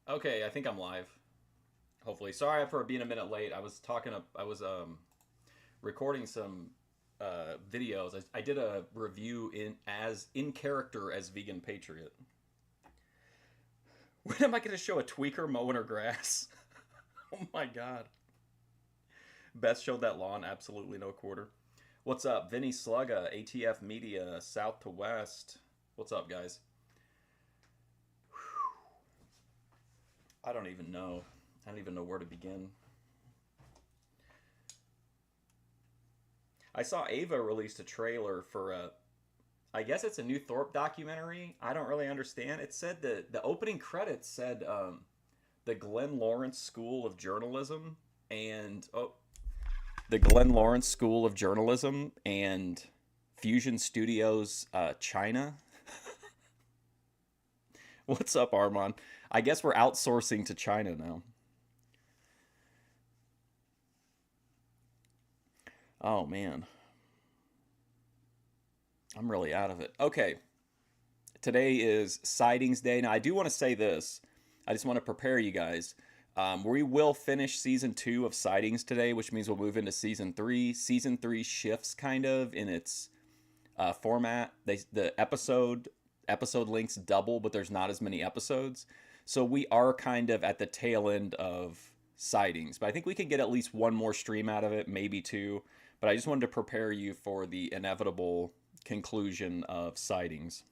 Okay, I think I'm live. Hopefully. Sorry for being a minute late. I was recording some videos. I did a review in character as vegan patriot. When am I going to show a tweaker mowing her grass? Oh my god. Beth showed that lawn, absolutely no quarter. What's up, Vinny Slugga, ATF Media, South to West. What's up, guys? I don't even know. I don't even know where to begin. I saw Ava released a trailer for I guess it's a new Thorpe documentary. I don't really understand. It said the opening credits said the Glenn Lawrence School of Journalism and the Glenn Lawrence School of Journalism and Fusion Studios China. What's up, Armand? I guess we're outsourcing to China now. Oh man, I'm really out of it. Okay, today is Sightings Day. Now, I do want to say this. I just want to prepare you guys. We will finish season 2 of Sightings today, which means we'll move into season 3. Season 3 shifts kind of in its format. The episode links double, but there's not as many episodes. So we are kind of at the tail end of Sightings. But I think we could get at least one more stream out of it, maybe two. But I just wanted to prepare you for the inevitable conclusion of Sightings.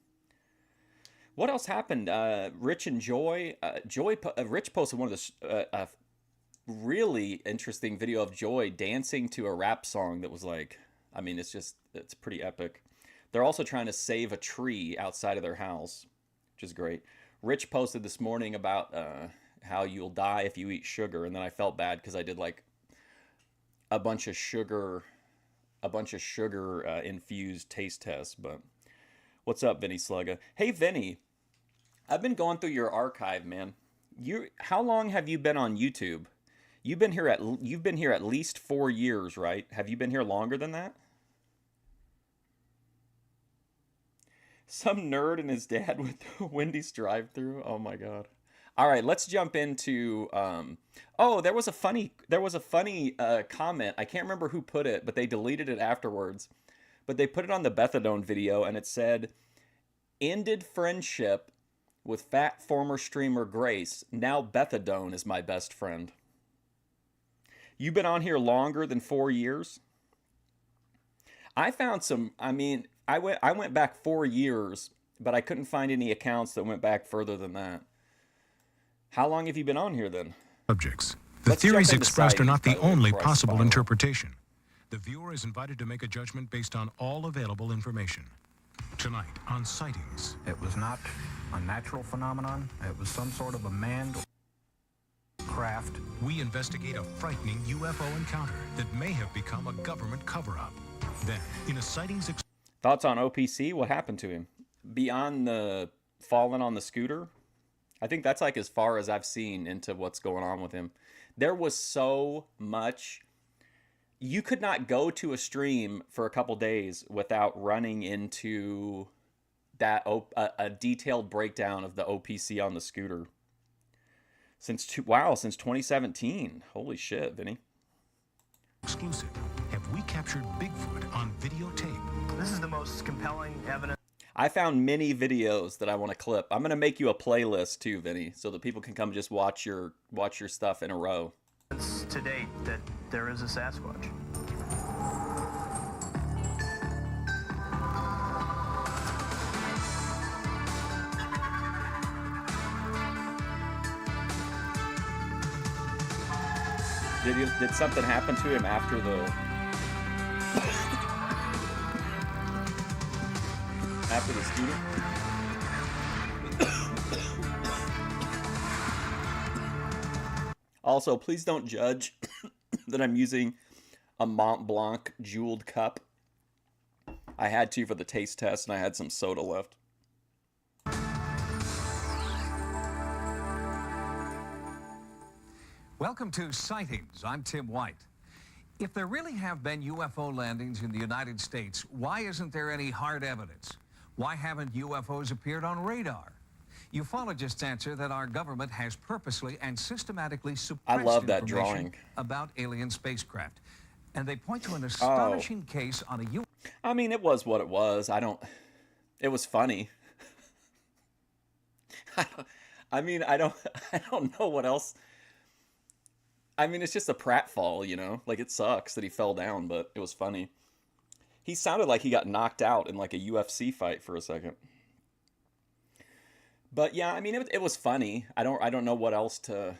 What else happened? Rich and Joy. Rich posted one of the really interesting video of Joy dancing to a rap song that was like, I mean, it's pretty epic. They're also trying to save a tree outside of their house, which is great. Rich posted this morning about how you'll die if you eat sugar, and then I felt bad because I did like a bunch of sugar infused taste tests. But what's up, Vinny Slugga? Hey, Vinny, I've been going through your archive, man. How long have you been on YouTube? You've been here at least 4 years, right? Have you been here longer than that? Some nerd and his dad with the Wendy's drive-through. Oh my god. All right, let's jump into. Oh, there was a funny comment. I can't remember who put it, but they deleted it afterwards. But they put it on the Bethadone video, and it said, "Ended friendship with fat former streamer Grace. Now Bethadone is my best friend." You've been on here longer than 4 years. I found some. I mean, I went back 4 years, but I couldn't find any accounts that went back further than that. How long have you been on here then? Subjects. The theories expressed are not the only possible interpretation. The viewer is invited to make a judgment based on all available information. Tonight on Sightings. It was not a natural phenomenon. It was some sort of a manned craft. We investigate a frightening UFO encounter that may have become a government cover-up. Then, in a Sightings... Thoughts on OPC? What happened to him? Beyond the falling on the scooter? I think that's like as far as I've seen into what's going on with him. There was so much. You could not go to a stream for a couple days without running into that a detailed breakdown of the OPC on the scooter. Since 2017. Holy shit, Vinny. Exclusive. Have we captured Bigfoot on videotape? This is the most compelling evidence. I found many videos that I want to clip. I'm going to make you a playlist too, Vinny, so that people can come just watch your stuff in a row. To date that there is a Sasquatch. Did something happen to him after the student? Also, please don't judge that I'm using a Mont Blanc jeweled cup. I had to for the taste test, and I had some soda left. Welcome to Sightings. I'm Tim White. If there really have been UFO landings in the United States, why isn't there any hard evidence? Why haven't UFOs appeared on radar? Ufologists answer that our government has purposely and systematically suppressed I love that information drawing. about alien spacecraft. And they point to an astonishing case on a I mean, it was what it was. It was funny. I mean, I don't know what else. I mean, it's just a pratfall, you know? Like, it sucks that he fell down, but it was funny. He sounded like he got knocked out in like a UFC fight for a second. But yeah, I mean, it was funny. I don't know what else to...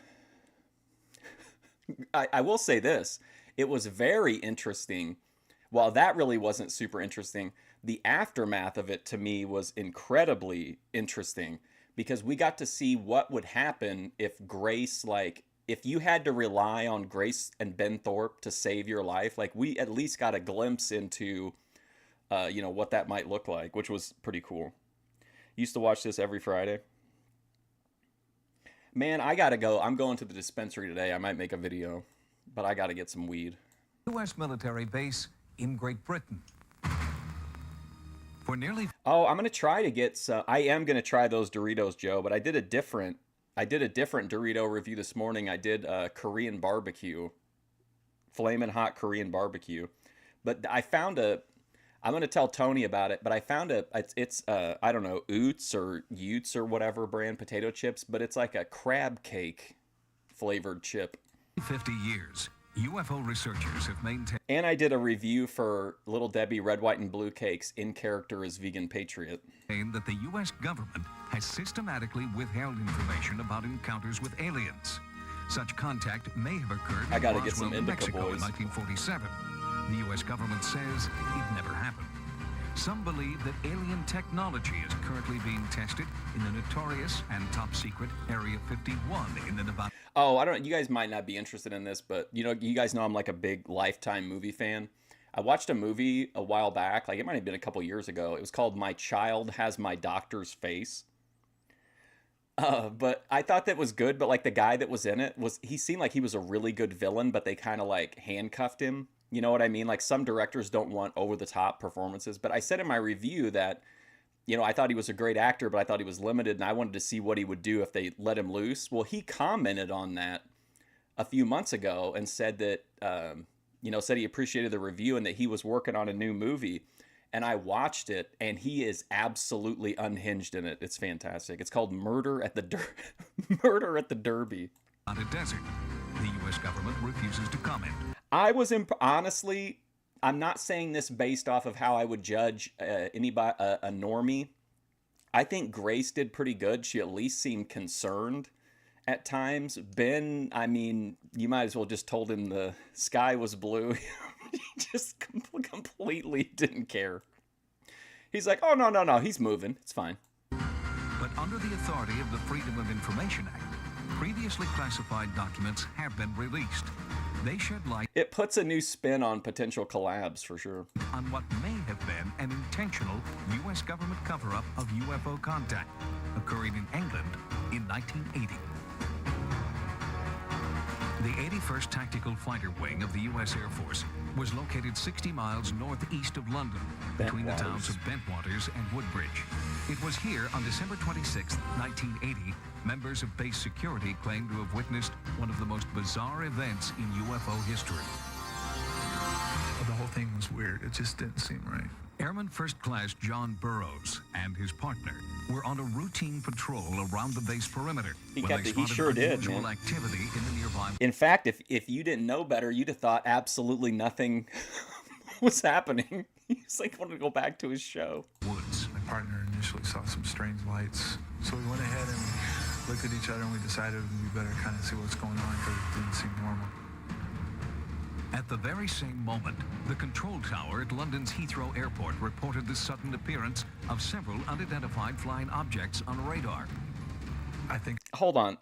I will say this. It was very interesting. While that really wasn't super interesting, the aftermath of it to me was incredibly interesting because we got to see what would happen if Grace, like, if you had to rely on Grace and Ben Thorpe to save your life. Like, we at least got a glimpse into, you know, what that might look like, which was pretty cool. Used to watch this every Friday. Man, I gotta go. I'm going to the dispensary today. I might make a video, but I gotta get some weed. U.S. military base in Great Britain. For nearly... Oh, I'm gonna try to get some. I am gonna try those Doritos, Joe. But I did a different Dorito review this morning. I did Korean barbecue, flaming hot Korean barbecue. But I found a. I'm gonna tell Tony about it. But I found it's I don't know, Oots or Utes or whatever brand potato chips. But it's like a crab cake flavored chip. 50 years. UFO researchers have maintained... And I did a review for Little Debbie Red, White, and Blue Cakes in character as Vegan Patriot. ...that the U.S. government has systematically withheld information about encounters with aliens. Such contact may have occurred I gotta in get some Roswell, New indica Mexico in boys. 1947. The U.S. government says it never happened. Some believe that alien technology is currently being tested in the notorious and top-secret Area 51 in the Nevada... Oh, you guys might not be interested in this, but you guys know I'm like a big Lifetime movie fan. I watched a movie a while back, like it might have been a couple years ago. It was called My Child Has My Doctor's Face. But I thought that was good, but like the guy that was in it he seemed like he was a really good villain, but they kind of like handcuffed him. You know what I mean? Like some directors don't want over the top performances, but I said in my review that, I thought he was a great actor, but I thought he was limited, and I wanted to see what he would do if they let him loose. Well, he commented on that a few months ago and said that, said he appreciated the review and that he was working on a new movie. And I watched it, and he is absolutely unhinged in it. It's fantastic. It's called Murder at the Derby. On a desert, the U.S. government refuses to comment. Honestly, I'm not saying this based off of how I would judge anybody, a normie. I think Grace did pretty good. She at least seemed concerned at times. Ben, I mean, you might as well just told him the sky was blue. He just completely didn't care. He's like, oh, no, he's moving. It's fine. But under the authority of the Freedom of Information Act, previously classified documents have been released. They shed light... It puts a new spin on potential collabs, for sure. ...on what may have been an intentional U.S. government cover-up of UFO contact occurring in England in 1980. The 81st Tactical Fighter Wing of the U.S. Air Force was located 60 miles northeast of London, between the towns of Bentwaters and Woodbridge. It was here on December 26, 1980, members of base security claimed to have witnessed one of the most bizarre events in UFO history. The whole thing was weird. It just didn't seem right. Airman First Class John Burroughs and his partner were on a routine patrol around the base perimeter. He sure did, man. Activity in the nearby... In fact, if you didn't know better, you'd have thought absolutely nothing was happening. He's like, wanted to go back to his show. Woods. My partner initially saw some strange lights, so we went ahead and looked at each other and we decided we better kind of see what's going on because it didn't seem normal. At the very same moment, the control tower at London's Heathrow Airport reported the sudden appearance of several unidentified flying objects on radar. I think... Hold on.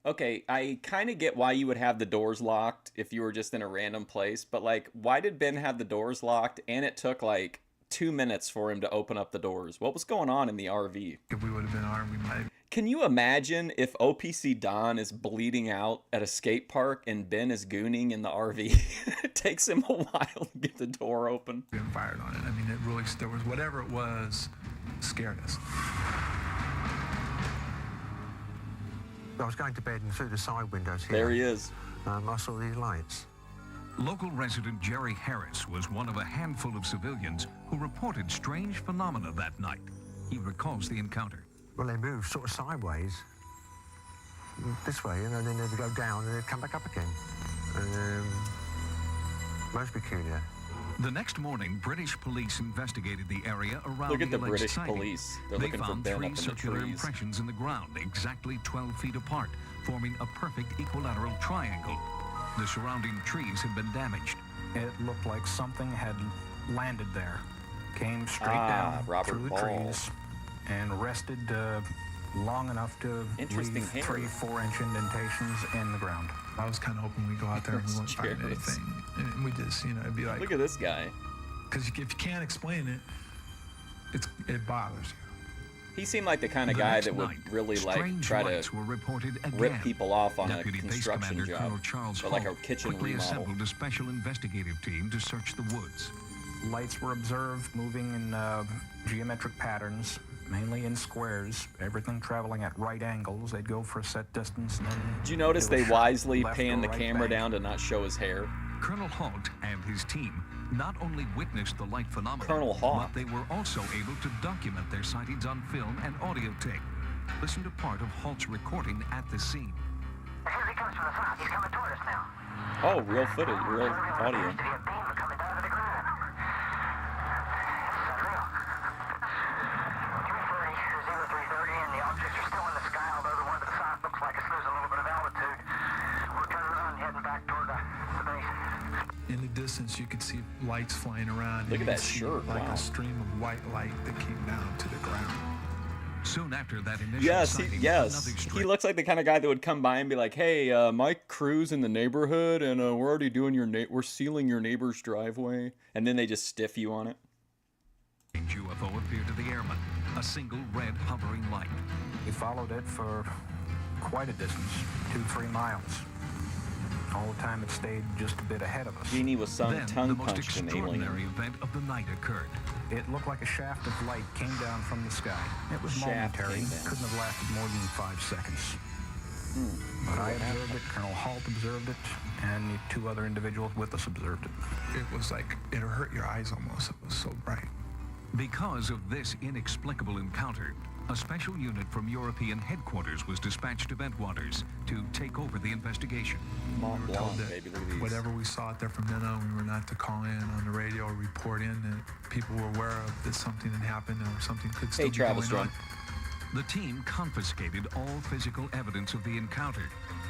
Okay, I kind of get why you would have the doors locked if you were just in a random place, but like, why did Ben have the doors locked and it took like 2 minutes for him to open up the doors? What was going on in the RV? If we would have been armed, we might have... Can you imagine if OPC Don is bleeding out at a skate park and Ben is gooning in the RV? It takes him a while to get the door open. Been fired on it. I mean, it really, there was whatever it was, scared us. I was going to bed and through the side windows here. There he is. I saw these lights. Local resident Jerry Harris was one of a handful of civilians who reported strange phenomena that night. He recalls the encounter. Well, they moved sort of sideways, this way, and then they'd go down and they'd come back up again. And most peculiar. The next morning, British police investigated the area around Look at the alleged British sighting. police. They're They looking for found Ben up 3 in the circular trees. impressions in the ground, exactly 12 feet apart, forming a perfect equilateral triangle. The surrounding trees had been damaged. It looked like something had landed there, came straight down Robert through the Ball. trees, and rested long enough to Interesting leave hair. 3-4 inch indentations in the ground. I was kind of hoping we'd go out there and we wouldn't find Cheers. anything. And we just, it'd be like, Look at this guy. because if you can't explain it, it bothers you. He seemed like the kind of The guy next that would night, really like strange try lights to were reported rip again. people off on Deputy a Base construction Commander job, Colonel Charles or like a Holt kitchen quickly remodel. assembled a special investigative team to search the woods. Lights were observed moving in geometric patterns, mainly in squares, everything traveling at right angles. They'd go for a set distance and then... Did you notice do a they sharp wisely left panned or the right camera bank. down to not show his hair? Colonel Holt and his team not only witnessed the light phenomenon, Colonel Holt. but they were also able to document their sightings on film and audio tape. Listen to part of Holt's recording at the scene. Here he comes from the south. He's coming toward us now. Oh, real footage, real audio. There used to be a beam coming down to the ground. This is unreal. 330, 0330, and the objects are still in the sky, although the one to the south looks like it's losing a little bit of altitude. We're turning around and heading back toward the base. In the distance, you could see lights flying around. Look and at you that could see shirt, like wow. a stream of white light that came down to the ground. Soon after that initial Yes, sighting, yes. another He strip looks like the kind of guy that would come by and be like, "Hey, my crew's in the neighborhood, and we're already doing we're sealing your neighbor's driveway," and then they just stiff you on it. UFO appeared to the airmen, a single red hovering light. We followed it for quite a distance, 2-3 miles. All the time it stayed just a bit ahead of us. Genie was Then tongue the most punched an extraordinary alien. event of the night occurred. It looked like a shaft of light came down from the sky. It was Shaft momentary. came down. Couldn't have lasted more than 5 seconds. But I observed it, Colonel Holt observed it, and the 2 other individuals with us observed it. It was like, it hurt your eyes almost. It was so bright. Because of this inexplicable encounter, a special unit from European headquarters was dispatched to Bentwaters to take over the investigation. Mont We were told Blanc, that baby, look at these. whatever we saw out there from then on, we were not to call in on the radio or report in, that people were aware of that something had happened or something could still Hey, be Travis going on. The team confiscated all physical evidence of the encounter,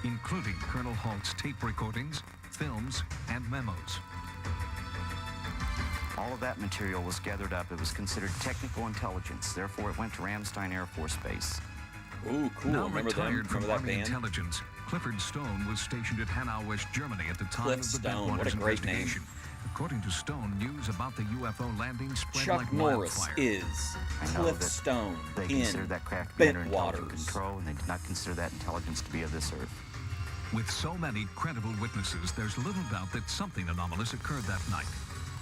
including Colonel Holt's tape recordings, films, and memos. All of that material was gathered up. It was considered technical intelligence. Therefore, it went to Ramstein Air Force Base. Ooh, cool. Now Remember them? retired from Remember that Army band? intelligence, Clifford Stone was stationed at Hanau, West Germany at the time Cliff of the Stone, what a Bentwaters great name. investigation. According to Stone, news about the UFO landing spread Chuck like Norris wildfire. is I know Cliff that Stone They in considered that craft to be under intelligent Bentwaters. control, and they did not consider that intelligence to be of this earth. With so many credible witnesses, there's little doubt that something anomalous occurred that night.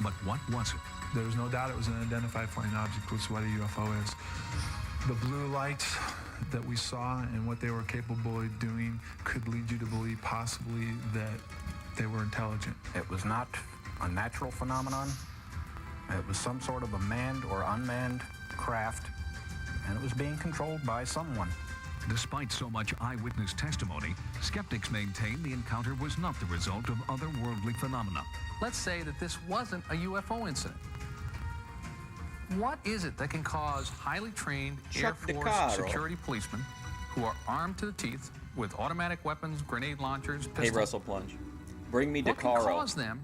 But what was it? There was no doubt it was an unidentified flying object, which is what a UFO is. The blue lights that we saw and what they were capable of doing could lead you to believe possibly that they were intelligent. It was not a natural phenomenon. It was some sort of a manned or unmanned craft, and it was being controlled by someone. Despite so much eyewitness testimony, skeptics maintain the encounter was not the result of otherworldly phenomena. Let's say that this wasn't a UFO incident. What is it that can cause highly trained Air Chuck Force DeCaro. security policemen who are armed to the teeth with automatic weapons, grenade launchers, Hey, pistols? Russell Plunge. Bring me What can DeCaro. cause them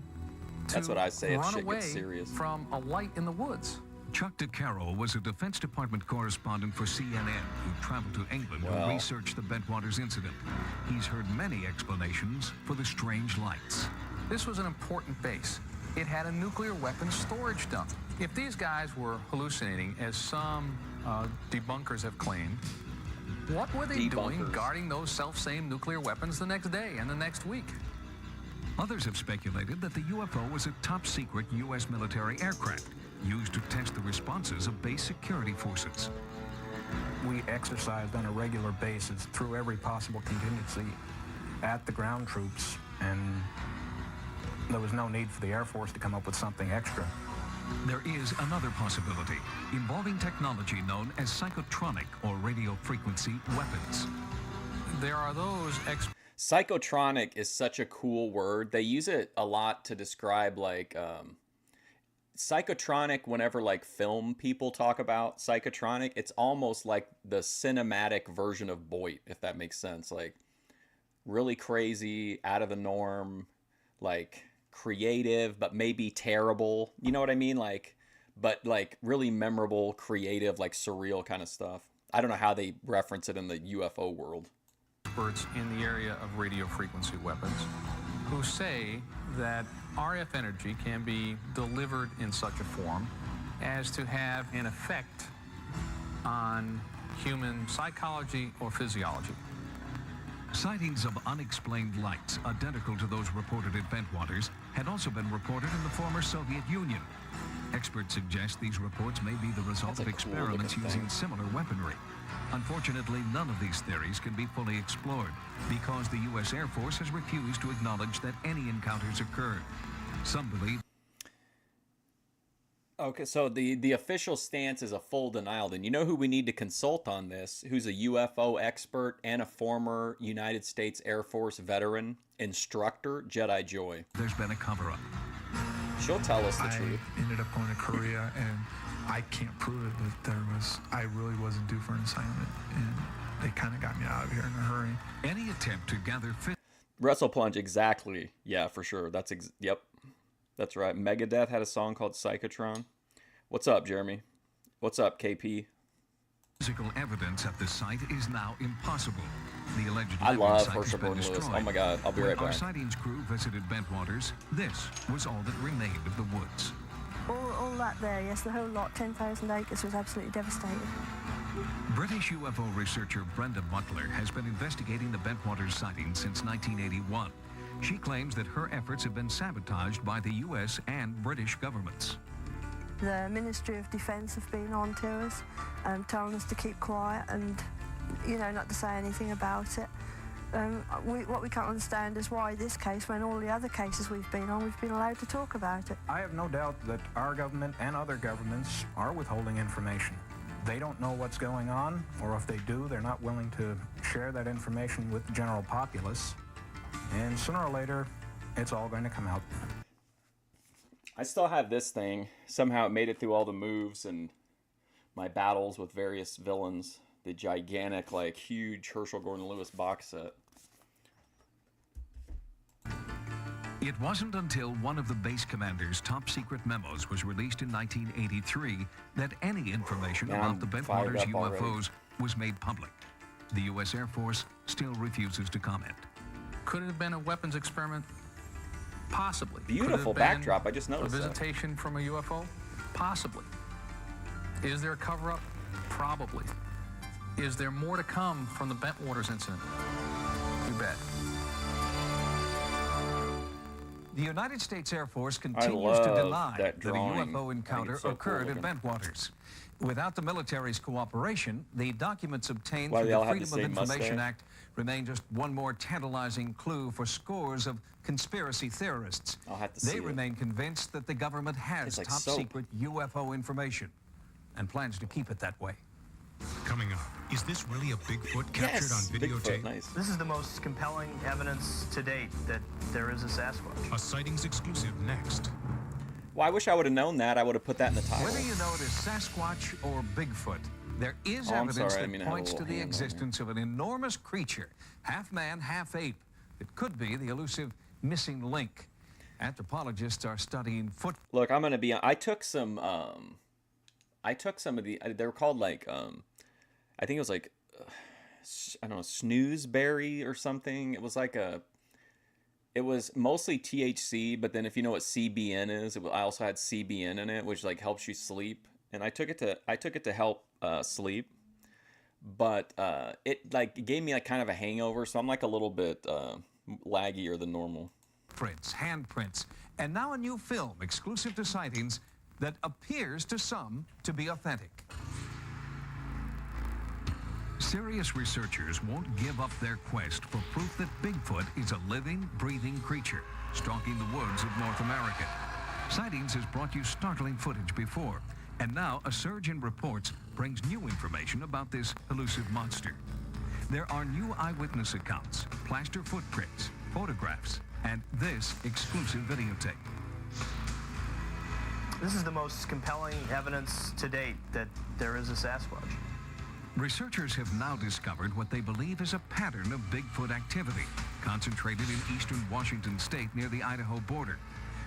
to That's what I say if run shit away gets serious. from a light in the woods? Chuck DeCaro was a Defense Department correspondent for CNN who traveled to England Well. to research the Bentwaters incident. He's heard many explanations for the strange lights. This was an important base. It had a nuclear weapons storage dump. If these guys were hallucinating, as some debunkers have claimed, what were they doing Debunkers. guarding those self-same nuclear weapons the next day and the next week? Others have speculated that the UFO was a top-secret U.S. military aircraft, used to test the responses of base security forces. We exercised on a regular basis through every possible contingency at the ground troops, and there was no need for the Air Force to come up with something extra. There is another possibility involving technology known as psychotronic or radio frequency weapons. There are those Psychotronic is such a cool word. They use it a lot to describe like psychotronic. Whenever like film people talk about psychotronic, it's almost like the cinematic version of Boyd, if that makes sense. Like really crazy, out of the norm, like creative, but maybe terrible. You know what I mean? Like, but like really memorable, creative, like surreal kind of stuff. I don't know how they reference it in the UFO world. Experts in the area of radio frequency weapons who say that RF energy can be delivered in such a form as to have an effect on human psychology or physiology. Sightings of unexplained lights identical to those reported at Bentwaters had also been reported in the former Soviet Union. Experts suggest these reports may be the result of experiments using similar weaponry. Unfortunately, none of these theories can be fully explored because the U.S. Air Force has refused to acknowledge that any encounters occurred. Some believe... Okay, so the official stance is a full denial. Then you know who we need to consult on this, who's a UFO expert and a former United States Air Force veteran, instructor, Jedi Joy. There's been a cover-up. She'll tell us the truth. I ended up going to Korea, and I can't prove it, but I really wasn't due for an assignment, and they kind of got me out of here in a hurry. Any attempt to gather... Wrestle Plunge, exactly. Yeah, for sure. Yep. That's right. Megadeth had a song called Psychotron. What's up, Jeremy? What's up, KP? Physical evidence at the site is now impossible. The alleged I love site Herschel has been Gordon Lewis. destroyed. Oh my God, I'll be right When our back. sightings crew visited Bentwaters, this was all that remained of the woods. All that there, yes, the whole lot, 10,000 acres, was absolutely devastated. British UFO researcher Brenda Butler has been investigating the Bentwaters sighting since 1981. She claims that her efforts have been sabotaged by the U.S. and British governments. The Ministry of Defence have been on to us, telling us to keep quiet and, you know, not to say anything about it. What we can't understand is why this case, when all the other cases we've been on, we've been allowed to talk about it. I have no doubt that our government and other governments are withholding information. They don't know what's going on, or if they do, they're not willing to share that information with the general populace. And sooner or later, it's all going to come out. I still have this thing. Somehow it made it through all the moves and my battles with various villains. The gigantic, like, huge Herschel Gordon Lewis box set. It wasn't until one of the base commander's top secret memos was released in 1983 that any information about the Bentwaters UFOs was made public. The U.S. Air Force still refuses to comment. Could it have been a weapons experiment? Possibly. Beautiful backdrop. I just noticed a visitation from a UFO? Possibly. Is there a cover-up? Probably. Is there more to come from the Bentwaters incident? You bet. The United States Air Force continues to deny that a drawing. UFO encounter occurred at Bentwaters. Without the military's cooperation, the documents obtained through the Freedom of Information Act remain just one more tantalizing clue for scores of conspiracy theorists. They remain convinced that the government has top secret UFO information and plans to keep it that way. Coming up, is this really a Bigfoot captured on videotape? Nice. This is the most compelling evidence to date that there is a Sasquatch. A Sightings exclusive next. Well, I wish I would have known that. I would have put that in the title. Whether you know it is Sasquatch or Bigfoot, there is evidence that points to the existence of an enormous creature, half man, half ape, that could be the elusive missing link. Anthropologists are studying foot. Look, I'm gonna be. I took some of the. They were called like. I think it was like. I don't know, snoozeberry or something. It was like a. It was mostly THC, but then if you know what CBN is, I also had CBN in it, which like helps you sleep. And I took it to help sleep, but it like gave me like kind of a hangover, so I'm like a little bit laggier than normal. Prints, handprints, and now a new film exclusive to Sightings that appears to some to be authentic. Serious researchers won't give up their quest for proof that Bigfoot is a living, breathing creature stalking the woods of North America. Sightings has brought you startling footage before, and now a surge in reports brings new information about this elusive monster. There are new eyewitness accounts, plaster footprints, photographs, and this exclusive videotape. This is the most compelling evidence to date that there is a Sasquatch. Researchers have now discovered what they believe is a pattern of Bigfoot activity, concentrated in eastern Washington state near the Idaho border.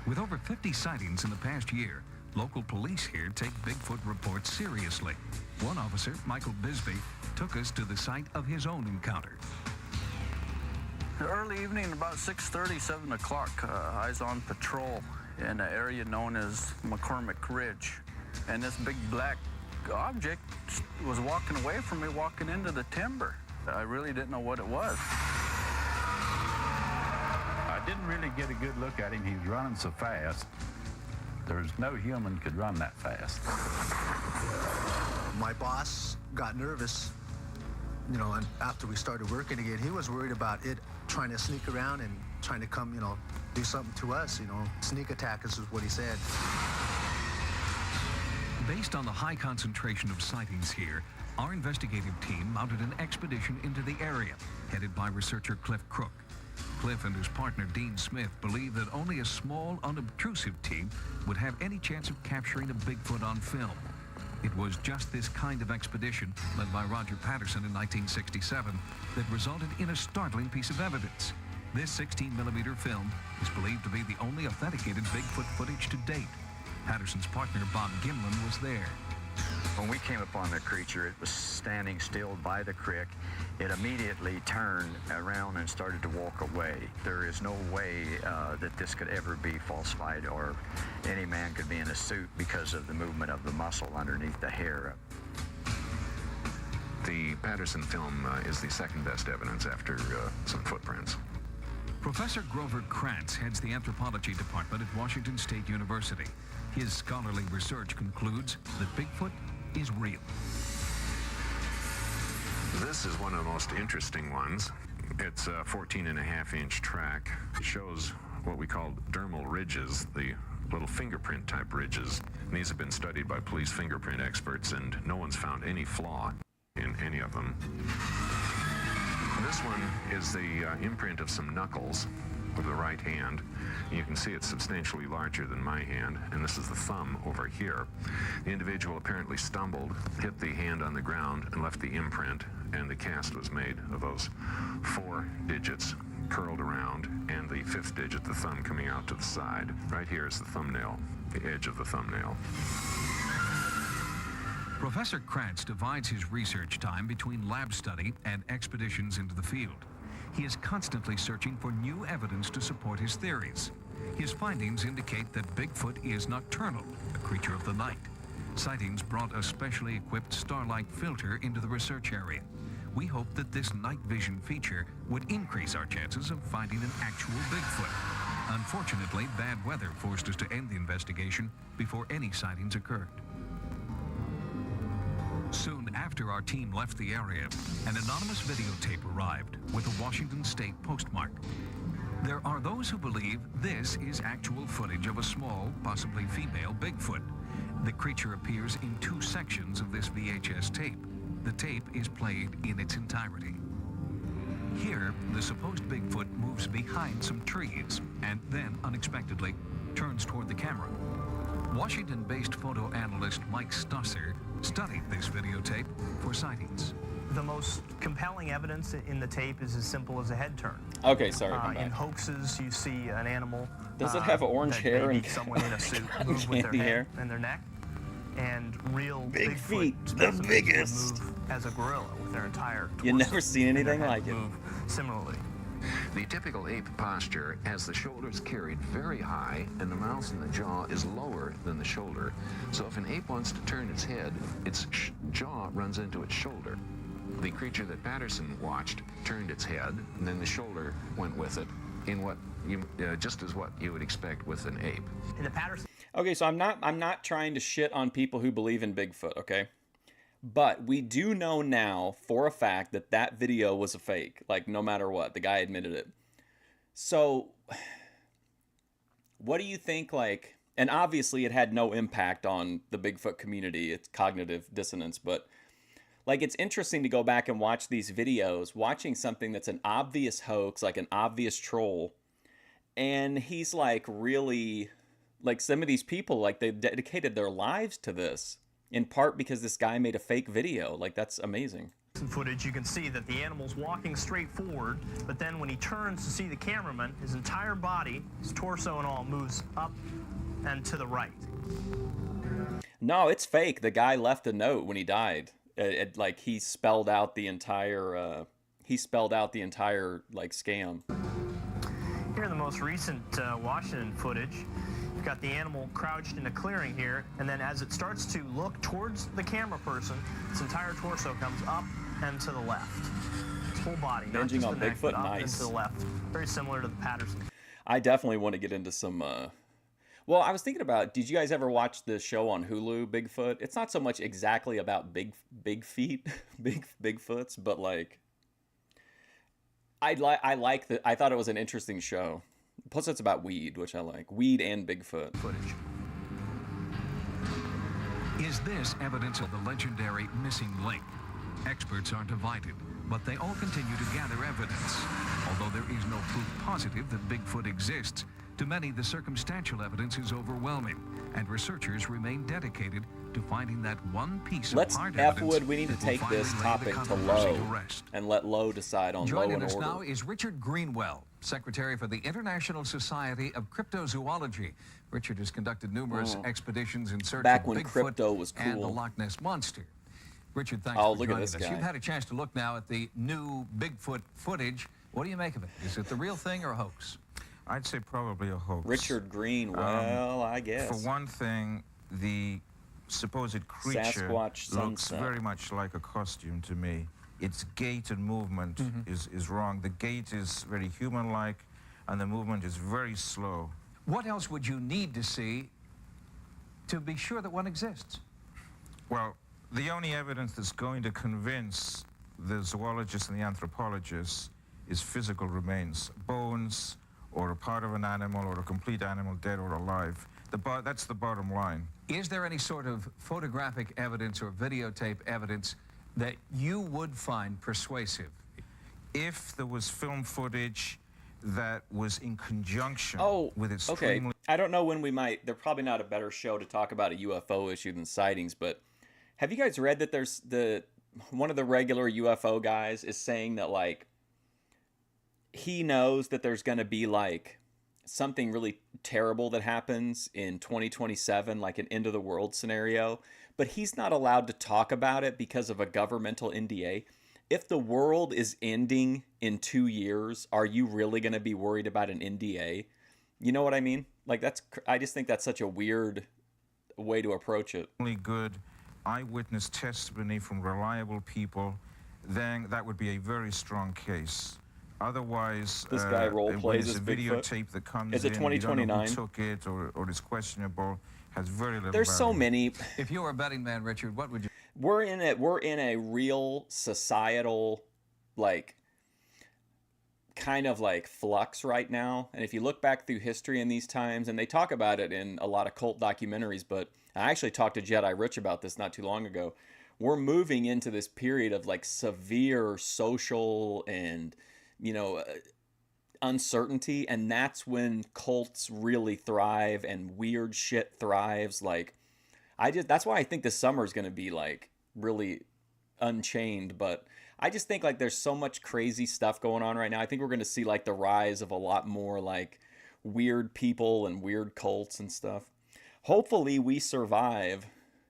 With over 50 sightings in the past year, local police here take Bigfoot reports seriously. One officer, Michael Bisbee, took us to the site of his own encounter. Early evening, about 6:30, 7 o'clock, I was on patrol in an area known as McCormick Ridge. And this big black object was walking away from me, walking into the timber. I really didn't know what it was. I didn't really get a good look at him. He was running so fast. There's no human could run that fast. My boss got nervous, you know, and after we started working again, he was worried about it trying to sneak around and trying to come, you know, do something to us, you know. Sneak attack is what he said. Based on the high concentration of sightings here, our investigative team mounted an expedition into the area, headed by researcher Cliff Crook. Cliff and his partner Dean Smith believe that only a small, unobtrusive team would have any chance of capturing a Bigfoot on film. It was just this kind of expedition, led by Roger Patterson in 1967, that resulted in a startling piece of evidence. This 16mm film is believed to be the only authenticated Bigfoot footage to date. Patterson's partner, Bob Gimlin, was there. When we came upon the creature, it was standing still by the creek. It immediately turned around and started to walk away. There is no way that this could ever be falsified or any man could be in a suit because of the movement of the muscle underneath the hair. The Patterson film is the second best evidence after some footprints. Professor Grover Krantz heads the anthropology department at Washington State University. His scholarly research concludes that Bigfoot is real. This is one of the most interesting ones. It's a 14.5-inch track. It shows what we call dermal ridges, the little fingerprint type ridges. And these have been studied by police fingerprint experts, and no one's found any flaw in any of them. This one is the imprint of some knuckles of the right hand. You can see it's substantially larger than my hand, and this is the thumb over here. The individual apparently stumbled, hit the hand on the ground, and left the imprint, and the cast was made of those 4 digits curled around, and the 5th digit, the thumb, coming out to the side. Right here is the thumbnail, the edge of the thumbnail. Professor Krantz divides his research time between lab study and expeditions into the field. He is constantly searching for new evidence to support his theories. His findings indicate that Bigfoot is nocturnal, a creature of the night. Sightings brought a specially equipped starlight filter into the research area. We hope that this night vision feature would increase our chances of finding an actual Bigfoot. Unfortunately, bad weather forced us to end the investigation before any sightings occurred. Soon after our team left the area, an anonymous videotape arrived with a Washington State postmark. There are those who believe this is actual footage of a small, possibly female Bigfoot. The creature appears in 2 sections of this VHS tape. The tape is played in its entirety. Here, the supposed Bigfoot moves behind some trees and then, unexpectedly, turns toward the camera. Washington-based photo analyst Mike Stusser studied this videotape for sightings. The most compelling evidence in the tape is as simple as a head turn. Okay, sorry. I'm back. In hoaxes, you see an animal. Does it have orange hair and someone in a suit move with their head and their neck? And real big feet, the biggest. Move as a gorilla with their entire torso. You've never seen anything like it. Move similarly. The typical ape posture has the shoulders carried very high and the mouth and the jaw is lower than the shoulder. So if an ape wants to turn its head, its jaw runs into its shoulder. The creature that Patterson watched turned its head, and then the shoulder went with it in what you just as what you would expect with an ape. In the Patterson. Okay, so I'm not trying to shit on people who believe in Bigfoot, okay? But we do know now for a fact that that video was a fake. Like, no matter what, the guy admitted it. So, what do you think, like, and obviously it had no impact on the Bigfoot community, it's cognitive dissonance, but, like, it's interesting to go back and watch these videos, watching something that's an obvious hoax, like an obvious troll, and he's, like, really, like, some of these people, like, they've dedicated their lives to this, in part because this guy made a fake video. Like, that's amazing. In footage, you can see that the animal's walking straight forward, but then when he turns to see the cameraman, his entire body, his torso and all, moves up and to the right. No, it's fake. The guy left a note when he died. Like, he spelled out the entire, like, scam. Here in the most recent Washington footage, you've got the animal crouched in a clearing here, and then as it starts to look towards the camera person, its entire torso comes up and to the left. Its whole body, not just the neck, but up and to the left. Very similar to the Patterson. I definitely want to get into some, well, I was thinking about, did you guys ever watch the show on Hulu, Bigfoot? It's not so much exactly about big feet, Bigfoots, but, like, I thought it was an interesting show. Plus, it's about weed, which I like. Weed and Bigfoot footage. Is this evidence of the legendary missing link? Experts are divided, but they all continue to gather evidence. Although there is no proof positive that Bigfoot exists, to many the circumstantial evidence is overwhelming, and researchers remain dedicated to finding that one piece of hard evidence. F-Wood, we need to take this topic to Lowe and let Lowe decide on Lowe and Joining us order. now is Richard Greenwell, Secretary for the International Society of Cryptozoology. Richard has conducted numerous expeditions in search Back of when Bigfoot crypto was cool. and the Loch Ness Monster. Richard, thanks Oh, for look joining at this us. guy. You've had a chance to look now at the new Bigfoot footage. What do you make of it? Is it the real thing or a hoax? I'd say probably a hoax. Richard Green, well, I guess. For one thing, the supposed creature Sasquatch looks sunset. very much like a costume to me. Its gait and movement is wrong. The gait is very human-like, and the movement is very slow. What else would you need to see to be sure that one exists? Well, the only evidence that's going to convince the zoologists and the anthropologists is physical remains, bones, or a part of an animal, or a complete animal, dead or alive. That's the bottom line. Is there any sort of photographic evidence or videotape evidence that you would find persuasive? If there was film footage that was in conjunction with okay. extremely... I don't know when we might... There's probably not a better show to talk about a UFO issue than Sightings, but have you guys read that there's one of the regular UFO guys is saying that, like, he knows that there's going to be, like, something really terrible that happens in 2027, like an end of the world scenario, but he's not allowed to talk about it because of a governmental NDA. If the world is ending in 2 years, are you really going to be worried about an NDA? You know what I mean? Like, I just think that's such a weird way to approach it. Only good eyewitness testimony from reliable people, then that would be a very strong case. Otherwise, this guy role plays as a Bigfoot. videotape that comes is it 2029? Who took it or is questionable, has very little There's value. so many. If you were a betting man, Richard, what would you... We're in a real societal, like, kind of like flux right now. And if you look back through history in these times, and they talk about it in a lot of cult documentaries, but I actually talked to Jedi Rich about this not too long ago. We're moving into this period of, like, severe social and, you know, uncertainty, and that's when cults really thrive and weird shit thrives. Like, that's why I think this summer is going to be, like, really unchained. But I just think, like, there's so much crazy stuff going on right now. I think we're going to see, like, the rise of a lot more, like, weird people and weird cults and stuff. Hopefully we survive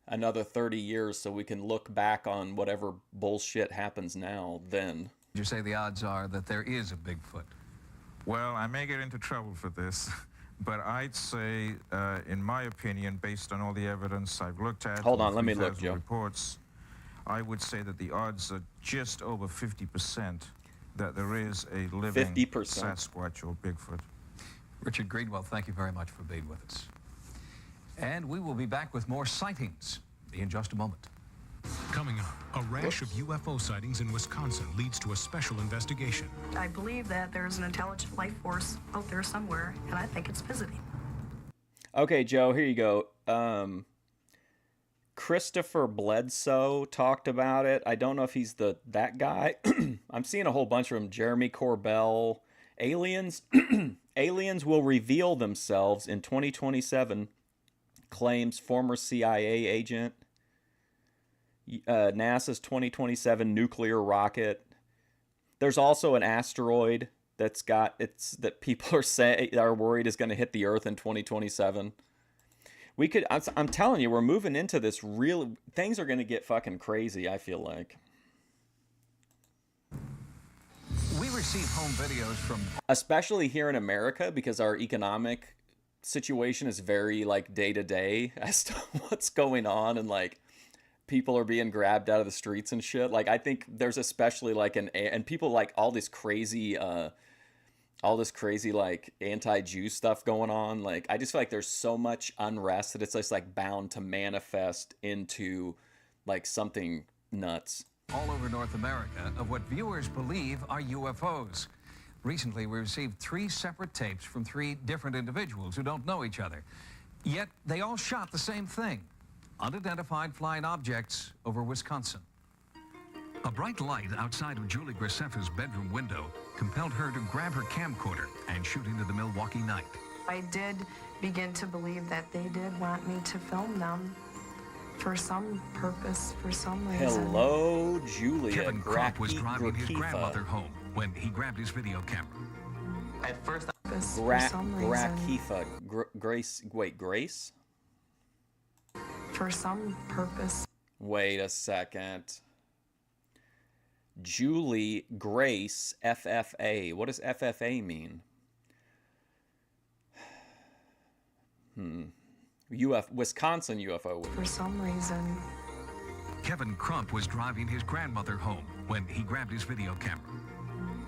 another 30 years so we can look back on whatever bullshit happens now then. Would you say the odds are that there is a Bigfoot? Well, I may get into trouble for this, but I'd say, in my opinion, based on all the evidence I've looked at, hold on, let me look, Joe. Reports, I would say that the odds are just over 50% that there is a living 50%. Sasquatch or Bigfoot. Richard Greenwell, thank you very much for being with us. And we will be back with more sightings in just a moment. Coming up, a rash of UFO sightings in Wisconsin leads to a special investigation. I believe that there's an intelligent life force out there somewhere, and I think it's visiting. Okay, Joe, here you go. Christopher Bledsoe talked about it. I don't know if he's that guy. I'm seeing a whole bunch of them. Jeremy Corbell. Aliens aliens will reveal themselves in 2027, claims former CIA agent. NASA's 2027 nuclear rocket. There's also an asteroid that people are worried is going to hit the Earth in 2027. I'm telling you, we're moving into this things are going to get fucking crazy, I feel like. We receive home videos from... Especially here in America, because our economic situation is very, like, day-to-day as to what's going on, and, like, people are being grabbed out of the streets and shit. Like, I think there's especially, like, and people, like, all this crazy, like, anti-Jew stuff going on. Like, I just feel like there's so much unrest that it's just, like, bound to manifest into, like, something nuts. All over North America of what viewers believe are UFOs. Recently, we received 3 separate tapes from 3 different individuals who don't know each other. Yet, they all shot the same thing. Unidentified flying objects over Wisconsin. A bright light outside of Julie Graceffa's bedroom window compelled her to grab her camcorder and shoot into the Milwaukee night. I did begin to believe that they did want me to film them for some purpose, for some reason. Hello, Julia. Kevin Crump was driving his grandmother home when he grabbed his video camera. At first, Grace? For some purpose. Wait a second. Julie Grace FFA. What does FFA mean? Wisconsin UFO. For some reason. Kevin Crump was driving his grandmother home when he grabbed his video camera.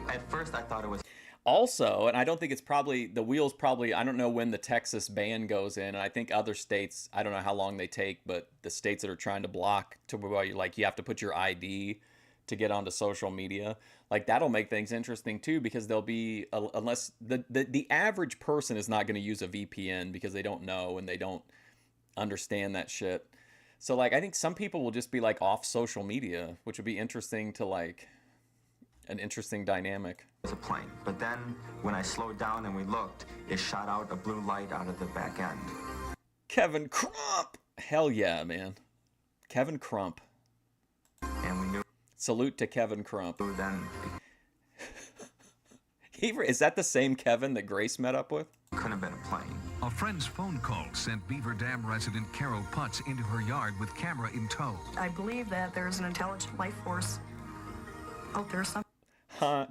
At first, I thought it was... Also, and I don't think it's probably, the wheels probably, I don't know when the Texas ban goes in, and I think other states, I don't know how long they take, but the states that are trying to block to where you, like, you have to put your ID to get onto social media, like, that'll make things interesting too, because there'll be, unless the average person is not going to use a VPN because they don't know and they don't understand that shit. So, like, I think some people will just be, like, off social media, which would be interesting to, like, an interesting dynamic. It was a plane, but then when I slowed down and we looked, it shot out a blue light out of the back end. Kevin Crump! Hell yeah, man. Kevin Crump. And we knew. Salute to Kevin Crump. Then. Is that the same Kevin that Grace met up with? Couldn't have been a plane. A friend's phone call sent Beaver Dam resident Carol Putz into her yard with camera in tow. I believe that there's an intelligent life force out there somewhere.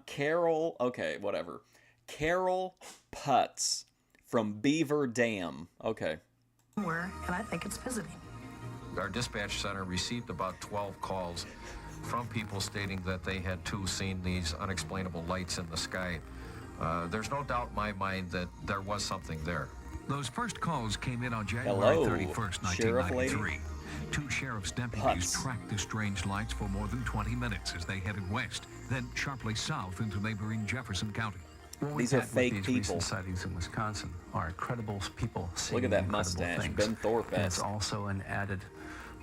Carol, okay, whatever. Carol Putz from Beaver Dam. Okay. And I think it's visiting. Our dispatch center received about 12 calls from people stating that they had too seen these unexplainable lights in the sky. There's no doubt in my mind that there was something there. Those first calls came in on January 31st, 1993. 2 sheriff's deputies tracked the strange lights for more than 20 minutes as they headed west, then sharply south into neighboring Jefferson County. These are fake people. Recent sightings in Wisconsin are credible people seeing Look at that mustache, things. Ben Thorpe. And it's also an added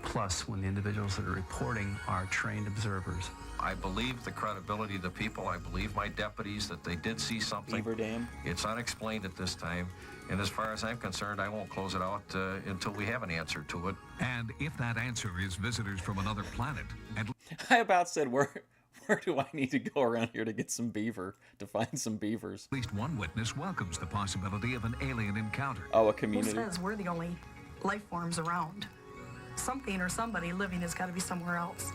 plus when the individuals that are reporting are trained observers. I believe the credibility of the people. I believe my deputies that they did see something. Beaver Dam. It's unexplained at this time. And as far as I'm concerned, I won't close it out until we have an answer to it. And if that answer is visitors from another planet... I about said, where do I need to go around here to get some beaver, to find some beavers? At least one witness welcomes the possibility of an alien encounter. Oh, a community. Who says we're the only life forms around? Something or somebody living has got to be somewhere else.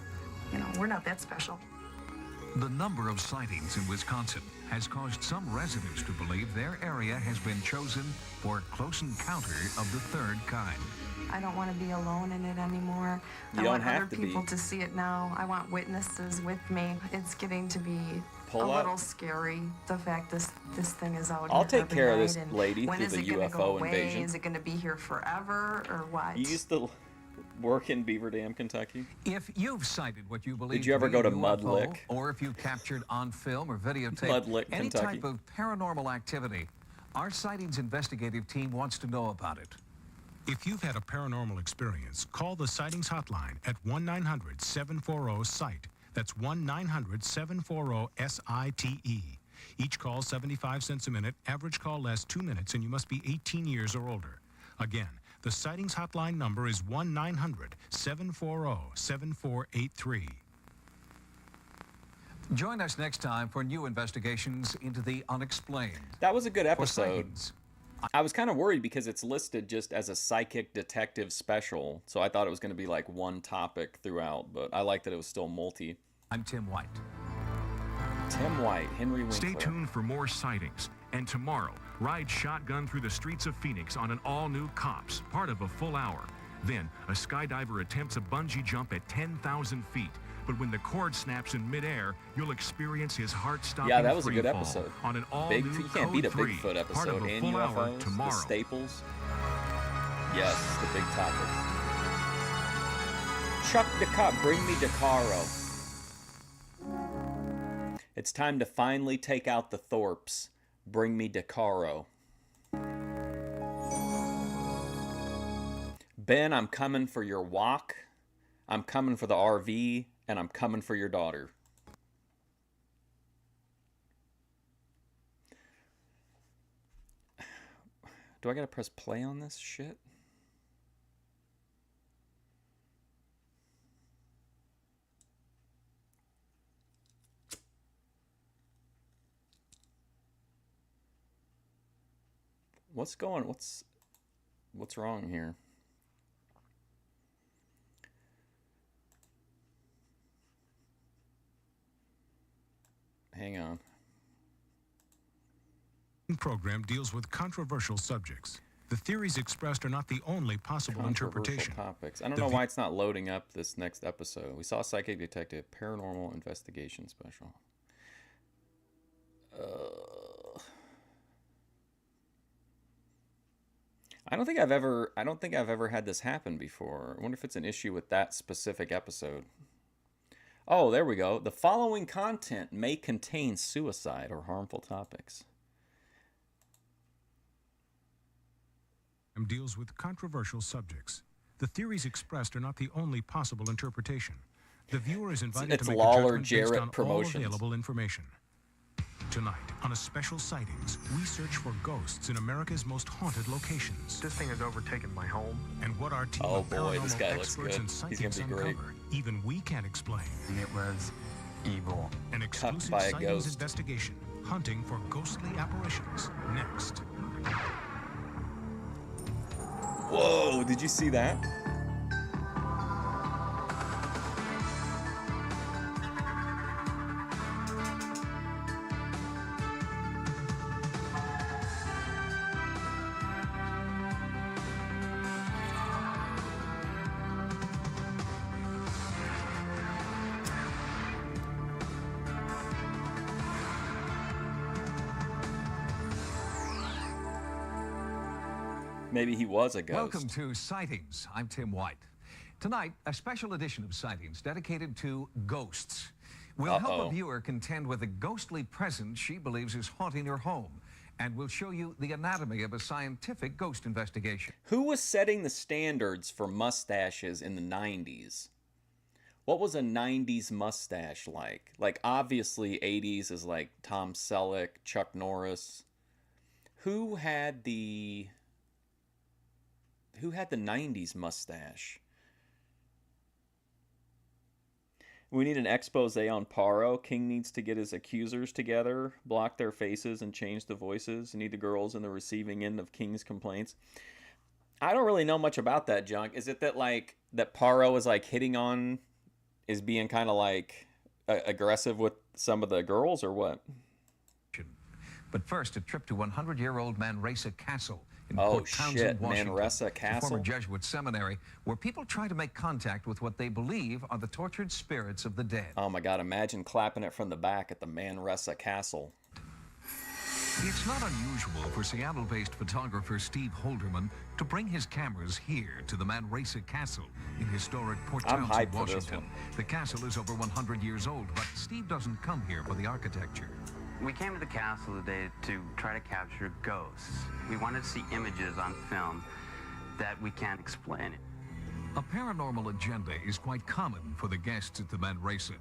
You know, we're not that special. The number of sightings in Wisconsin has caused some residents to believe their area has been chosen for a close encounter of the third kind. I don't want to be alone in it anymore. I want other people to see it now. I want witnesses with me. It's getting to be pull a up. little scary, the fact this thing is out I'll here take every care of night, this and lady when through is the it gonna go UFO away? invasion. Is it going to be here forever, or what? You used to work in Beaver Dam, Kentucky? If you've sighted what you believe Did you ever be go a to UFO, Mud Lick? or if you captured on film or videotape Mud Lick, any Kentucky. type of paranormal activity, our Sightings investigative team wants to know about it. If you've had a paranormal experience, call the Sightings hotline at 1-900-740-SIGHT. That's 1-900-740-SITE. Each call 75 cents a minute. Average call lasts 2 minutes, and you must be 18 years or older. Again, the Sightings hotline number is 1-900-740-7483. Join us next time for new investigations into the unexplained. That was a good For episode. Sightings. I was kind of worried because it's listed just as a psychic detective special, so I thought it was going to be like one topic throughout, but I like that it was still multi. I'm Tim White. Tim White, Henry Winkler. Stay tuned for more Sightings. And tomorrow, ride shotgun through the streets of Phoenix on an all-new Cops, part of a full hour. Then, a skydiver attempts a bungee jump at 10,000 feet. But when the cord snaps in midair, you'll experience his heart-stopping Yeah, that was a good freefall episode. on an Big, all-new you can't beat a Code 3, Bigfoot part of episode a and full hour UFOs, the tomorrow. staples. Yes, the big topics. Chuck bring me DeCaro. It's time to finally take out the Thorpes. Bring me DeCaro. Ben, I'm coming for your walk. I'm coming for the RV, and I'm coming for your daughter. Do I gotta press play on this shit? What's wrong here? Hang on. Program deals with controversial subjects. The theories expressed are not the only possible interpretation. Topics. I don't know why it's not loading up this next episode. We saw Psychic Detective, Paranormal Investigation Special. I don't think I've ever had this happen before. I wonder if it's an issue with that specific episode. Oh, there we go. The following content may contain suicide or harmful topics. Deals with controversial subjects. The theories expressed are not the only possible interpretation. The viewer is invited to make Lawler a judgment Jarrett based on Promotions. all available information. Tonight, on a special Sightings, we search for ghosts in America's most haunted locations. This thing has overtaken my home. And what our team Oh of boy, this paranormal guy looks experts good. and He's psychics gonna be great. uncover, even we can't explain. It was evil. An exclusive by a Sightings ghost. investigation, hunting for ghostly apparitions. Next. Whoa, did you see that? Maybe he was a ghost. Welcome to Sightings. I'm Tim White. Tonight, a special edition of Sightings dedicated to ghosts. We'll help a viewer contend with a ghostly presence she believes is haunting her home. And we'll show you the anatomy of a scientific ghost investigation. Who was setting the standards for mustaches in the 90s? What was a 90s mustache like? Like, obviously, 80s is like Tom Selleck, Chuck Norris. Who had the 90s mustache? We need an expose on Paro. King needs to get his accusers together, block their faces, and change the voices. We need the girls in the receiving end of King's complaints. I don't really know much about that, Junk. Is it that, like, that Paro is, like, is being kind of, like, aggressive with some of the girls, or what? But first, a trip to 100-year-old Manresa Castle in Oh Port Townsend, shit, Washington, Manresa the Castle. former Jesuit seminary, where people try to make contact with what they believe are the tortured spirits of the dead. Oh my God, imagine clapping it from the back at the Manresa Castle. It's not unusual for Seattle-based photographer Steve Holderman to bring his cameras here to the Manresa Castle in historic Port I'm Townsend, hyped for this Washington. The castle is over 100 years old, but Steve doesn't come here for the architecture. We came to the castle today to try to capture ghosts. We wanted to see images on film that we can't explain. A paranormal agenda is quite common for the guests at the Manresa.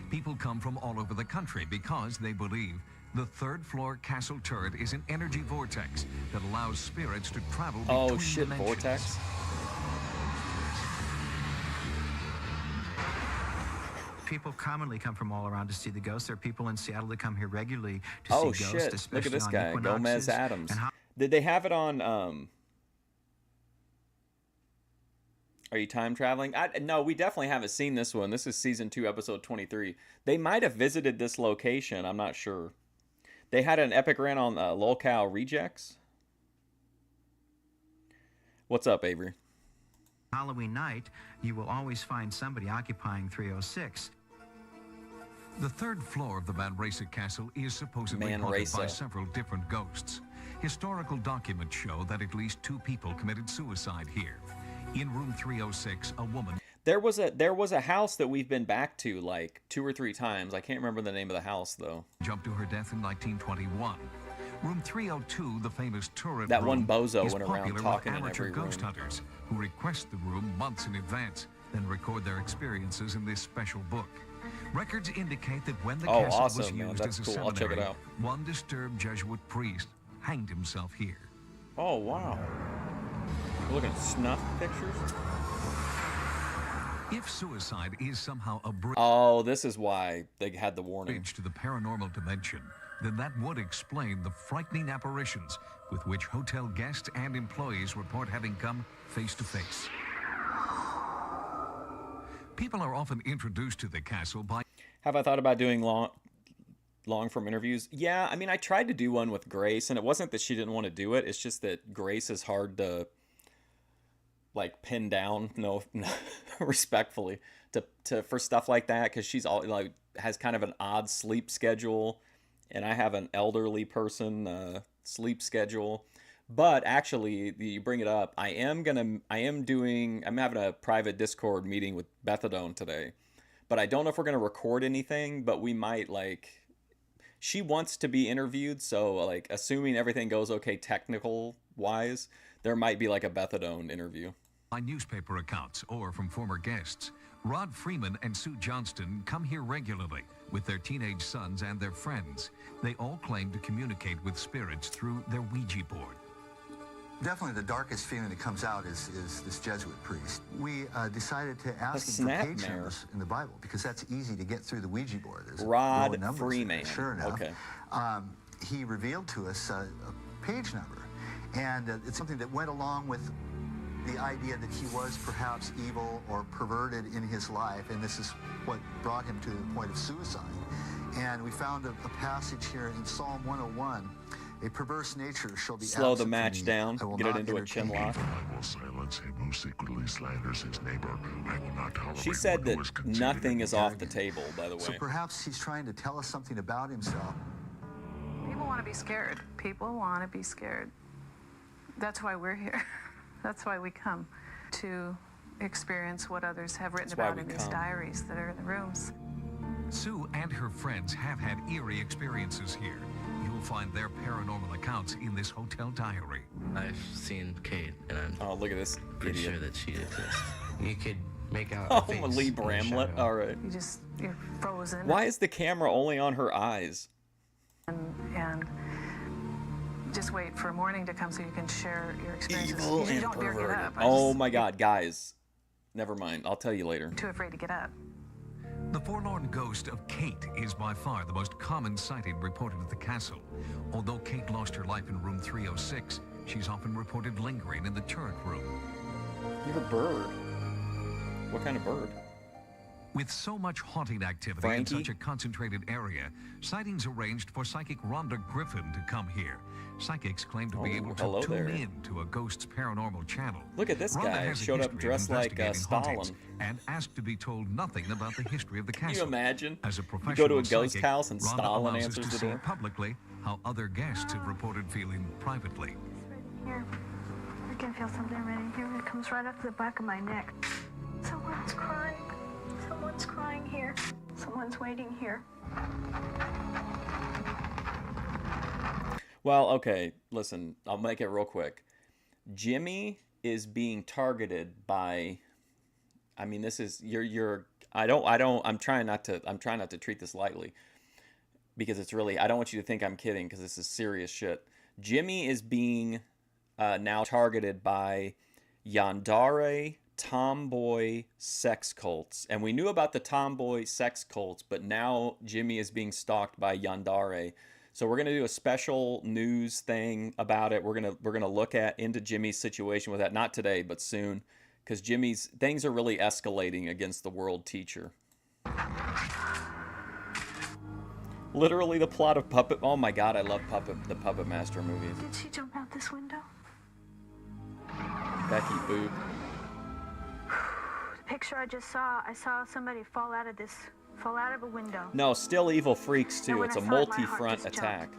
People come from all over the country because they believe the third-floor castle turret is an energy vortex that allows spirits to travel between Oh shit, dimensions. vortex. People commonly come from all around to see the ghosts. There are people in Seattle that come here regularly to Oh see ghosts, shit, especially look at this on guy, equinoxes. Gomez Adams. And how Did they have it on, Are you time traveling? No, we definitely haven't seen this one. This is season 2, episode 23. They might have visited this location. I'm not sure. They had an epic rant on Lolcow Rejects. What's up, Avery? Halloween night, you will always find somebody occupying 306. The third floor of the Manresa Castle is supposedly haunted Manresa. by several different ghosts. Historical documents show that at least 2 people committed suicide here. In room 306, a woman... There was a house that we've been back to like 2 or 3 times. I can't remember the name of the house though. Jumped to her death in 1921. Room 302, the famous turret That room, one bozo is went around popular talking with in amateur every ghost room. hunters who request the room months in advance, then record their experiences in this special book. Records indicate that when the Oh, castle was awesome, man. used That's as a cool. I'll check it seminary, out. one disturbed Jesuit priest hanged himself here. Oh wow. You're looking at snuff pictures? If suicide is somehow a bridge Oh, this is why they had the warning. to the paranormal dimension, then that would explain the frightening apparitions with which hotel guests and employees report having come face to face. People are often introduced to the castle by... Have I thought about doing long form interviews? Yeah, I mean, I tried to do one with Grace, and it wasn't that she didn't want to do it. It's just that Grace is hard to like pin down, no respectfully, to for stuff like that, because she's all like has kind of an odd sleep schedule, and I have an elderly person sleep schedule. But actually, you bring it up, I'm having a private Discord meeting with Bethadone today. But I don't know if we're going to record anything, but we might, like, she wants to be interviewed, so, like, assuming everything goes okay technical-wise, there might be, like, a Bethadone interview. by newspaper accounts or from former guests. Rod Freeman and Sue Johnston come here regularly with their teenage sons and their friends. They all claim to communicate with spirits through their Ouija board. Definitely the darkest feeling that comes out is this Jesuit priest. We decided to ask him for page numbers in the Bible because that's easy to get through the Ouija board. There's Rod low numbers Freeman. there. Sure enough. Okay. He revealed to us a page number, and it's something that went along with the idea that he was perhaps evil or perverted in his life, and this is what brought him to the point of suicide. And we found a passage here in Psalm 101. A perverse nature shall be Slow the absent from match me. down, I will get it not into a chin entertain lock. I will silence him who secretly slanders his neighbor. I will not tolerate She said one who that is conceited nothing in is his off the table, by the way. So perhaps he's trying to tell us something about himself. People want to be scared. People want to be scared. That's why we're here. That's why we come, to experience what others have written That's why about we in these come. diaries that are in the rooms. Sue and her friends have had eerie experiences here. You'll find their paranormal accounts in this hotel diary. I've seen Kate, and I'm look at this pretty idiot. sure that she exists. You could make out Oh, her face Lee in the Bramlett. shadow. All right. You're frozen. Why is the camera only on her eyes? And just wait for morning to come so you can share your experiences. Evil You and don't dare get perverted. up. Oh my God, guys. Never mind. I'll tell you later. Too afraid to get up. The forlorn ghost of Kate is by far the most common sighting reported at the castle. Although Kate lost her life in room 306, she's often reported lingering in the turret room. You're a bird. What kind of bird? With so much haunting activity Frankie? in such a concentrated area, Sightings arranged for psychic Rhonda Griffin to come here. Psychics claim to be able to tune in to a ghost's paranormal channel. Look at this Rhonda guy, has a showed up history of dressed like investigating hauntings Stalin. and asked to be told nothing about the history of the castle. Can you imagine? As a You professional go to a ghost psychic, house and Rhonda Stalin allows us answers to the see door. publicly how other guests have reported feeling privately. Here. I can feel something right in here. It comes right up to the back of my neck. Someone's crying. Someone's crying here. Someone's waiting here. Well, okay, listen, I'll make it real quick. Jimmy is being targeted by, I mean, this is, I'm trying not to treat this lightly, because it's really, I don't want you to think I'm kidding, because this is serious shit. Jimmy is being now targeted by Yandere tomboy sex cults. And we knew about the tomboy sex cults, but now Jimmy is being stalked by Yandere. So we're gonna do a special news thing about it. We're gonna look into Jimmy's situation with that, not today, but soon, because Jimmy's things are really escalating against the world teacher. Literally the plot of Puppet. Oh my God, I love the Puppet Master movies. Did she jump out this window? Becky Boop. The picture I just saw, I saw somebody fall out of a window. No, still evil freaks too. And It's a when I saw it, my heart multi-front just attack.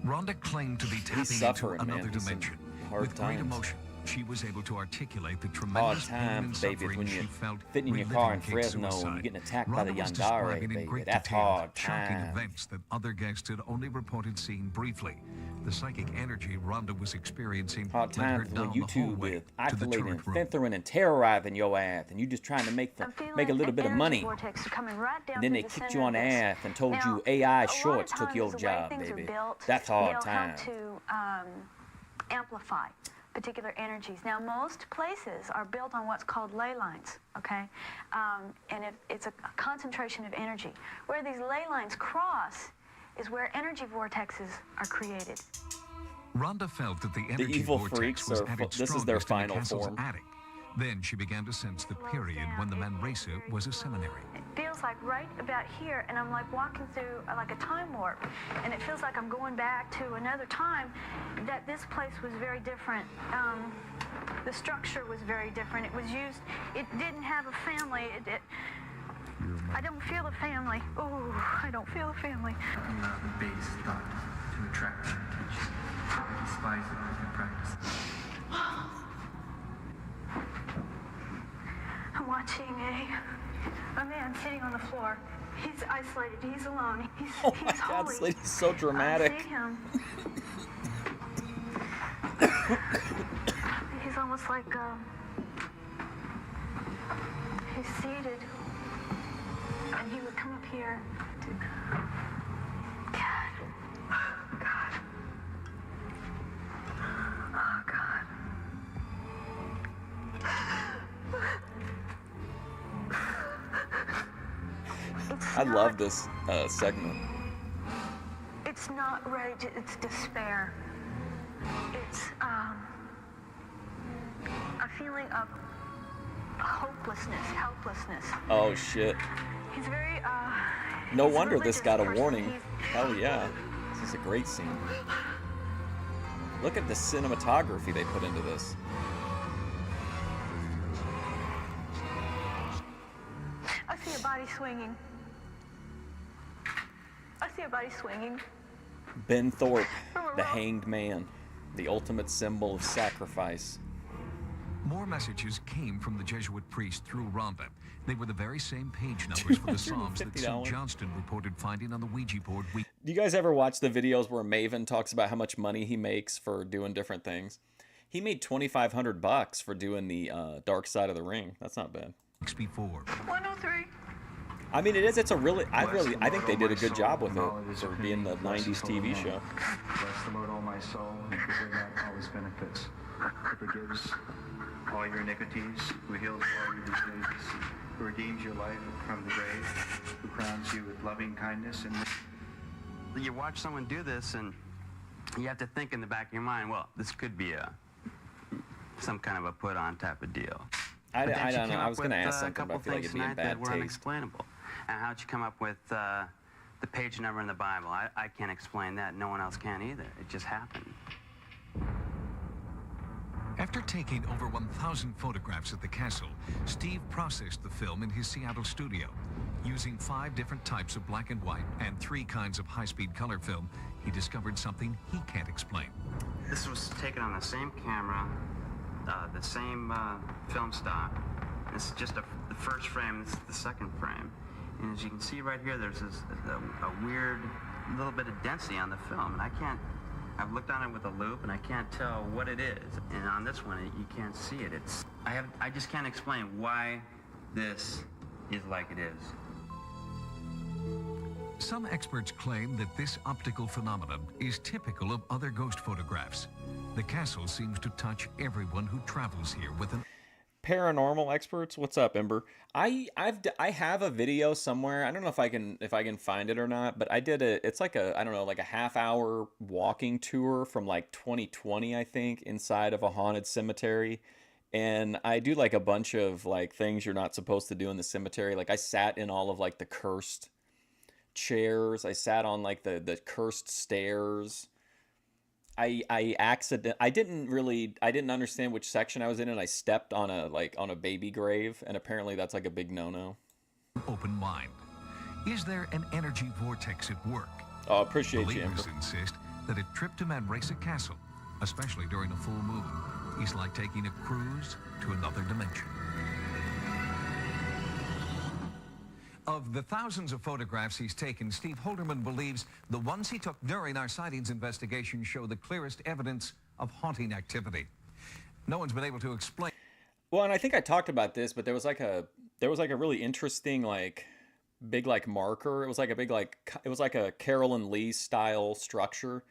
Rhonda claimed to be tapping suffering, into another man. He's in dimension. hard With great times. emotion, she was able to articulate the Hard tremendous pain times, and baby, suffering when she you're felt sitting in your reliving car in Kate's Fresno and suicide. you're getting attacked by the Rhonda was Yandere, describing in baby. great That's detail hard shocking times. events that other guests had only reported seeing briefly. The psychic energy Rhonda was experiencing Hard led her times down when you the two hallway with to the isolating, turret room. fenthering, and terrorizing your ass, and you just trying to make I'm feeling a little an bit of energy money. vortex coming right down And then through they the kicked center you on of the this. ass and told Now, you a AI lot of shorts took times your the way job, things are baby. built, That's hard they'll help times. to amplify particular energies. Now, most places are built on what's called ley lines, okay? And it's a concentration of energy. Where these ley lines cross is where energy vortexes are created. Rhonda felt that the energy evil vortex freaks was are at its this is their strongest in the final castle's form. attic. Then she began to sense the period when the Manresa was a seminary. It feels like right about here, and I'm like walking through like a time warp, and it feels like I'm going back to another time that this place was very different. The structure was very different. It was used, it didn't have a family. I don't feel a family. Oh, I don't feel a family. The base thought to attract and teach. I despise it in practice. I'm watching a man sitting on the floor. He's isolated. He's alone. He's God, holy. this lady's so dramatic. I see him. He's almost like he's seated, and he would come up here. God. Oh God. I love this segment. It's not rage, it's despair. It's a feeling of hopelessness, helplessness. Oh shit. He's very No he's wonder this religious got a person. warning. Hell yeah. This is a great scene. Look at the cinematography they put into this. I see a body swinging. I see a body swinging. Ben Thorpe, the hanged man, the ultimate symbol of sacrifice. More messages came from the Jesuit priest through Rhonda. They were the very same page numbers for the Psalms that Sue $250. Johnston reported finding on the Ouija board. Do you guys ever watch the videos where Maven talks about how much money he makes for doing different things? He made $2,500 for doing the Dark Side of the Ring. That's not bad. Before. 103. I mean, I think they did a good job with it for being the 90s TV show. Bless the Lord, all my soul, and forgive not all his benefits. Who forgives all your iniquities, who heals all your diseases, who redeems your life from the grave, who crowns you with loving kindness and You watch someone do this, and you have to think in the back of your mind, well, this could be some kind of a put-on type of deal. I don't know. I was going to ask something, but I feel like it'd be in bad were taste. Unexplainable. And how'd you come up with the page number in the Bible? I can't explain that. No one else can either. It just happened. After taking over 1,000 photographs at the castle, Steve processed the film in his Seattle studio. Using 5 different types of black and white and 3 kinds of high-speed color film, he discovered something he can't explain. This was taken on the same camera, the same film stock. This is just the first frame, this is the second frame. And as you can see right here, there's a weird little bit of density on the film, and I've looked on it with a loop, and I can't tell what it is. And on this one, you can't see it. I just can't explain why this is like it is. Some experts claim that this optical phenomenon is typical of other ghost photographs. The castle seems to touch everyone who travels here with an... Paranormal experts, what's up, Ember? I have a video somewhere. I don't know if I can find it or not, but I did it's like a, I don't know, like a half-hour walking tour from like 2020, I think, inside of a haunted cemetery. And I do like a bunch of like things you're not supposed to do in the cemetery. Like I sat in all of like the cursed chairs. I sat on like the cursed stairs. I didn't understand which section I was in, and I stepped on a baby grave, and apparently that's like a big no-no. Open mind. Is there an energy vortex at work? Oh, appreciate you, Believers Ember. insist that a trip to Manresa Castle, especially during a full moon, is like taking a cruise to another dimension. Of the thousands of photographs he's taken, Steve Holderman believes the ones he took during our sightings investigation show the clearest evidence of haunting activity. No one's been able to explain. Well, and I think I talked about this, but there was like a really interesting like big like marker. It was like a Carolyn Lee style structure.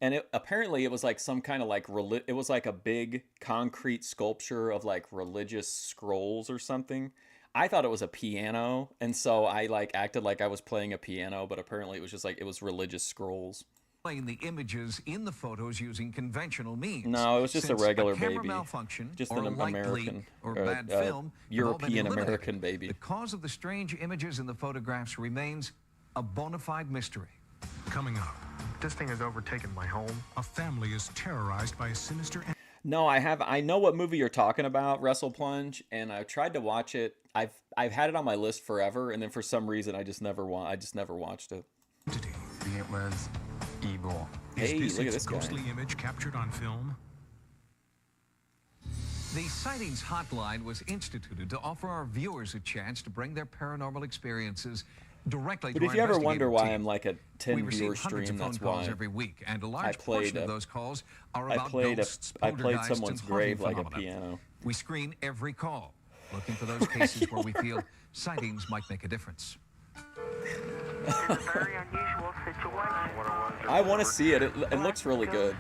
And apparently it was like some kind of like, it was like a big concrete sculpture of like religious scrolls or something. I thought it was a piano, and so I like acted like I was playing a piano, but apparently it was just like, it was religious scrolls. Playing the images in the photos using conventional means. No, it was just a regular camera baby. Malfunction, just or an American or bad film, European American baby. The cause of the strange images in the photographs remains a bona fide mystery. Coming up, this thing has overtaken my home. A family is terrorized by a sinister... No, I know what movie you're talking about, Wrestle Plunge, and I've tried to watch it. I've had it on my list forever, and then for some reason I just never watched it. It was evil. Hey, look at this guy. Ghostly image captured on film. The Sightings Hotline was instituted to offer our viewers a chance to bring their paranormal experiences directly to But our if you ever investigative wonder why team. I'm like a 10 viewer stream, that's why. Every week, and a large portion of those calls are about ghosts, I played poltergeists, someone's and grave haunting like a phenomena. piano. We screen every call, looking for those cases where we feel sightings might make a difference. It's a very unusual situation. I want to see it. It looks really good.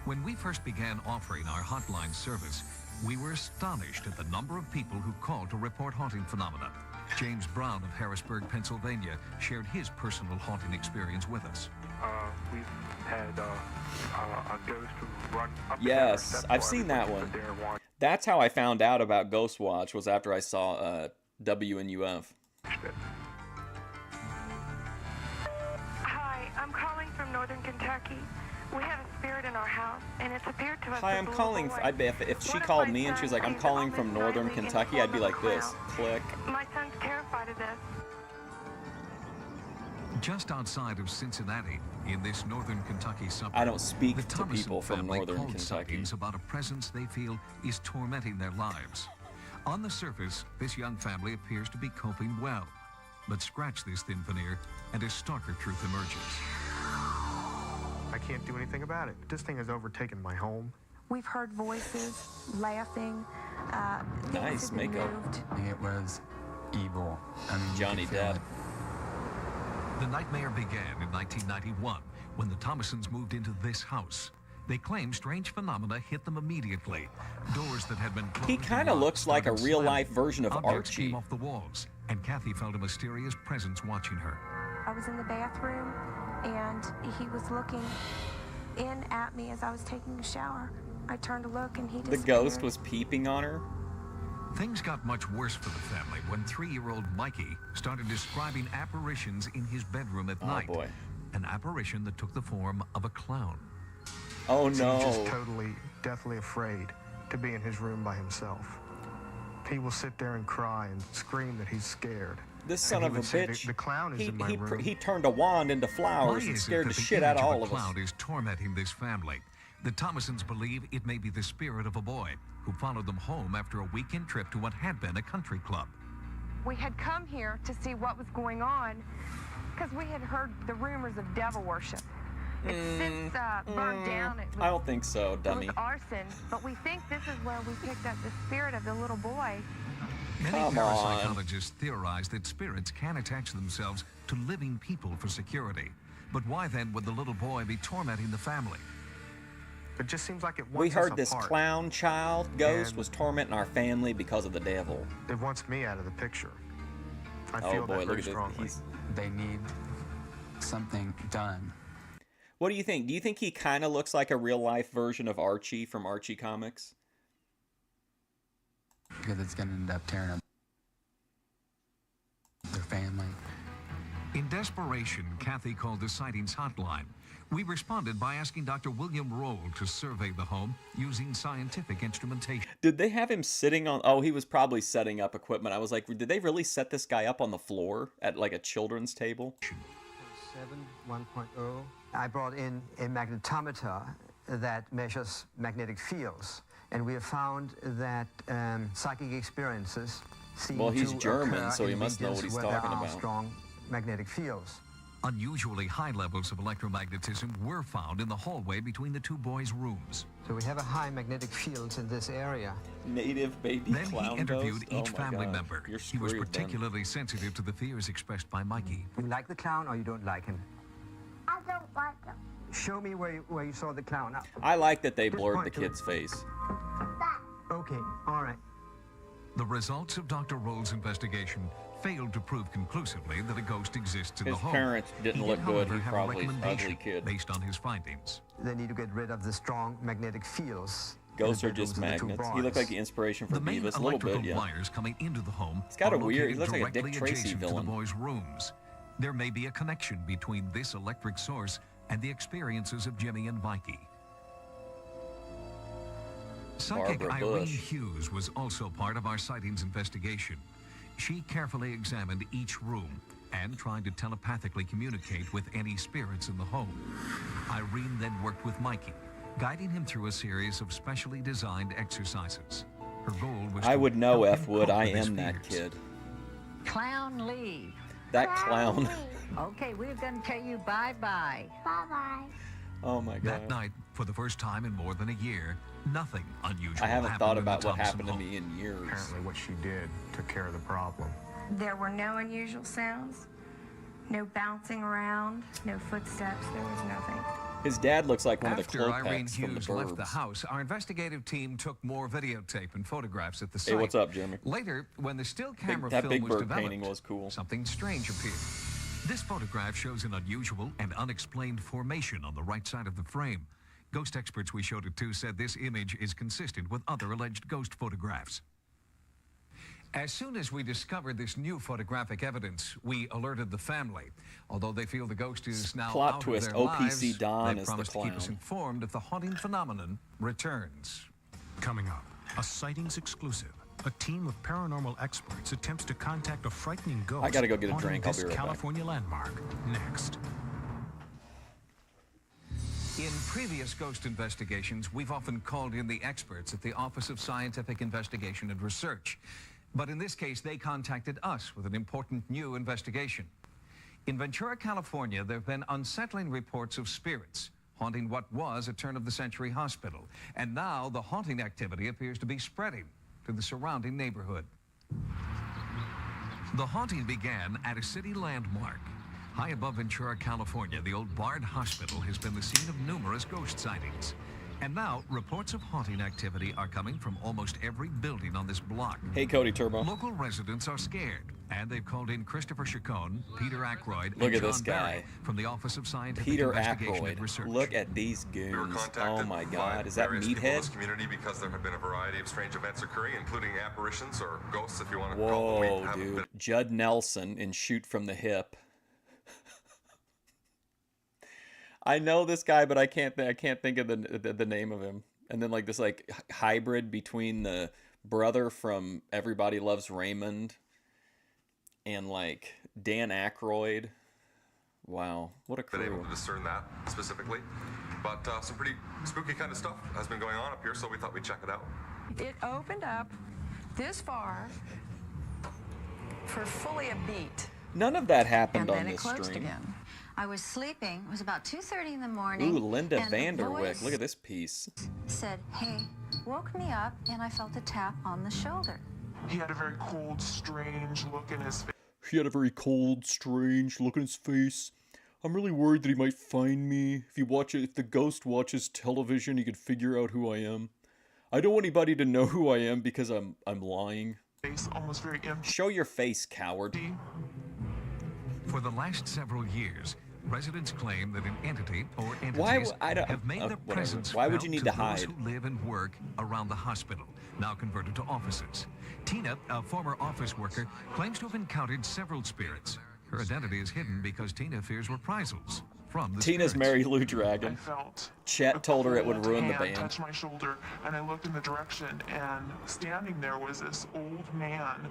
When we first began offering our hotline service, we were astonished at the number of people who called to report haunting phenomena. James Brown of Harrisburg, Pennsylvania, shared his personal haunting experience with us. We've had a ghost who run up. Yes, I've seen that one. That's how I found out about Ghost Watch, was after I saw WNUF. Hi, I'm calling from Northern Kentucky. We have a spirit in our house, and it's appeared to us. Hi, I'm calling. If she called me and she was like, "I'm calling from Northern Kentucky," I'd be like this. Click. My son's terrified of this. Just outside of Cincinnati, in this northern Kentucky suburb, I don't speak the to Thomason people from family northern called Kentucky. Sightings about a presence they feel is tormenting their lives. On the surface, this young family appears to be coping well. But scratch this thin veneer, and a starker truth emerges. I can't do anything about it. This thing has overtaken my home. We've heard voices, laughing. Nice makeup. It was evil. I mean, Johnny Depp. The nightmare began in 1991 when the Thomasons moved into this house. They claim strange phenomena hit them immediately. Doors that had been closed He kind of looks like a real-life version of Objects Archie. came off the walls, and Kathy felt a mysterious presence watching her. I was in the bathroom, and he was looking in at me as I was taking a shower. I turned to look, and he The disappeared. ghost was peeping on her? Things got much worse for the family when 3-year-old Mikey started describing apparitions in his bedroom at night. Oh boy. An apparition that took the form of a clown. Oh He's no. just totally, deathly afraid to be in his room by himself. He will sit there and cry and scream that he's scared. This son of a bitch. The clown is in my room. He turned a wand into flowers and scared the shit out of all of us. The cloud is tormenting this family. The Thomasons believe it may be the spirit of a boy who followed them home after a weekend trip to what had been a country club. We had come here to see what was going on because we had heard the rumors of devil worship. It's since burned down. I don't think so, dummy. It was arson, but we think this is where we picked up the spirit of the little boy. Many Come parapsychologists theorize that spirits can attach themselves to living people for security. But why then would the little boy be tormenting the family? It just seems like it wants We heard us this apart. clown child ghost was tormenting our family because of the devil. It wants me out of the picture. I Oh feel boy, that look very at this. strongly. They need something done. What do you think? Do you think he kind of looks like a real-life version of Archie from Archie Comics? Because it's going to end up tearing up their family. In desperation, Kathy called the Sightings hotline. We responded by asking Dr. William Roll to survey the home using scientific instrumentation. Did they have him sitting on... Oh, he was probably setting up equipment. I was like, did they really set this guy up on the floor at like a children's table? 1.0. I brought in a magnetometer that measures magnetic fields, and we have found that psychic experiences seem Well, he's to German, occur so he in must know what regions he's where talking there are about. strong magnetic fields. Unusually high levels of electromagnetism were found in the hallway between the two boys' rooms. So we have a high magnetic fields in this area. Native baby Then clown he interviewed ghost? each Oh my family gosh. member. You're He was screwed then. particularly sensitive to the fears expressed by Mikey. You like the clown or you don't like him? I don't like him. Show me where you saw the clown. I like that they Just blurred point the to kid's face. Okay, all right. The results of Dr. Roll's investigation failed to prove conclusively that a ghost exists in His the home. parents didn't He look did, good. however, He have probably a is an recommendation ugly kid. based on his findings. They need to get rid of the strong magnetic fields. Ghosts in are the just bedrooms of the two magnets. He looked boys. like the inspiration for The main Beavis a little bit, electrical yeah. wires coming into the home He's got are a weird- he located looks like a Dick directly Tracy adjacent to villain. the boys' rooms. There may be a connection between this electric source and the experiences of Jimmy and Mikey. Psychic Barbara Irene Bush. Hughes was also part of our sightings investigation. She carefully examined each room and tried to telepathically communicate with any spirits in the home. Irene then worked with Mikey, guiding him through a series of specially designed exercises. Her goal was I to would know, help him F. Wood. cope I with his am that fears. kid. Clown Lee. That clown. Okay, we're going to tell you bye-bye. Bye-bye. Oh my god. That night, for the first time in more than a year, nothing unusual I haven't happened thought in the about what Thompson happened to home. me in years. Apparently what she did took care of the problem. There were no unusual sounds, no bouncing around, no footsteps. There was nothing. His dad looks like one of the After Irene Klopeks from the Hughes left the Burbs. house, our investigative team took more videotape and photographs at the Hey, site. what's up, Jeremy? Later, when the still camera that film Big was Bird developed, painting was cool. something strange appeared. This photograph shows an unusual and unexplained formation on the right side of the frame. Ghost experts we showed it to said this image is consistent with other alleged ghost photographs. As soon as we discovered this new photographic evidence, we alerted the family. Although they feel the ghost is now Plot out twist, of their OPC lives, Don they is the promised to keep us clown. informed if the haunting phenomenon returns. Coming up, a sightings exclusive. A team of paranormal experts attempts to contact a frightening ghost. I gotta go get a haunting drink. I'll this be right back. California landmark. Next. In previous ghost investigations, we've often called in the experts at the Office of Scientific Investigation and Research. But in this case, they contacted us with an important new investigation. In Ventura, California, there have been unsettling reports of spirits haunting what was a turn-of-the-century hospital. And now the haunting activity appears to be spreading to the surrounding neighborhood. The haunting began at a city landmark. High above Ventura, California, the old Bard Hospital has been the scene of numerous ghost sightings. And now, reports of haunting activity are coming from almost every building on this block. Hey, Cody Turbo. Local residents are scared And they've called in Christopher Chacon, Peter Aykroyd, Look and at John this guy. Barry from the Office of Scientific Peter Investigation and Aykroyd. Research. Look at these goons. Oh my God, is that people in this Meathead? community because there have been a variety of strange events occurring, including apparitions or ghosts, if you want to call them. Whoa, dude. Judd Nelson in Shoot from the Hip. I know this guy, but I can't think of the name of him. And then like this like hybrid between the brother from Everybody Loves Raymond and like Dan Aykroyd. Wow, what a crew. Been able to discern that specifically, but some pretty spooky kind of stuff has been going on up here, so we thought we'd check it out. It opened up this far for fully a beat. None of that happened and on then this it closed stream. again. I was sleeping. It was about 2:30 in the morning. Ooh, Linda and the Vanderwick. voice Look at this piece. said, "Hey," woke me up, and I felt a tap on the shoulder. He had a very cold, strange look in his face. He had a very cold, strange look on his face. I'm really worried that he might find me. If the ghost watches television, he could figure out who I am. I don't want anybody to know who I am because I'm lying. Face almost very empty. Show your face, coward. For the last several years, residents claim that an entity or entities have made their presence Why would felt you need to to hide? those who live and work around the hospital, now converted to offices. Tina, a former office worker, claims to have encountered several spirits. Her identity is hidden because Tina fears reprisals from the Tina's spirits. Mary Lou Dragon. Chet told her it would ruin the band. Touched my shoulder, and I looked in the direction, and standing there was this old man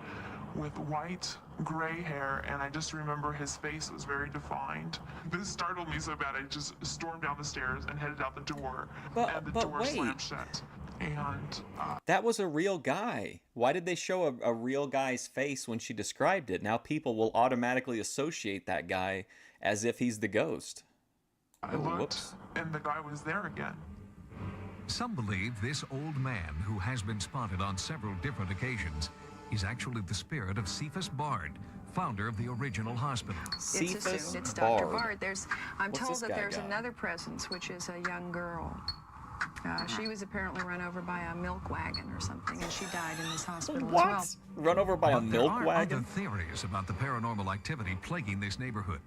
with white, gray hair, and I just remember his face was very defined. This startled me so bad I just stormed down the stairs and headed out the door, and the door slammed shut. And that was a real guy. Why did they show a real guy's face when she described it? Now people will automatically associate that guy as if he's the ghost. I looked, and the guy was there again. Some believe this old man, who has been spotted on several different occasions, is actually the spirit of Cephas Bard, founder of the original hospital. It's assumed it's Dr. Bard. I'm told that there's another presence, which is a young girl. She was apparently run over by a milk wagon or something, and she died in this hospital as well. Run over by a milk There are wagon? other theories about the paranormal activity plaguing this neighborhood.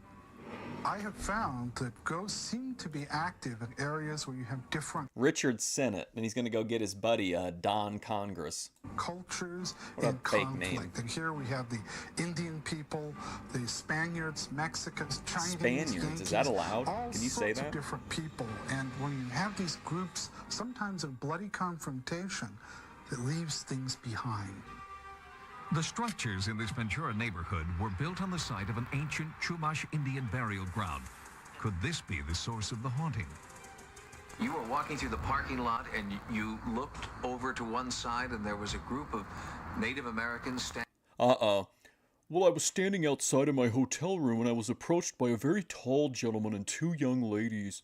I have found that ghosts seem to be active in areas where you have different Richard Sennett, and he's going to go get his buddy, Don Congress. cultures What a in fake conflict. name. And here we have the Indian people, the Spaniards, Mexicans, Chinese, Spaniards, Yankees, is that allowed? all Can you say sorts that? of different people. And when you have these groups, sometimes in bloody confrontation, that leaves things behind. The structures in this Ventura neighborhood were built on the site of an ancient Chumash Indian burial ground. Could this be the source of the haunting? You were walking through the parking lot and you looked over to one side and there was a group of Native Americans standing. Uh-oh. Well, I was standing outside of my hotel room and I was approached by a very tall gentleman and two young ladies.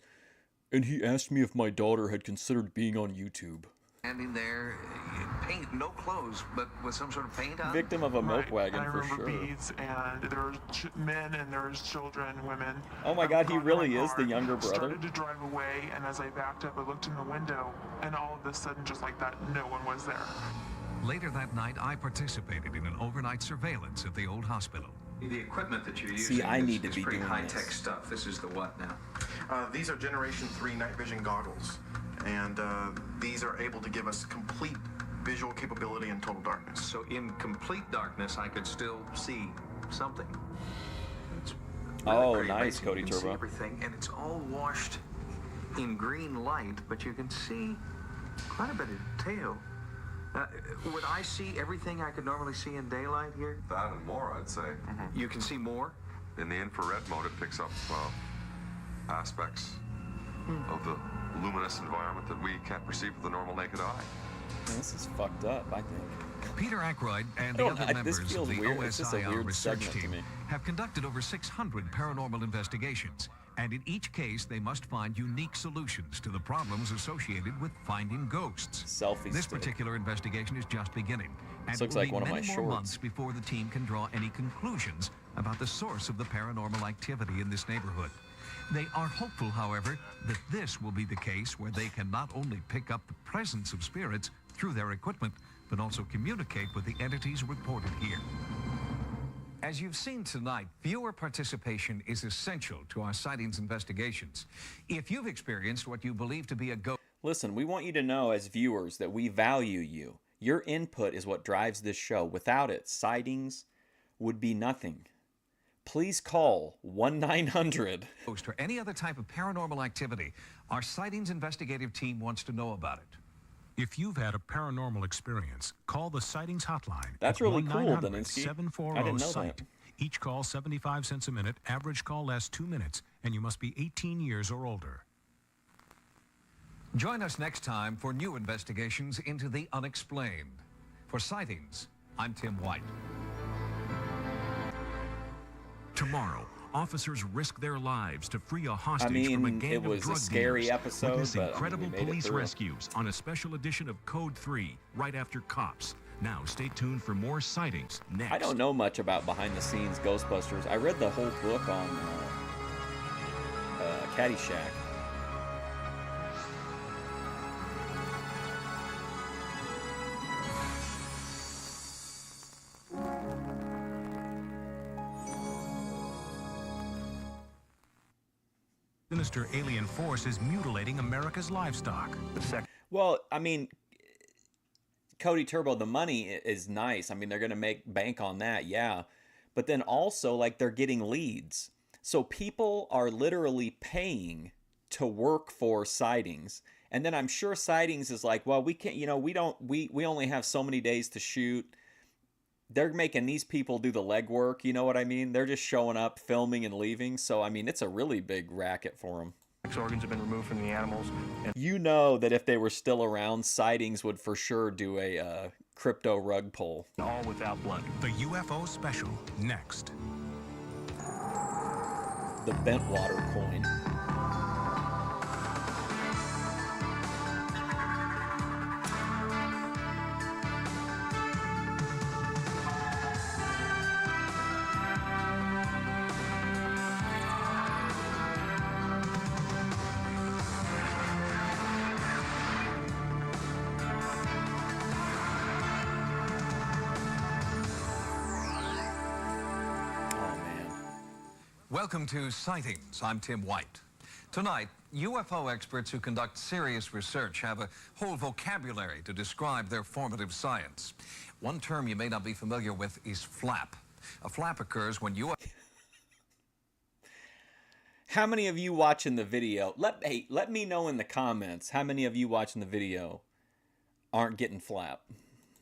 And he asked me if my daughter had considered being on YouTube. Standing there, paint, no clothes, but with some sort of paint on. Victim of a milk wagon, and I for remember sure. beads, and there were men, and there was children, women. Oh my God, he really is the younger brother? Started to drive away, and as I backed up, I looked in the window, and all of a sudden, just like that, no one was there. Later that night, I participated in an overnight surveillance at the old hospital. The equipment that you're See, using I need to is be pretty doing high-tech this. stuff. This is the what now? These are Generation 3 night vision goggles, and these are able to give us complete visual capability in total darkness. So in complete darkness, I could still see something. It's Oh, pretty nice, amazing. Cody You can see Turbo. everything, and it's all washed in green light, but you can see quite a bit of detail. Would I see everything I could normally see in daylight here? That and more, I'd say. You can see more? In the infrared mode, it picks up aspects of the luminous environment that we can't perceive with the normal naked eye. Man, this is fucked up, I think. Peter Aykroyd and the I other don't- members this of feels the weird. It's just a OSIR weird research segment to team me. have conducted over 600 paranormal investigations, and in each case they must find unique solutions to the problems associated with finding ghosts. Selfie This stick. particular investigation is just beginning, and This it looks will like be one of many my more shorts. months before the team can draw any conclusions about the source of the paranormal activity in this neighborhood. They are hopeful, however, that this will be the case where they can not only pick up the presence of spirits through their equipment, but also communicate with the entities reported here. As you've seen tonight, viewer participation is essential to our sightings investigations. If you've experienced what you believe to be a ghost... Listen, we want you to know as viewers that we value you. Your input is what drives this show. Without it, sightings would be nothing. Please call 1-900. Or any other type of paranormal activity, our sightings investigative team wants to know about it. If you've had a paranormal experience, call the Sightings hotline. That's really cool, Daninsky. I didn't know SIGHT. Each call 75 cents a minute. Average call lasts 2 minutes, and you must be 18 years or older. Join us next time for new investigations into the unexplained. For Sightings, I'm Tim White. Tomorrow, officers risk their lives to free a hostage from a gang it was of drug a scary dealers. episode, Witness but incredible we made it police through. rescues on a special edition of Code 3, right after Cops. Now, stay tuned for more Sightings next. I don't know much about behind-the-scenes Ghostbusters. I read the whole book on Caddyshack. Sinister alien force is mutilating America's livestock. Well, I mean, Cody Turbo, the money is nice. I mean, they're going to make bank on that, yeah. But then also, like, they're getting leads. So people are literally paying to work for Sightings. And then I'm sure Sightings is like, well, we can't, you know, we only have so many days to shoot. They're making these people do the legwork, you know what I mean? They're just showing up, filming, and leaving. So, I mean, it's a really big racket for them. Organs have been removed from the animals. You know that if they were still around, Sightings would for sure do a crypto rug pull. All without blood. The UFO special, next. The Bentwater coin. Welcome to Sightings. I'm Tim White. Tonight, UFO experts who conduct serious research have a whole vocabulary to describe their formative science. One term you may not be familiar with is flap. A flap occurs when How many of you watching the video, let me know in the comments, how many of you watching the video aren't getting flap?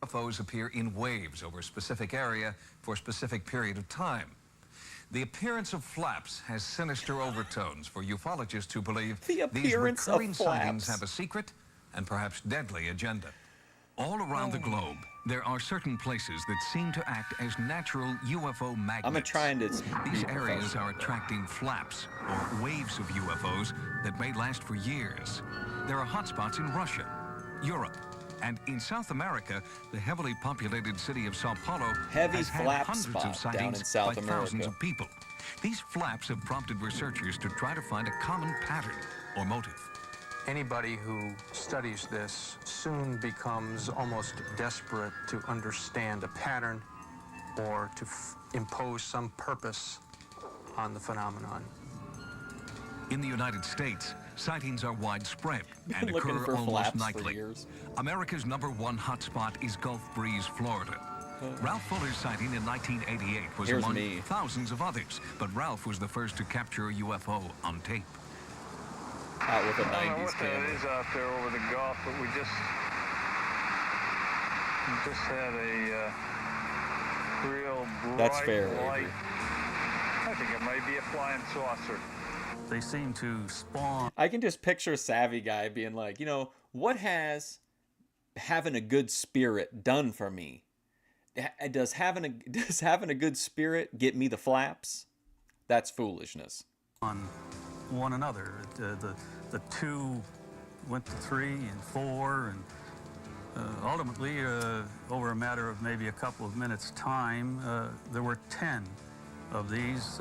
UFOs appear in waves over a specific area for a specific period of time. The appearance of flaps has sinister overtones for ufologists who believe these recurring sightings have a secret and perhaps deadly agenda. All around the globe, there are certain places that seem to act as natural UFO magnets. These areas are attracting flaps, or waves of UFOs, that may last for years. There are hotspots in Russia, Europe, and in South America, the heavily populated city of Sao Paulo has had hundreds of sightings by thousands of people. These flaps have prompted researchers to try to find a common pattern or motive. Anybody who studies this soon becomes almost desperate to understand a pattern or to impose some purpose on the phenomenon. In the United States, sightings are widespread and occur almost nightly. America's #1 hotspot is Gulf Breeze, Florida. Ralph Fuller's sighting in 1988 was among thousands of others, but Ralph was the first to capture a UFO on tape. Out with a 90s I don't know what camera. that is out there over the Gulf, but we just had a real bright That's fair, light. Avery. I think it might be a flying saucer. They seem to spawn. I can just picture Savvy Guy being like, you know, what has having a good spirit done for me? Does having a good spirit get me the flaps? That's foolishness. On one another. The two went to 3 and 4, and ultimately, over a matter of maybe a couple of minutes' time, there were 10 of these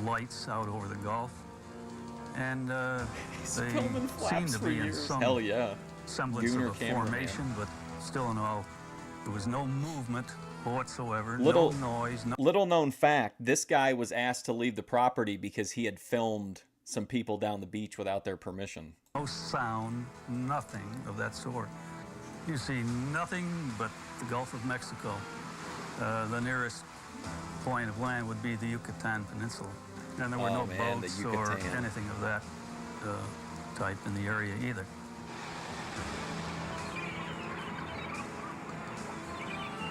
lights out over the Gulf, and they seemed to be in some semblance of a formation, but still in all, there was no movement whatsoever. Little no noise. No little known fact: this guy was asked to leave the property because he had filmed some people down the beach without their permission. no sound, nothing of that sort. You see nothing but the Gulf of Mexico. The nearest point of land would be the Yucatan Peninsula. And there were no boats or anything of that type in the area either.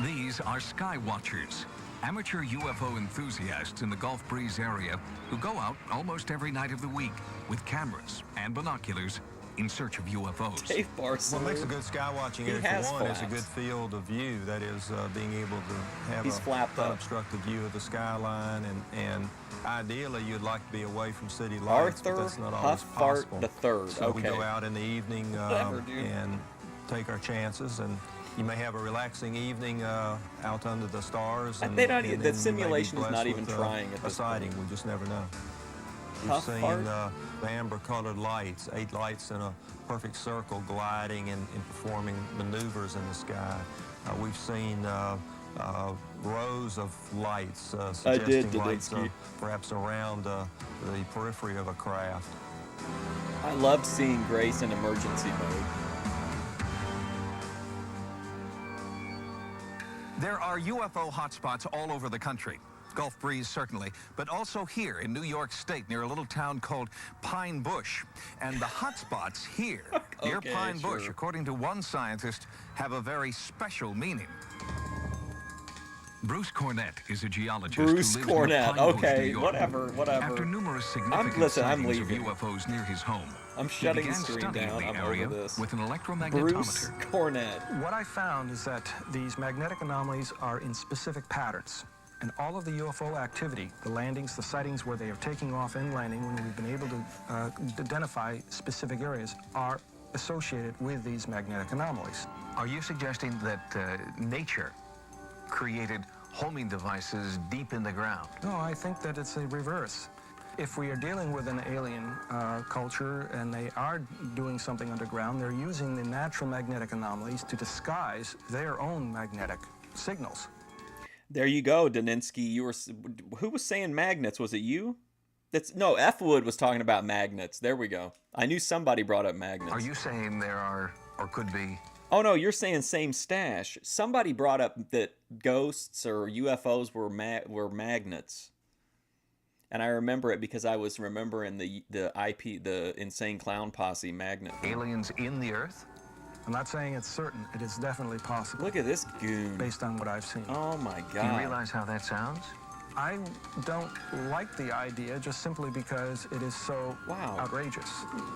These are sky watchers, amateur UFO enthusiasts in the Gulf Breeze area who go out almost every night of the week with cameras and binoculars in search of UFOs. Dave Barstow. What makes a good sky watching area for one is a good field of view. That is being able to have a unobstructed view of the skyline, and ideally you'd like to be away from city lights, but that's not always possible. III. So we go out in the evening and take our chances, and you may have a relaxing evening out under the stars. And the simulation is not even trying at this sighting. We just never know. We've seen the amber-colored lights, 8 lights in a perfect circle gliding and performing maneuvers in the sky. We've seen rows of lights suggesting lights perhaps around the periphery of a craft. I love seeing Grace in emergency mode. There are UFO hotspots all over the country. Gulf Breeze, certainly, but also here in New York State near a little town called Pine Bush. And the hotspots here near Pine Bush, according to one scientist, have a very special meaning. Bruce Cornett is a geologist who lives near Pine Bush, New York. whatever. After numerous significant sightings of UFOs near his home, I'm shutting the screen down. I'm over this. With an electromagnetometer. Bruce Cornett. What I found is that these magnetic anomalies are in specific patterns. And all of the UFO activity, the landings, the sightings where they are taking off and landing, when we've been able to identify specific areas, are associated with these magnetic anomalies. Are you suggesting that nature created homing devices deep in the ground? No, I think that it's a reverse. If we are dealing with an alien culture and they are doing something underground, they're using the natural magnetic anomalies to disguise their own magnetic signals. There you go, Daninsky. Who was saying magnets? Was it you? No, F. Wood was talking about magnets. There we go. I knew somebody brought up magnets. Are you saying there are, or could be? Oh no, you're saying same stash. Somebody brought up that ghosts or UFOs were magnets, and I remember it because I was remembering the Insane Clown Posse magnet. Aliens in the Earth? I'm not saying it's certain. It is definitely possible. Look at this goon. Based on what I've seen. Oh my God. Do you realize how that sounds? I don't like the idea just simply because it is so outrageous.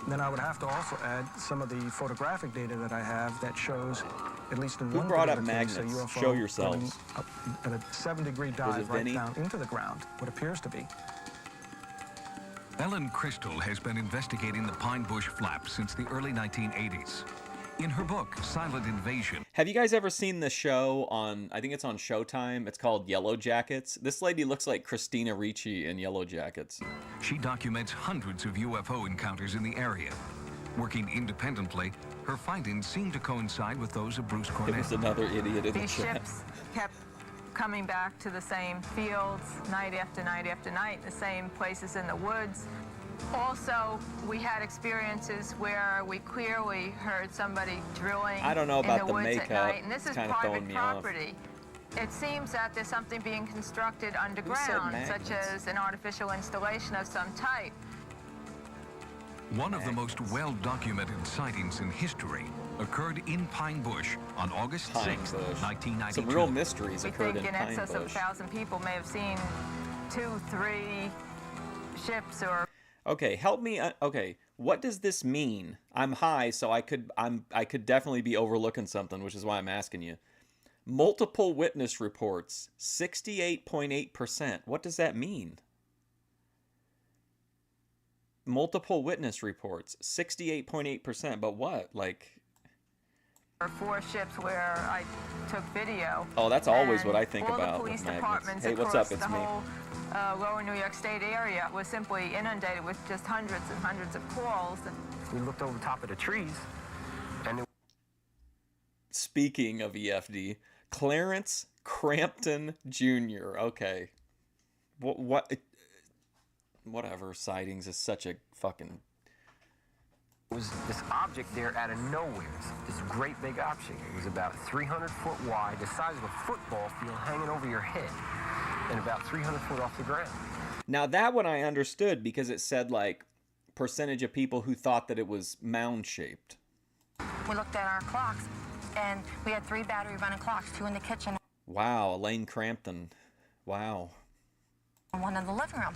Then I would have to also add some of the photographic data that I have that shows, at least in one brought up case, magnets? a UFO Show yourselves. at a 7-degree dive right down into the ground, what appears to be. Ellen Crystal has been investigating the Pine Bush flap since the early 1980s. In her book, Silent Invasion. Have you guys ever seen the show on, I think it's on Showtime, it's called Yellow Jackets? This lady looks like Christina Ricci in Yellow Jackets. She documents hundreds of UFO encounters in the area. Working independently, her findings seem to coincide with those of Bruce Cornett. There's another idiot in the These chat. ships kept coming back to the same fields night after night after night, the same places in the woods. Also, we had experiences where we clearly heard somebody drilling I don't know about in the the woods makeup. at night, and this It's is kinda private throwing me off. property. It seems that there's something being constructed underground, such as an artificial installation of some type. One of the most well-documented sightings in history occurred in Pine Bush on August 6, 1992. Some real mysteries We occurred think in in Pine excess of Bush. 1,000 people may have seen 2, 3 ships or... Okay, help me. Okay, what does this mean? I'm high, so I could definitely be overlooking something, which is why I'm asking you. Multiple witness reports, 68.8%. What does that mean? Multiple witness reports, 68.8%. But what? Like... 4 ships where I took video. Oh, that's always what I think all about the police with magnets. departments Hey, what's across up? It's the me. whole lower New York State area was simply inundated with just hundreds and hundreds of calls. We looked over the top of the trees, and Speaking of EFD, Clarence Crampton Jr. Okay. Whatever. Sightings is such a fucking... It was this object there out of nowhere, this great big object. It was about 300 foot wide, the size of a football field hanging over your head, and about 300 foot off the ground. Now that one I understood because it said like percentage of people who thought that it was mound shaped. We looked at our clocks, and we had 3 battery running clocks, 2 in the kitchen. Wow, Elaine Crampton. Wow. And 1 in the living room.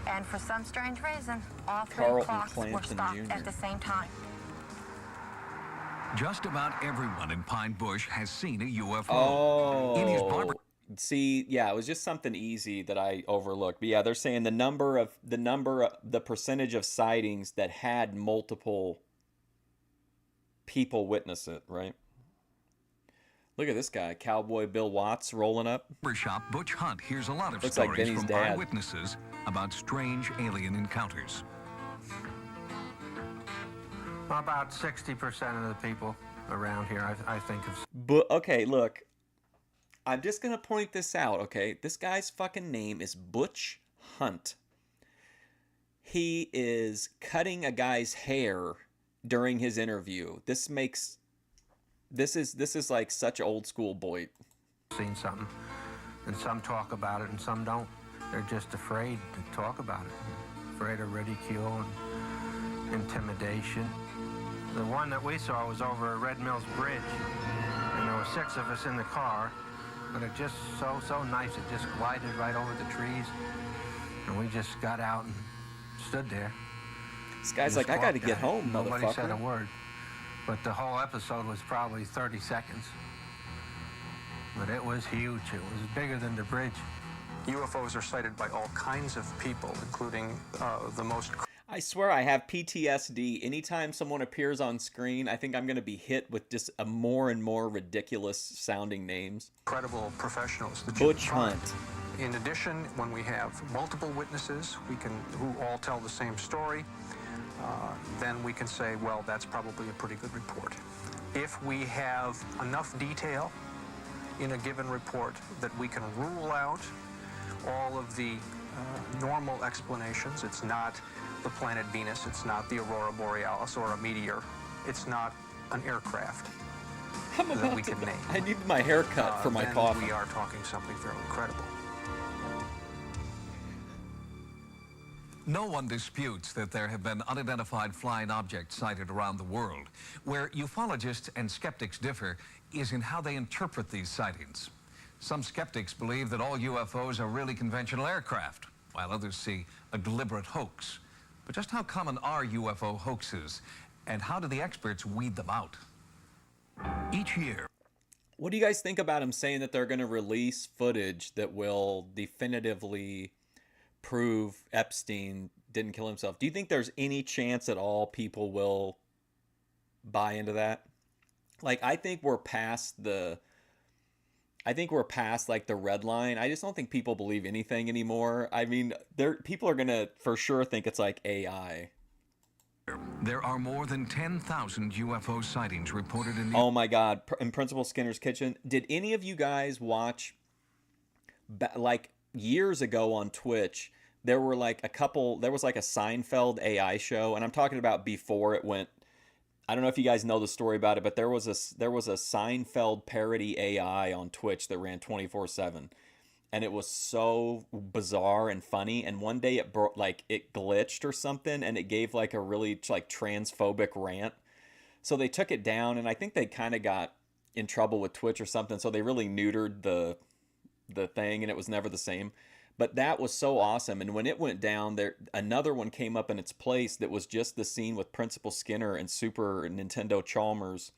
And for some strange reason, all 3 Carlton clocks were Crampton stopped Jr. at the same time. Just about everyone in Pine Bush has seen a UFO. Oh. In his barber... See, yeah, it was just something easy that I overlooked. But yeah, they're saying the percentage of sightings that had multiple people witness it, right? Look at this guy, Cowboy Bill Watts, rolling up. Barbershop Butch Hunt hears a lot of Looks like stories Benny's from dad. eyewitnesses about strange alien encounters. About 60% of the people around here, I think of. But okay, look, I'm just gonna point this out. Okay, this guy's fucking name is Butch Hunt. He is cutting a guy's hair during his interview. This is like such old school boy. Seen something, and some talk about it, and some don't. They're just afraid to talk about it, afraid of ridicule and intimidation. The one that we saw was over at Red Mills Bridge, and there were 6 of us in the car, but it just so nice. It just glided right over the trees, and we just got out and stood there. This guy's like, I got to get home, Nobody motherfucker. said a word, but the whole episode was probably 30 seconds. But it was huge. It was bigger than the bridge. UFOs are sighted by all kinds of people, including the most... I swear I have PTSD. Anytime someone appears on screen, I think I'm going to be hit with just a more and more ridiculous sounding names. Incredible professionals. Butch Hunt. In addition, when we have multiple witnesses who all tell the same story, then we can say, well, that's probably a pretty good report. If we have enough detail in a given report that we can rule out all of the normal explanations, it's not the planet Venus, it's not the aurora borealis or a meteor, it's not an aircraft that we can name. I need my hair cut for my then coffin. we are talking something fairly credible. No one disputes that there have been unidentified flying objects sighted around the world. Where ufologists and skeptics differ is in how they interpret these sightings. Some skeptics believe that all UFOs are really conventional aircraft, while others see a deliberate hoax. But just how common are UFO hoaxes, and how do the experts weed them out? Each year. What do you guys think about him saying that they're going to release footage that will definitively prove Epstein didn't kill himself? Do you think there's any chance at all people will buy into that? Like, I think we're past like the red line. I just don't think people believe anything anymore. I mean, people are gonna for sure think it's like AI. There are more than 10,000 UFO sightings reported in the... Oh my God, in Principal Skinner's Kitchen. Did any of you guys watch, like years ago on Twitch, there was like a Seinfeld AI show, and I'm talking about before it went, I don't know if you guys know the story about it, but there was a Seinfeld parody AI on Twitch that ran 24/7, and it was so bizarre and funny. And one day it glitched or something, and it gave like a really like transphobic rant. So they took it down, and I think they kind of got in trouble with Twitch or something. So they really neutered the thing, and it was never the same. But that was so awesome. And when it went down, another one came up in its place that was just the scene with Principal Skinner and Super Nintendo Chalmers.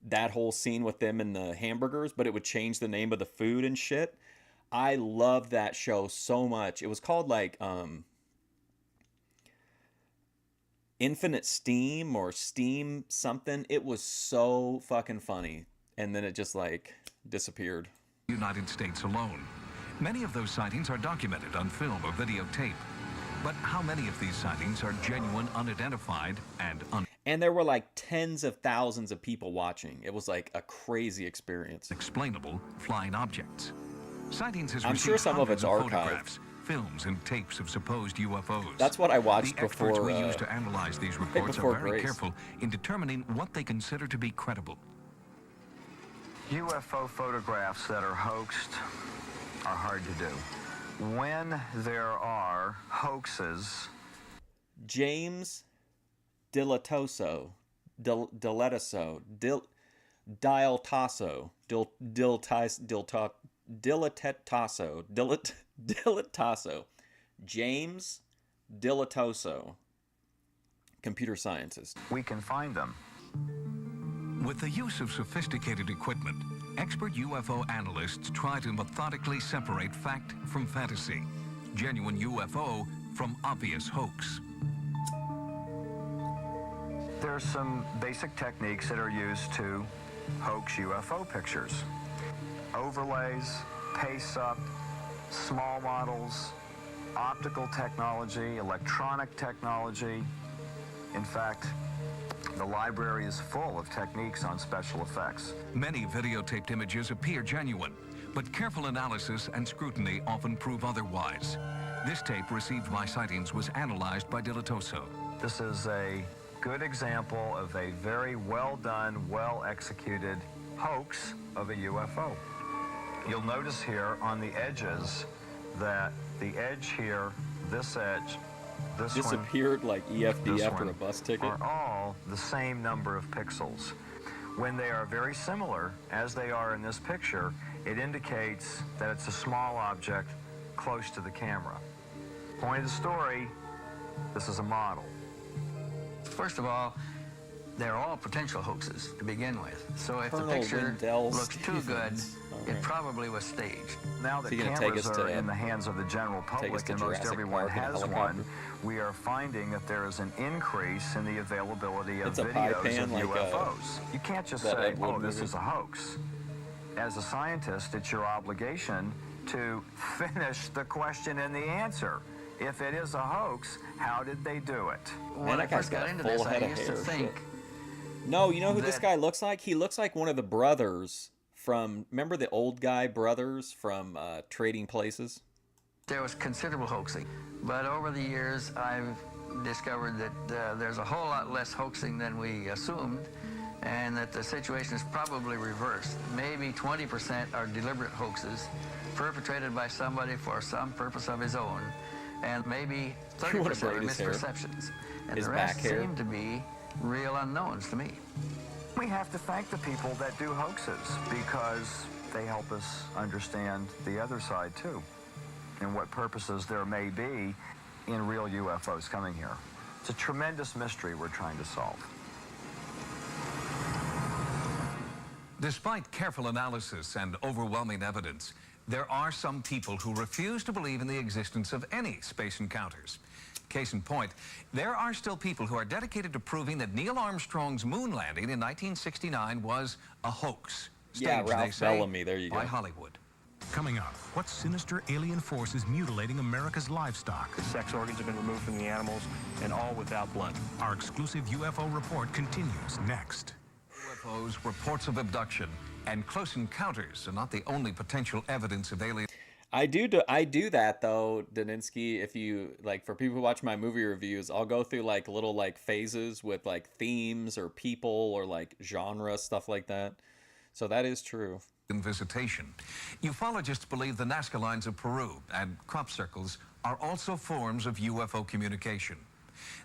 That whole scene with them and the hamburgers, but it would change the name of the food and shit. I loved that show so much. It was called like Infinite Steam or Steam something. It was so fucking funny. And then it just like disappeared. United States alone. Many of those sightings are documented on film or videotape. But how many of these sightings are genuine, unidentified, and And there were like tens of thousands of people watching. It was like a crazy experience. Explainable flying objects. Sightings has I'm sure some of it's archived. photographs, films, and tapes of supposed UFOs. That's what I watched the experts before. we use to analyze these reports are very careful in determining what they consider to be credible. UFO photographs that are hoaxed are hard to do. When there are hoaxes, James Dilettaso, Dilettaso, James Dilettaso, computer scientist. We can find them. With the use of sophisticated equipment, expert UFO analysts try to methodically separate fact from fantasy, genuine UFO from obvious hoax. There's some basic techniques that are used to hoax UFO pictures. Overlays, pace-up, small models, optical technology, electronic technology. In fact, the library is full of techniques on special effects. Many videotaped images appear genuine, but careful analysis and scrutiny often prove otherwise. This tape received by Sightings was analyzed by Dilettaso. This is a good example of a very well done, well executed hoax of a UFO. You'll notice here on the edges that the edge here, this edge, this disappeared one, like EFD after a bus ticket. Are all the same number of pixels. When they are very similar, as they are in this picture, it indicates that it's a small object close to the camera. Point of the story, this is a model. First of all, they're all potential hoaxes to begin with. So if Colonel the picture Wendell looks too good, Stevens. it probably was staged. Now that cameras are in the hands of the general public and most everyone has one, we are finding that there is an increase in the availability of videos of UFOs. You can't just say, oh, this is a hoax. As a scientist, it's your obligation to finish the question and the answer. If it is a hoax, how did they do it? When I first got into this, I used to think... No, you know who this guy looks like? He looks like one of the brothers from... Remember the old guy brothers from Trading Places? There was considerable hoaxing. But over the years, I've discovered that there's a whole lot less hoaxing than we assumed, and that the situation is probably reversed. Maybe 20% are deliberate hoaxes perpetrated by somebody for some purpose of his own, and maybe 30% are misperceptions. And the rest seem to be real unknowns to me. We have to thank the people that do hoaxes because they help us understand the other side too, and what purposes there may be in real UFOs coming here. It's a tremendous mystery we're trying to solve. Despite careful analysis and overwhelming evidence, there are some people who refuse to believe in the existence of any space encounters. Case in point, there are still people who are dedicated to proving that Neil Armstrong's moon landing in 1969 was a hoax. Yeah, Staged, Ralph they say, Bellamy, there you go. by Hollywood. Coming up, what sinister alien force is mutilating America's livestock? The sex organs have been removed from the animals, and all without blood. Our exclusive UFO report continues next. UFOs, reports of abduction, and close encounters are not the only potential evidence of alien. I do that though, Daninsky. If you like, for people who watch my movie reviews, I'll go through like little like phases with like themes or people or like genre, stuff like that. So that is true. In visitation, ufologists believe the Nazca lines of Peru and crop circles are also forms of UFO communication.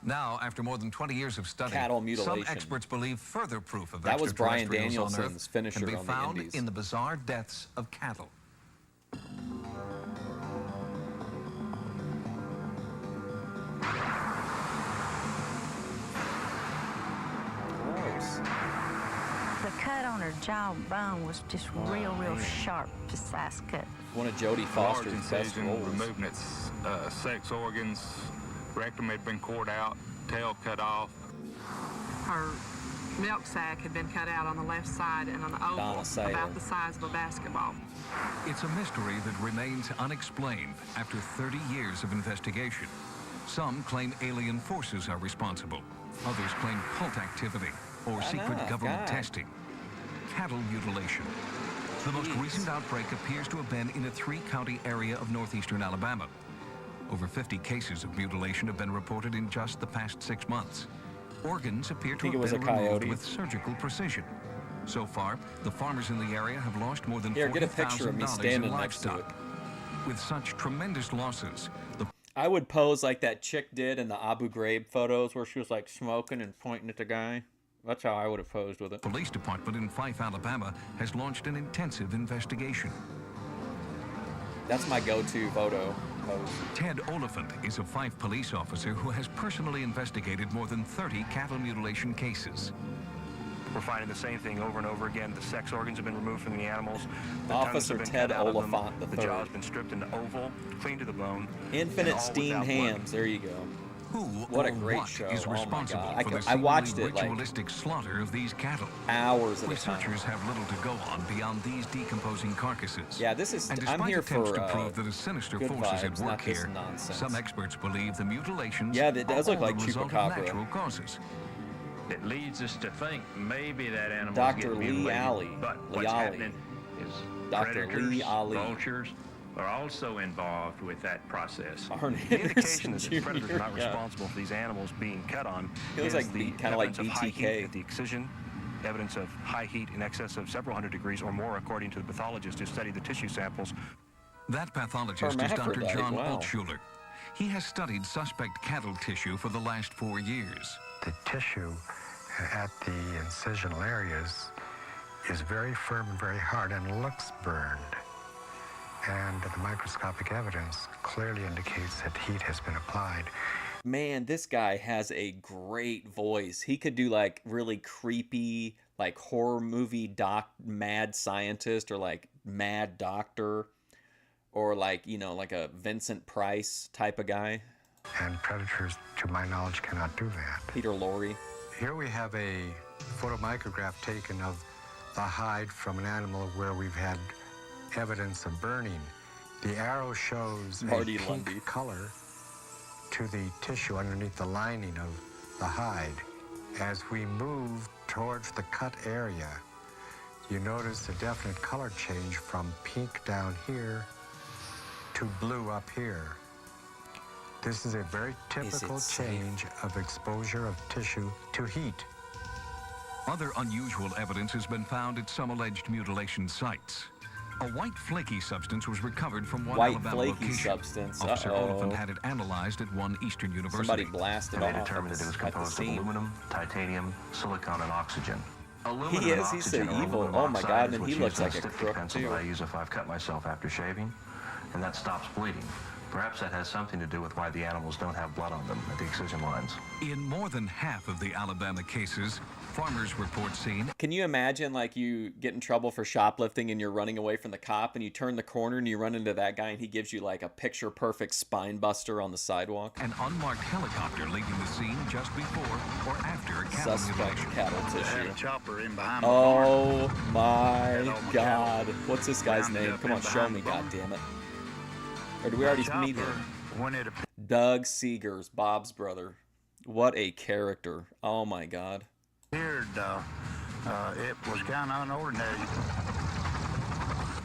Now, after more than 20 years of study, Cattle mutilation. some experts believe further proof of That was Brian extraterrestrials on Danielson's Earth finisher can be on the found Indies. in the bizarre deaths of cattle. The cut on her jawbone was just real sharp, precise cut. One of Jodie Foster's Large best incision, roles. removing its sex organs, rectum had been cored out, tail cut off. Her milk sac had been cut out on the left side and an oval about the size of a basketball. It's a mystery that remains unexplained after 30 years of investigation. Some claim alien forces are responsible. Others claim cult activity or secret government testing. Cattle mutilation. The most recent outbreak appears to have been in a 3-county area of northeastern Alabama. Over 50 cases of mutilation have been reported in just the past 6 months. Organs appear to have been removed with surgical precision. So far, the farmers in the area have lost more than $40,000 in livestock. With such tremendous losses, I would pose like that chick did in the Abu Ghraib photos where she was like smoking and pointing at the guy. That's how I would have posed with it. Police department in Fife, Alabama has launched an intensive investigation. That's my go-to photo pose. Ted Oliphant is a Fife police officer who has personally investigated more than 30 cattle mutilation cases. We're finding the same thing over and over again. The sex organs have been removed from the animals. The Officer Ted Oliphant III. The jaw has been stripped into oval, clean to the bone. Infinite steamed hams. There you go. Who what a great show! Is responsible for the I watched it ritualistic slaughter of these cattle. Hours at a time. Researchers have little to go on beyond these decomposing carcasses. Yeah, this is. And despite I'm here attempts for to prove that a sinister good force is vibes, at work not this here, nonsense. some experts believe the mutilations that does are look like the result of chupacabra. natural causes. It leads us to think maybe that animal Dr. is Lee mutilated, Ali. but Lee what's Ali. happening is Dr. predators, Lee Ali. vultures are also involved with that process. The indication that the predators are not responsible for these animals being cut on feels is like the kind of like evidence of high heat BTK. at the excision, evidence of high heat in excess of several hundred degrees or more, according to the pathologist who studied the tissue samples. That pathologist is Dr. John wow. Altshuler. He has studied suspect cattle tissue for the last 4 years. The tissue at the incisional areas is very firm and very hard and looks burned. And the microscopic evidence clearly indicates that heat has been applied. Man, this guy has a great voice. He could do like really creepy, like horror movie mad scientist or like mad doctor or like, you know, like a Vincent Price type of guy. And predators, to my knowledge, cannot do that. Peter Lorre. Here we have a photomicrograph taken of the hide from an animal where we've had evidence of burning. The arrow shows Marty a pink Lundy. color to the tissue underneath the lining of the hide. As we move towards the cut area, you notice a definite color change from pink down here to blue up here. This is a very typical change of exposure of tissue to heat. Other unusual evidence has been found at some alleged mutilation sites. A white flaky substance was recovered from one Alabama location. Substance. Officer Oliphant had it analyzed at one Eastern university. Somebody blasted and they determined that it was composed of aluminum, titanium, silicon, and oxygen. Aluminum he is. and He's oxygen so or evil. aluminum Oh my oxide God! is And what's he looks used in like the a stick crook pencil too. that I use if I've cut myself after shaving, and that stops bleeding. Perhaps that has something to do with why the animals don't have blood on them at the excision lines. In more than half of the Alabama cases, farmers report seeing... Can you imagine, like, you get in trouble for shoplifting and you're running away from the cop and you turn the corner and you run into that guy and he gives you, like, a picture-perfect spine buster on the sidewalk? An unmarked helicopter leaving the scene just before or after a cattle Suspect mutilation. cattle They had tissue. a chopper in behind Oh the my God. cattle. What's this guy's Rounded name? up Come in on, show behind me, the barn. goddammit. Or do we already meet him? When it Doug Seegers, Bob's brother. What a character. Oh my God. appeared, it was kind of unordinary.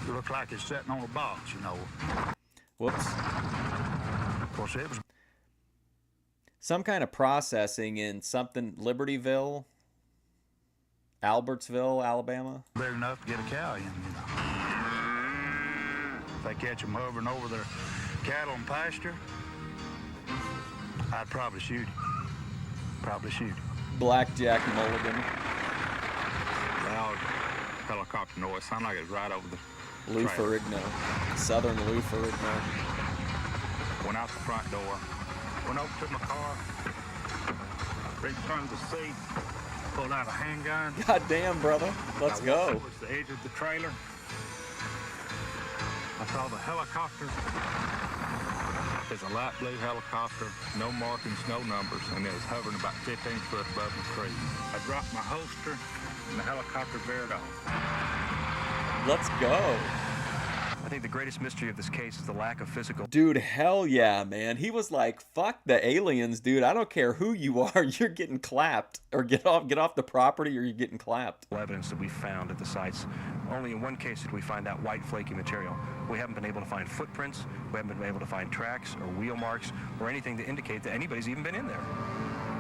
It looked like it's sitting on a box, you know. Whoops. Of course, it was Some kind of processing in something, Libertyville, Albertsville, Alabama. big enough to get a cow in, you know. If they catch them hovering over their cattle and pasture, I'd probably shoot him. Probably shoot him. Blackjack Mulligan. Loud helicopter noise. Sounded like it was right over the Lou trailer. Ferrigno. Southern Lou Ferrigno. Went out the front door. Went over to my car, reached under the seat, pulled out a handgun. God damn, brother. Let's I go. walked towards the edge of the trailer. I saw the helicopter. It's a light blue helicopter, no markings, no numbers, and it was hovering about 15 foot above the tree. I dropped my holster, and the helicopter veered off. Let's go. I think the greatest mystery of this case is the lack of physical... Dude, hell yeah, man. He was like, fuck the aliens, dude. I don't care who you are. You're getting clapped. Or get off the property or you're getting clapped. Evidence that we found at the sites. Only in one case did we find that white flaky material. We haven't been able to find footprints. We haven't been able to find tracks or wheel marks or anything to indicate that anybody's even been in there.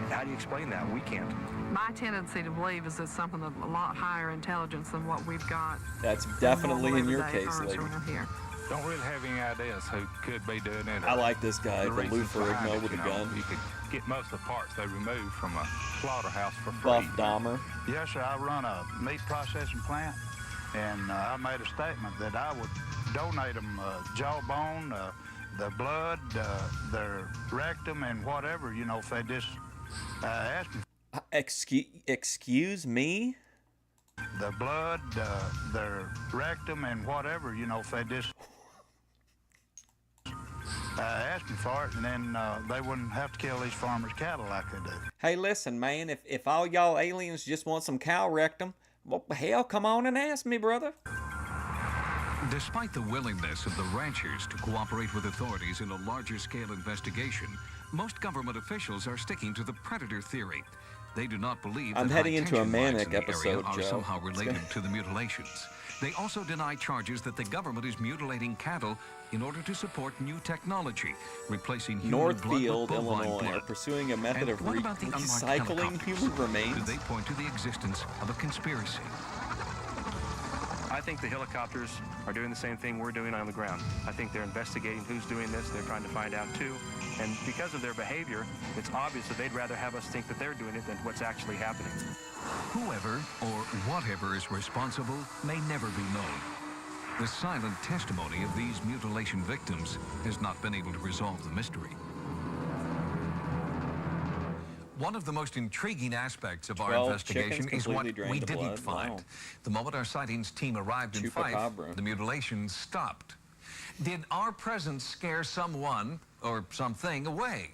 How do you explain that? We can't. My tendency to believe is it's something of a lot higher intelligence than what we've got. That's definitely in your case, lady. Here. Don't really have any ideas who could be doing it. I like this guy, the Lou Ferrigno with a gun. You could get most of the parts they removed from a slaughterhouse for free. Buff Dahmer. Yes, sir. I run a meat processing plant, and I made a statement that I would donate them jawbone, the blood, their rectum, and whatever, you know, if they just asked me. Excuse me? The blood, their rectum, and whatever, you know, if they just asked me for it, and then they wouldn't have to kill these farmers' cattle like they do. Hey, listen, man, if all y'all aliens just want some cow rectum, well, hell, come on and ask me, brother. Despite the willingness of the ranchers to cooperate with authorities in a larger scale investigation, most government officials are sticking to the predator theory. They do not believe I'm that heading into a high-tension manic lines in the episode, area are Joe. somehow related to the mutilations. They also deny charges that the government is mutilating cattle in order to support new technology, replacing human Northfield, blood with bovine Illinois, blood. are pursuing a method of What about the unmarked recycling helicopters? human remains. Do they point to the existence of a conspiracy? I think the helicopters are doing the same thing we're doing on the ground. I think they're investigating who's doing this. They're trying to find out, too. And because of their behavior, it's obvious that they'd rather have us think that they're doing it than what's actually happening. Whoever or whatever is responsible may never be known. The silent testimony of these mutilation victims has not been able to resolve the mystery. One of the most intriguing aspects of our investigation is what we didn't find. Wow. The moment our sightings team arrived in Fife, the mutilations stopped. Did our presence scare someone or something away?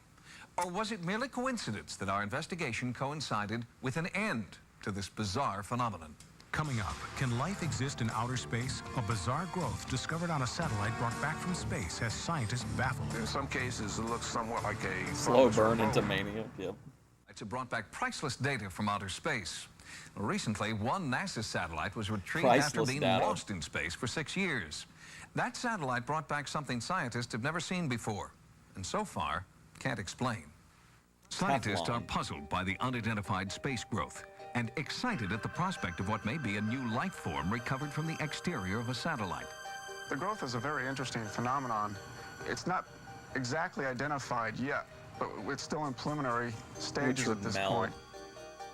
Or was it merely coincidence that our investigation coincided with an end to this bizarre phenomenon? Coming up, can life exist in outer space? A bizarre growth discovered on a satellite brought back from space has scientists baffled. In some cases, it looks somewhat like a slow burn into mania. Yep. It brought back priceless data from outer space. Recently, one NASA satellite was retrieved after being lost in space for 6 years. That satellite brought back something scientists have never seen before, and so far, can't explain. Scientists are puzzled by the unidentified space growth and excited at the prospect of what may be a new life form recovered from the exterior of a satellite. The growth is a very interesting phenomenon. It's not exactly identified yet, but it's still in preliminary stages at this point.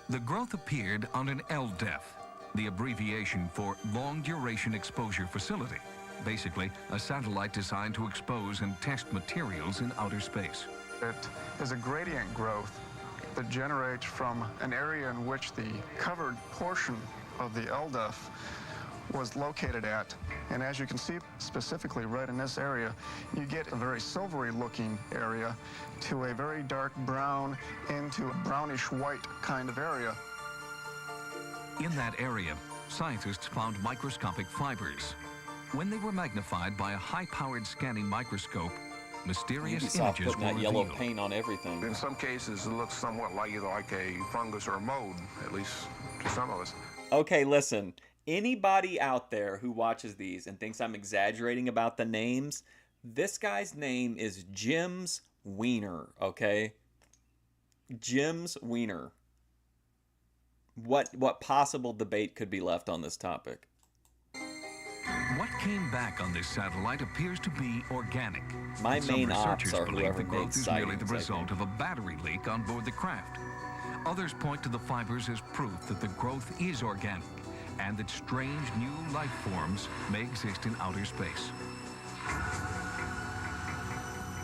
The growth appeared on an LDEF, the abbreviation for Long Duration Exposure Facility. Basically, a satellite designed to expose and test materials in outer space. It is a gradient growth that generates from an area in which the covered portion of the LDEF was located at. And as you can see specifically right in this area, you get a very silvery looking area to a very dark brown into a brownish white kind of area. In that area, scientists found microscopic fibers. When they were magnified by a high-powered scanning microscope, mysterious images were that yellow revealed. paint on everything. In some cases, it looks somewhat like either like a fungus or a mold, at least to some of us. Okay, listen. Anybody out there who watches these and thinks I'm exaggerating about the names, this guy's name is Jim's Wiener, okay? Jim's Wiener. What possible debate could be left on this topic? What came back on this satellite appears to be organic. My main researchers ops are believe whoever the growth made is merely Sightings, the result of a battery leak on board the craft. Others point to the fibers as proof that the growth is organic and that strange new life forms may exist in outer space.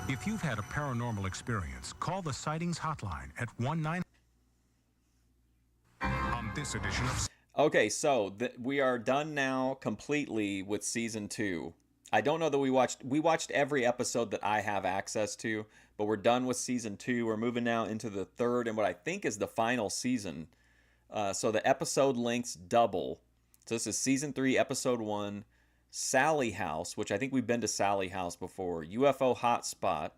If you've had a paranormal experience, call the Sightings hotline at 1-900. On this edition of... Okay, so we are done now completely with season 2. I don't know that we watched every episode that I have access to, but we're done with season 2. We're moving now into the third and what I think is the final season. So the episode lengths double. So this is season 3, episode 1, Sally House, which I think we've been to Sally House before, UFO Hotspot,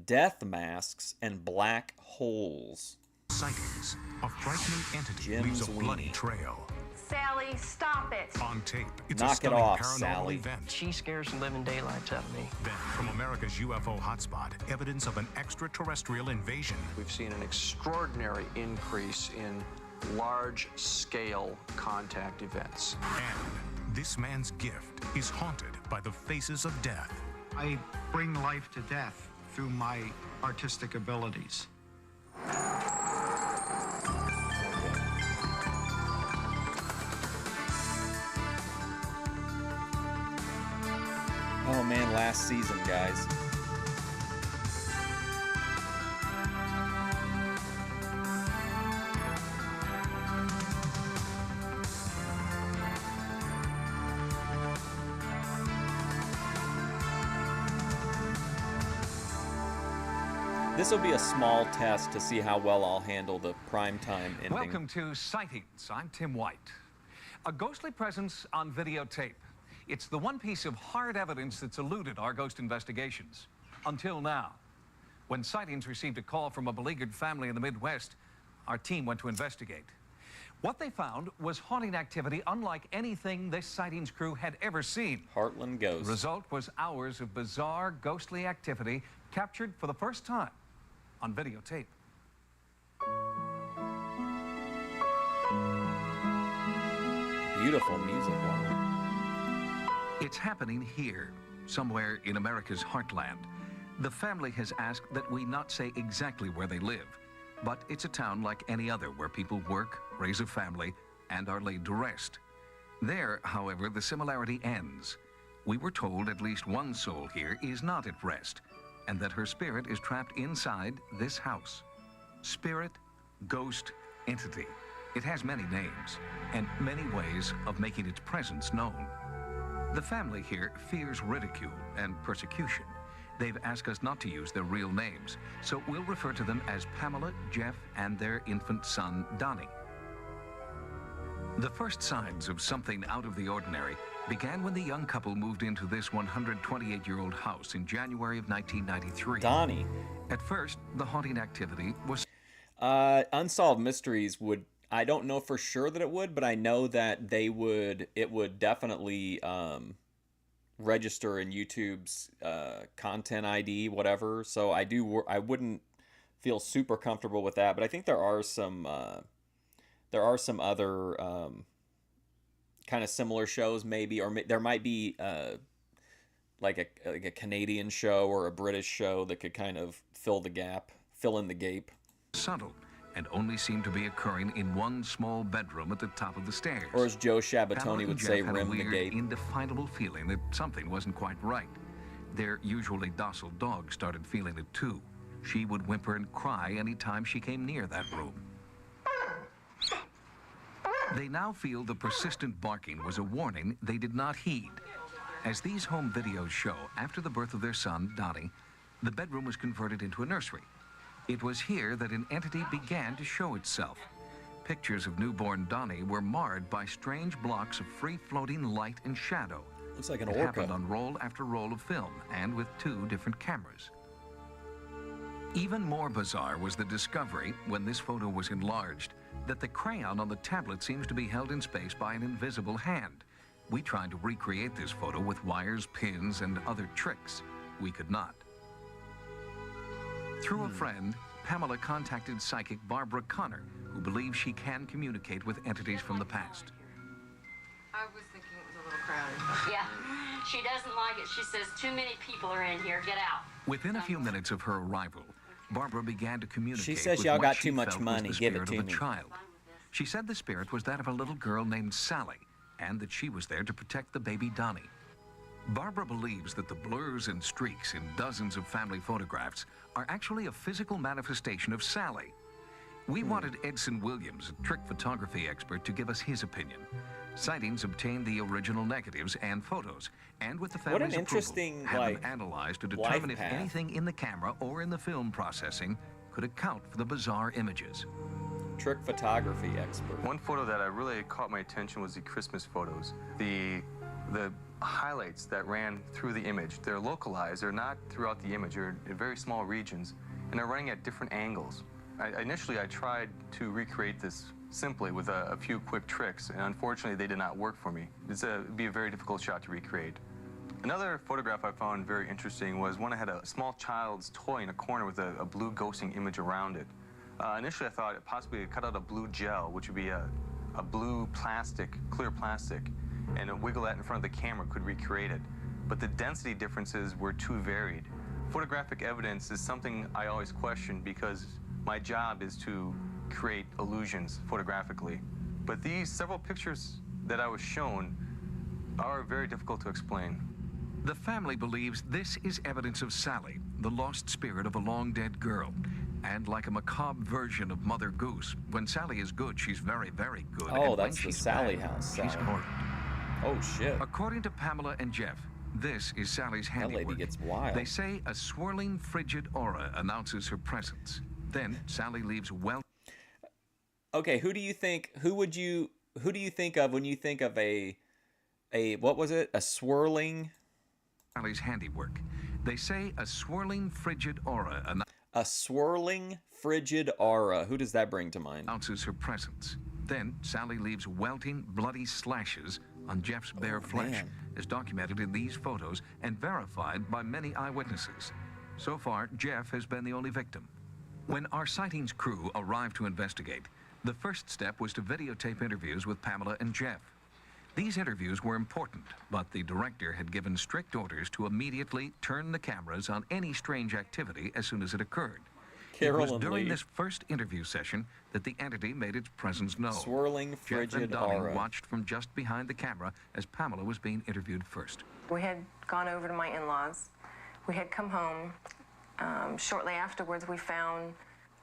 Death Masks, and Black Holes. Sightings. A frightening entity leaves a bloody trail. Sally, stop it. On tape, it's Knock a stunning it off, paranormal Sally. event. She scares the living daylights out of me. Then, from America's UFO hotspot, evidence of an extraterrestrial invasion. We've seen an extraordinary increase in large-scale contact events. And this man's gift is haunted by the faces of death. I bring life to death through my artistic abilities. Oh man, last season, guys. This will be a small test to see how well I'll handle the primetime ending. Welcome to Sightings. I'm Tim White. A ghostly presence on videotape. It's the one piece of hard evidence that's eluded our ghost investigations. Until now. When Sightings received a call from a beleaguered family in the Midwest, our team went to investigate. What they found was haunting activity unlike anything this Sightings crew had ever seen. Heartland Ghost. The result was hours of bizarre, ghostly activity captured for the first time on videotape. Beautiful music. Wow. It's happening here, somewhere in America's heartland. The family has asked that we not say exactly where they live, but it's a town like any other where people work, raise a family, and are laid to rest. There, however, the similarity ends. We were told at least one soul here is not at rest, and that her spirit is trapped inside this house. Spirit, ghost, entity. It has many names, and many ways of making its presence known. The family here fears ridicule and persecution. They've asked us not to use their real names, so we'll refer to them as Pamela, Jeff, and their infant son, Donnie. The first signs of something out of the ordinary began when the young couple moved into this 128-year-old house in January of 1993. Donnie. At first, the haunting activity was... Unsolved Mysteries would... I don't know for sure that it would, but I know that it would definitely register in YouTube's content ID, whatever. So I wouldn't feel super comfortable with that, but I think there are some other kind of similar shows maybe, or there might be like a Canadian show or a British show that could kind of fill in the gap. Subtle. And only seemed to be occurring in one small bedroom at the top of the stairs. Or as Joe Shabatoni would say, rim the gate. Indefinable feeling that something wasn't quite right. Their usually docile dog started feeling it too. She would whimper and cry anytime she came near that room. They now feel the persistent barking was a warning they did not heed. As these home videos show, after the birth of their son, Donnie, the bedroom was converted into a nursery. It was here that an entity began to show itself. Pictures of newborn Donnie were marred by strange blocks of free-floating light and shadow. Looks like an orca. It happened on roll after roll of film and with 2 different cameras. Even more bizarre was the discovery, when this photo was enlarged, that the crayon on the tablet seems to be held in space by an invisible hand. We tried to recreate this photo with wires, pins, and other tricks. We could not. Through a friend, Pamela contacted psychic Barbara Connor, who believes she can communicate with entities from the past. I was thinking it was a little crowded. Yeah, she doesn't like it. She says too many people are in here. Get out. Within a few minutes of her arrival, Barbara began to communicate. She says with y'all what got she too much felt money. was the Give it spirit to of a me. child. She said the spirit was that of a little girl named Sally, and that she was there to protect the baby Donnie. Barbara believes that the blurs and streaks in dozens of family photographs are actually a physical manifestation of Sally. We wanted Edson Williams, a trick photography expert, to give us his opinion. Sightings obtained the original negatives and photos, and with the family's interesting, approval, had them analyzed to determine if path. anything in the camera or in the film processing could account for the bizarre images. Trick photography expert. One photo that really caught my attention was the Christmas photos. The The highlights that ran through the image, they're localized, they're not throughout the image, they're in very small regions, and they're running at different angles. Initially, I tried to recreate this simply with a few quick tricks, and unfortunately, they did not work for me. It'd be a very difficult shot to recreate. Another photograph I found very interesting was one that had a small child's toy in a corner with a blue ghosting image around it. Initially, I thought it possibly cut out a blue gel, which would be a blue plastic, clear plastic, and a wiggle that in front of the camera could recreate it. But the density differences were too varied. Photographic evidence is something I always question because my job is to create illusions photographically. But these several pictures that I was shown are very difficult to explain. The family believes this is evidence of Sally, the lost spirit of a long-dead girl. And like a macabre version of Mother Goose, when Sally is good, she's very, very good. Oh, and that's when the she's Sally bad, house, she's Sally. horrid. Oh, shit. According to Pamela and Jeff, this is Sally's handiwork. That lady gets wild. They say a swirling, frigid aura announces her presence. Then Sally leaves well. Okay, who do you think of when you think of a what was it? A swirling? Sally's handiwork. They say a swirling, frigid aura. A swirling, frigid aura. Who does that bring to mind? Announces her presence. Then Sally leaves welting, bloody slashes on Jeff's bare flesh, as documented in these photos and verified by many eyewitnesses. So far, Jeff has been the only victim. When our Sightings crew arrived to investigate, the first step was to videotape interviews with Pamela and Jeff. These interviews were important, but the director had given strict orders to immediately turn the cameras on any strange activity as soon as it occurred. It was during this first interview session that the entity made its presence known. Swirling, frigid aura. Watched from just behind the camera as Pamela was being interviewed first. We had gone over to my in-laws. We had come home. Shortly afterwards, we found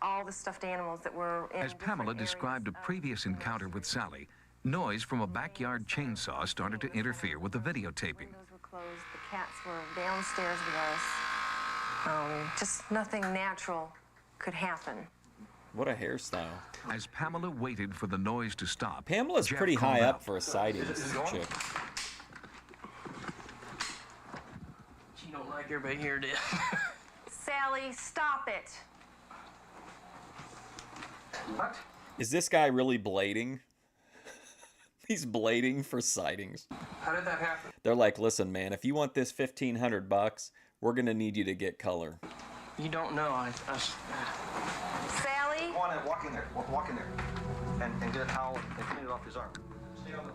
all the stuffed animals that were in As Pamela described a previous encounter with Sally, noise from a backyard chainsaw started to interfere with the videotaping. Windows were closed. The cats were downstairs with us. Just nothing natural could happen. What a hairstyle. As Pamela waited for the noise to stop, Pamela's Jeff pretty high called up out. for a Sightings chick. She don't like everybody here, did. Sally, stop it. What? Is this guy really blading? He's blading for Sightings. How did that happen? They're like, listen, man, if you want this $1,500, we're gonna need you to get color. You don't know. Sally? Go on and walk in there. Walk in there. And get a towel and clean it off his arm. Stay on the...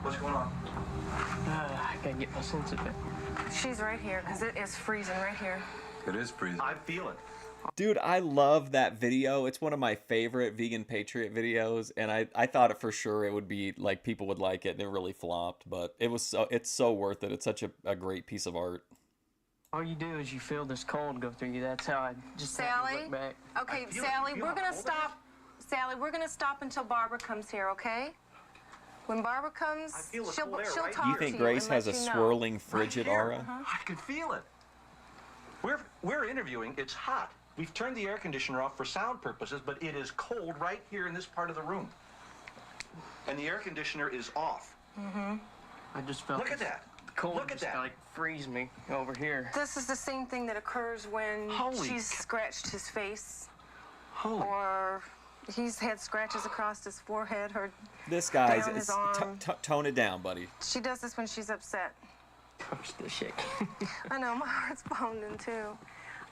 What's going on? I gotta get my sense of it. She's right here, because it is freezing right here. It is freezing. I feel it. Dude, I love that video. It's one of my favorite Vegan Patriot videos, and I thought it for sure it would be like people would like it, and it really flopped, but it's so worth it. It's such a great piece of art. All you do is you feel this cold go through you. That's how I just Sally? look back. Okay, Sally, we're gonna stop. Sally, we're gonna stop until Barbara comes here, okay? When Barbara comes, she'll talk to you. You think Grace has a swirling, frigid aura? I can feel it. We're interviewing. It's hot. We've turned the air conditioner off for sound purposes, but it is cold right here in this part of the room. And the air conditioner is off. Mm-hmm. I just felt Look at that. cold. Look at just that. like freeze me over here. This is the same thing that occurs when she's scratched his face. Or he's had scratches across his forehead or This guy's down his arm. tone it down, buddy. She does this when she's upset. I'm still shaking. I know, my heart's pounding too.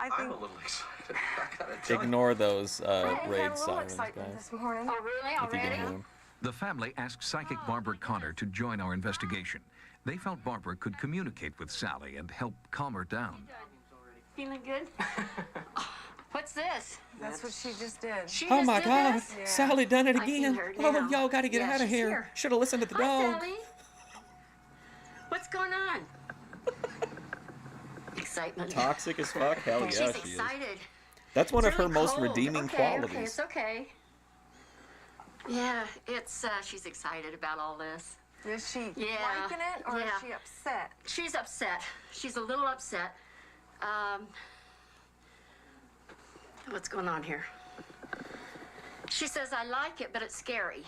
I'm a little excited. I gotta tell Ignore those I had raid a little sirens, excitement guys. this morning. Oh, really? If you can Already? hear them. The family asked psychic Barbara Connor to join our investigation. They felt Barbara could communicate with Sally and help calm her down. Feeling good? What's this? That's what she just did. She Oh just my did God, this? Yeah. Sally done it I see again. her Oh, now. y'all got to get Yeah, out of she's here. Should have listened to the Hi, dog. Sally. What's going on? Excitement. Toxic as fuck? Hell yeah, She's she is. excited. That's one It's of her really most cold. redeeming Okay, qualities. Okay, it's okay. Yeah, it's she's excited about all this. Is she Yeah. liking it or Yeah. is she upset? She's upset. She's a little upset. What's going on here? She says, I like it, but it's scary.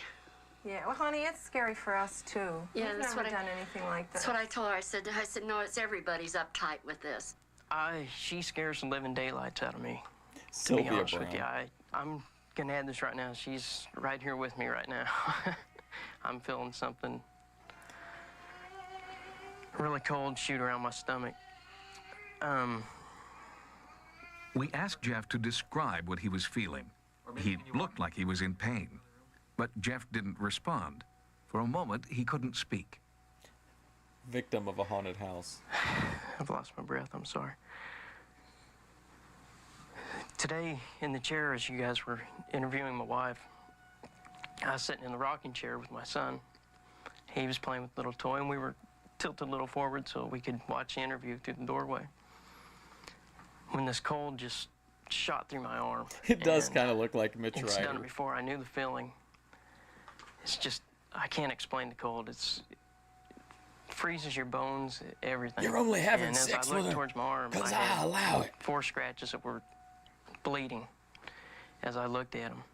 Yeah, well, honey, it's scary for us, too. Yeah, We've that's never what done anything like this. That's what I told her. I said, no, it's everybody's uptight with this. She scares the living daylights out of me. Sylvia to be honest Brown. with you, I'm gonna add this right now. She's right here with me right now. I'm feeling something really cold shoot around my stomach. We asked Jeff to describe what he was feeling. He looked like he was in pain, but Jeff didn't respond. For a moment, he couldn't speak. Victim of a haunted house. I've lost my breath, I'm sorry. Today, in the chair, as you guys were interviewing my wife, I was sitting in the rocking chair with my son. He was playing with a little toy, and we were tilted a little forward so we could watch the interview through the doorway. When this cold just shot through my arm. It does kind of look like Mitch It's done it Ryder. before. I knew the feeling. It's just, I can't explain the cold. It freezes your bones, everything. You're only having and sex as I with looked her towards my arm, 'cause I had I allow it. 4 scratches that were bleeding as I looked at them.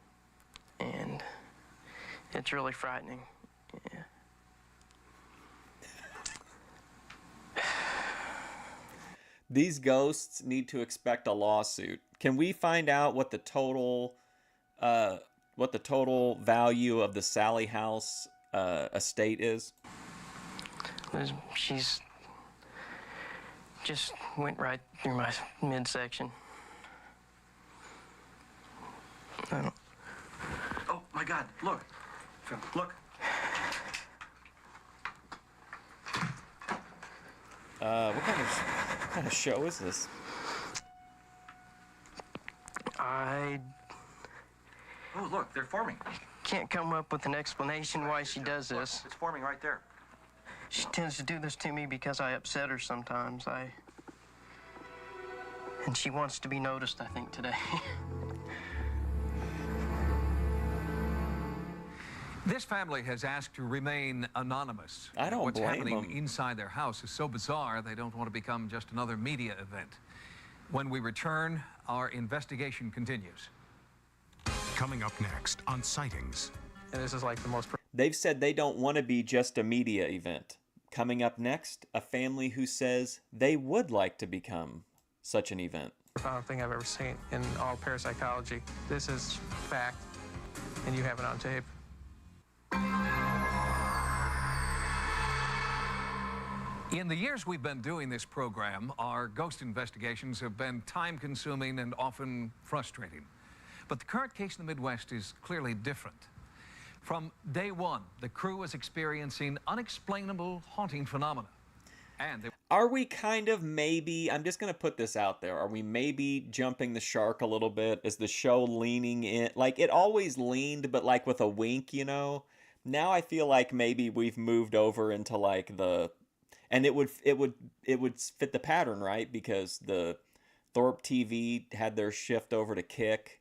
And it's really frightening. Yeah. These ghosts need to expect a lawsuit. Can we find out what the total value of the Sally House estate is? She's just went right through my midsection. Oh my God! Look, look. What kind of show is this? I Oh, look, they're forming. can't come up with an explanation why she does this. It's forming right there. She tends to do this to me because I upset her sometimes. And she wants to be noticed, I think, today. This family has asked to remain anonymous. I don't What's blame happening them. inside their house is so bizarre, they don't want to become just another media event. When we return, our investigation continues. Coming up next on Sightings. And this is like the most... They've said they don't want to be just a media event. Coming up next, a family who says they would like to become such an event. profound thing I've ever seen in all parapsychology. This is fact, and you have it on tape. In the years we've been doing this program, our ghost investigations have been time-consuming and often frustrating. But the current case in the Midwest is clearly different. From day one, the crew is experiencing unexplainable haunting phenomena. And Are we kind of maybe, I'm just going to put this out there, are we maybe jumping the shark a little bit? Is the show leaning in? Like, it always leaned, but like with a wink, you know? Now I feel like maybe we've moved over into like the... And it would fit the pattern, right? Because the Thorpe TV had their shift over to Kick.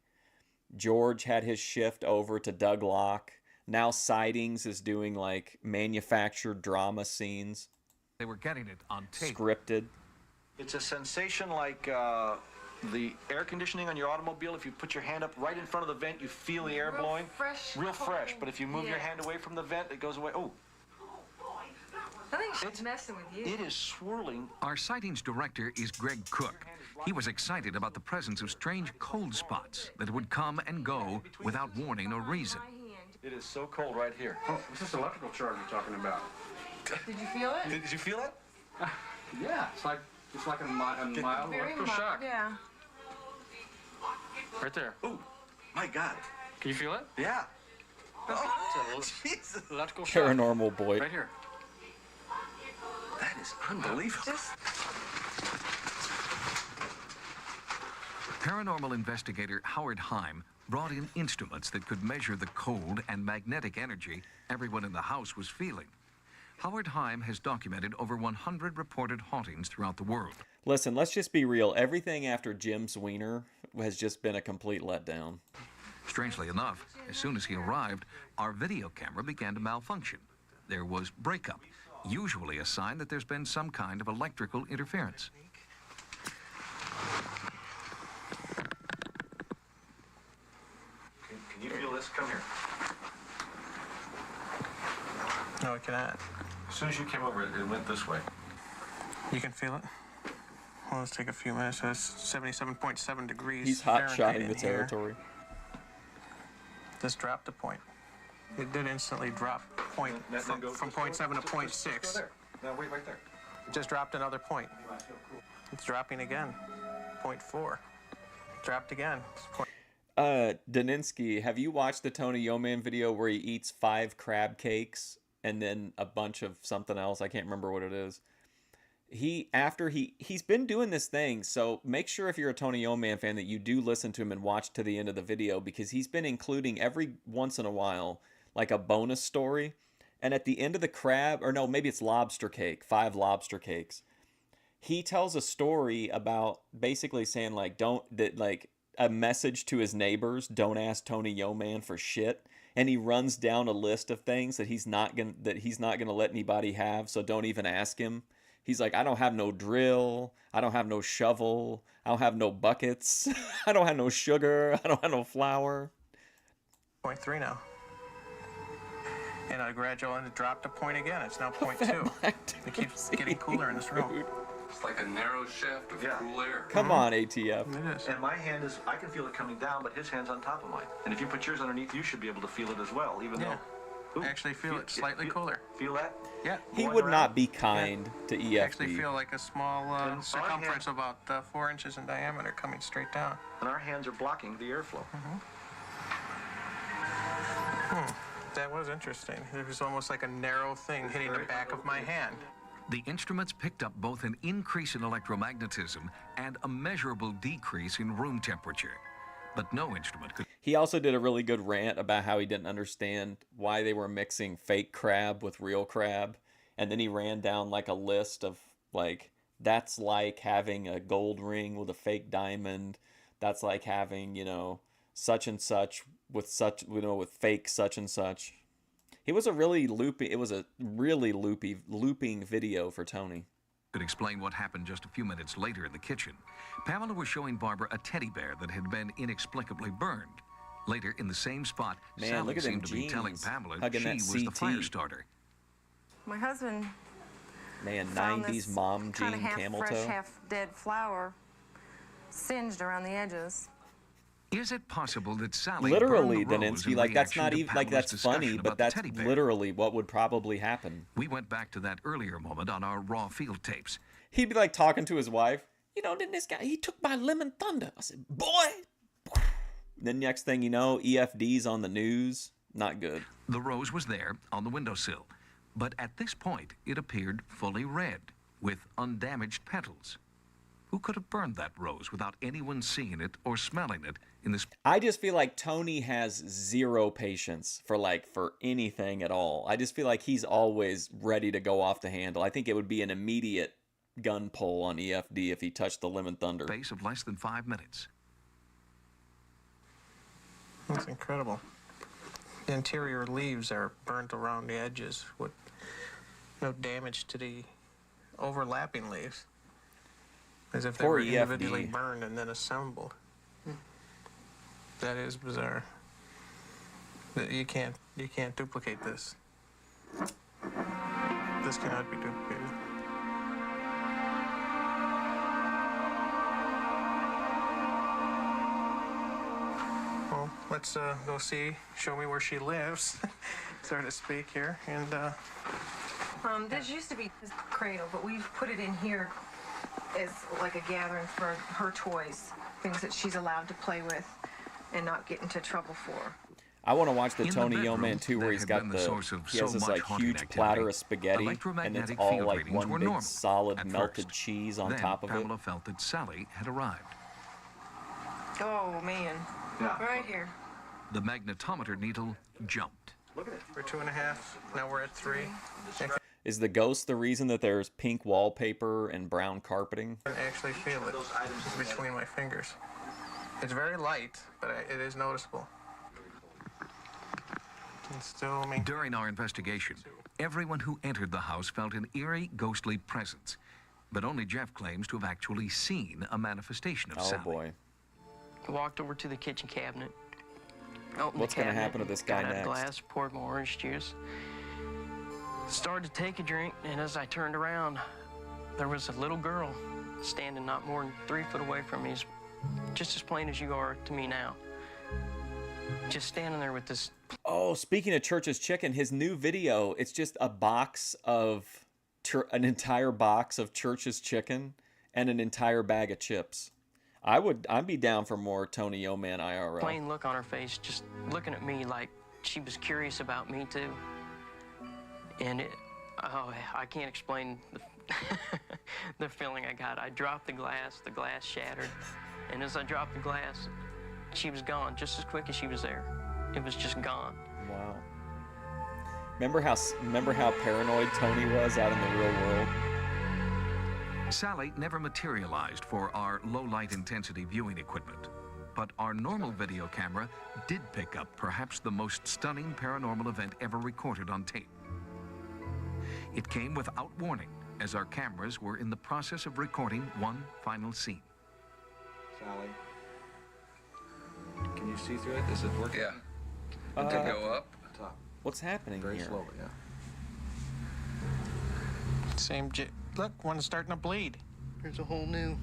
George had his shift over to Doug Locke. Now Sightings is doing like manufactured drama scenes. they were getting it on tape. Scripted. It's a sensation like the air conditioning on your automobile. If you put your hand up right in front of the vent, you feel the air blowing. Real fresh. But if you move your hand away from the vent, it goes away. Oh. I think she's messing with you. It is swirling. Our Sightings director is Greg Cook. He was excited about the presence of strange cold spots that would come and go without warning or reason. It is so cold right here. Oh, this is electrical charge you're talking about. Did you feel it? Did you feel it? Yeah, it's like a mild electrical shock. Yeah. Right there. Ooh, my God. Can you feel it? Yeah. Oh, Jesus. Electrical shock. Paranormal boy. Right here. That is unbelievable. Paranormal investigator Howard Heim brought in instruments that could measure the cold and magnetic energy everyone in the house was feeling. Howard Heim has documented over 100 reported hauntings throughout the world. Listen, let's just be real. Everything after Jim Sweener has just been a complete letdown. Strangely enough, as soon as he arrived, our video camera began to malfunction. There was breakup, usually a sign that there's been some kind of electrical interference. Can you feel this? Come here. No, it cannot. As soon as you came over, it went this way. You can feel it? Well, let's take a few minutes. So it's 77.7 degrees. He's hot-shotting the territory. This dropped a point. It did instantly drop point from 0.7 to 0.6. Now wait right there. It just dropped another point. It's dropping again. 0.4. Dropped again. Daninsky, have you watched the Tony Yeoman video where he eats 5 crab cakes and then a bunch of something else? I can't remember what it is. He's been doing this thing, so make sure if you're a Tony Yeoman fan that you do listen to him and watch to the end of the video, because he's been including every once in a while like a bonus story, and at the end of the crab, or no, maybe it's lobster cake, 5 lobster cakes, he tells a story about basically saying like a message to his neighbors: don't ask Tony Yeoman for shit. And he runs down a list of things that he's not gonna let anybody have, so don't even ask him. He's like, I don't have no drill, I don't have no shovel, I don't have no buckets, I don't have no sugar, I don't have no flour. 0.3 now. And I gradually dropped a point again. It's now 0.2. It keeps getting cooler in this room. It's like a narrow shaft of cool air. Come on, ATF. It is. And my hand is, I can feel it coming down, but his hand's on top of mine. And if you put yours underneath, you should be able to feel it as well, even though... I actually feel it slightly cooler. Feel that? Yeah. He would not be kind to EFD. I actually feel like a small circumference about 4 inches in diameter coming straight down. And our hands are blocking the airflow. That was interesting. It was almost like a narrow thing hitting the back of my hand. The instruments picked up both an increase in electromagnetism and a measurable decrease in room temperature. But no instrument could... He also did a really good rant about how he didn't understand why they were mixing fake crab with real crab. And then he ran down like a list of like, that's like having a gold ring with a fake diamond. That's like having, such and such with fake such and such. It was a really looping video for Tony. Could explain what happened just a few minutes later in the kitchen. Pamela was showing Barbara a teddy bear that had been inexplicably burned. Later, in the same spot, Sally seemed to be telling Pamela she was the fire starter. My husband found 90s mom jean camel toe. Half fresh, half dead flower singed around the edges. Is it possible that Sally literally, Daninsky, like that's not even like that's funny, but that's literally what would probably happen. We went back to that earlier moment on our raw field tapes. He'd be like talking to his wife. Didn't this guy? He took my lemon thunder. I said, boy. Then next thing you know, EFD's on the news. Not good. The rose was there on the windowsill, but at this point it appeared fully red with undamaged petals. Who could have burned that rose without anyone seeing it or smelling it in this? I just feel like Tony has zero patience for anything at all. I just feel like he's always ready to go off the handle. I think it would be an immediate gun pull on EFD if he touched the lemon thunder. Space of less than 5 minutes. That's incredible. The interior leaves are burnt around the edges with no damage to the overlapping leaves. As if they were individually burned and then assembled. That is bizarre. You can't duplicate this. This cannot be duplicated. Well, let's go show me where she lives, so to speak here. And this used to be his cradle, but we've put it in here as like a gathering for her toys, things that she's allowed to play with and not get into trouble for. I want to watch the Tony Yeoman too, where he has this like huge platter of spaghetti, and it's all like one big solid melted cheese on top of it. Pamela felt that Sally had arrived. Oh man, right here. The magnetometer needle jumped. Look at it. We're 2.5. Now we're at 3. Is the ghost the reason that there's pink wallpaper and brown carpeting? I actually feel it between my fingers. It's very light, but it is noticeable. During our investigation, everyone who entered the house felt an eerie, ghostly presence. But only Jeff claims to have actually seen a manifestation of Sally. Oh boy. I walked over to the kitchen cabinet. What's going to happen to this guy next? Got out a glass, poured more orange juice. Started to take a drink, and as I turned around, there was a little girl standing not more than 3 foot away from me, just as plain as you are to me now. Just standing there with this. Oh, speaking of Church's Chicken, his new video, it's just a box of, an entire box of Church's Chicken and an entire bag of chips. I'd be down for more Tony Yoman IRL. Plain look on her face, just looking at me like she was curious about me too. And I can't explain the feeling I got. I dropped the glass shattered, and as I dropped the glass, she was gone just as quick as she was there. It was just gone. Wow. Remember how paranoid Tony was out in the real world? Sally never materialized for our low-light intensity viewing equipment, but our normal video camera did pick up perhaps the most stunning paranormal event ever recorded on tape. It came without warning, as our cameras were in the process of recording one final scene. Sally, can you see through it? Is it working? Yeah. To go up. Top. What's happening Very here? slowly, yeah. Same look, one's starting to bleed. There's a whole new.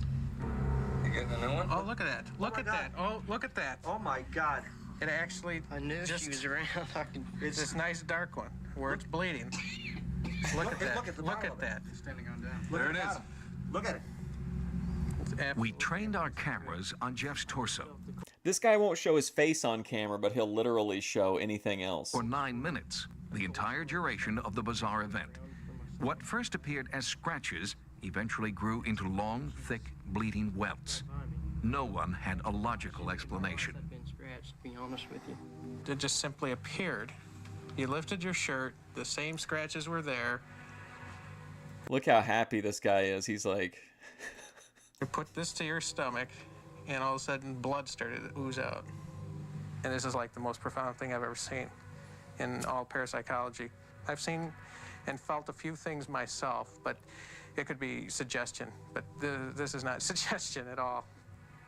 You getting a new one? Oh, look at that. Look at that. Oh, look at that. Oh my God. It actually I knew she was around. It's this nice dark one where it's bleeding. Look at that. Look at that. Standing on down. There it is. Look at it. We trained our cameras on Jeff's torso. This guy won't show his face on camera, but he'll literally show anything else. For 9 minutes, the entire duration of the bizarre event. What first appeared as scratches eventually grew into long, thick, bleeding welts. No one had a logical explanation. I've been scratched, to be honest with you. It just simply appeared. You lifted your shirt, the same scratches were there. Look how happy this guy is. He's like... You put this to your stomach, and all of a sudden blood started to ooze out. And this is like the most profound thing I've ever seen in all parapsychology. I've seen and felt a few things myself, but it could be suggestion. But this is not suggestion at all.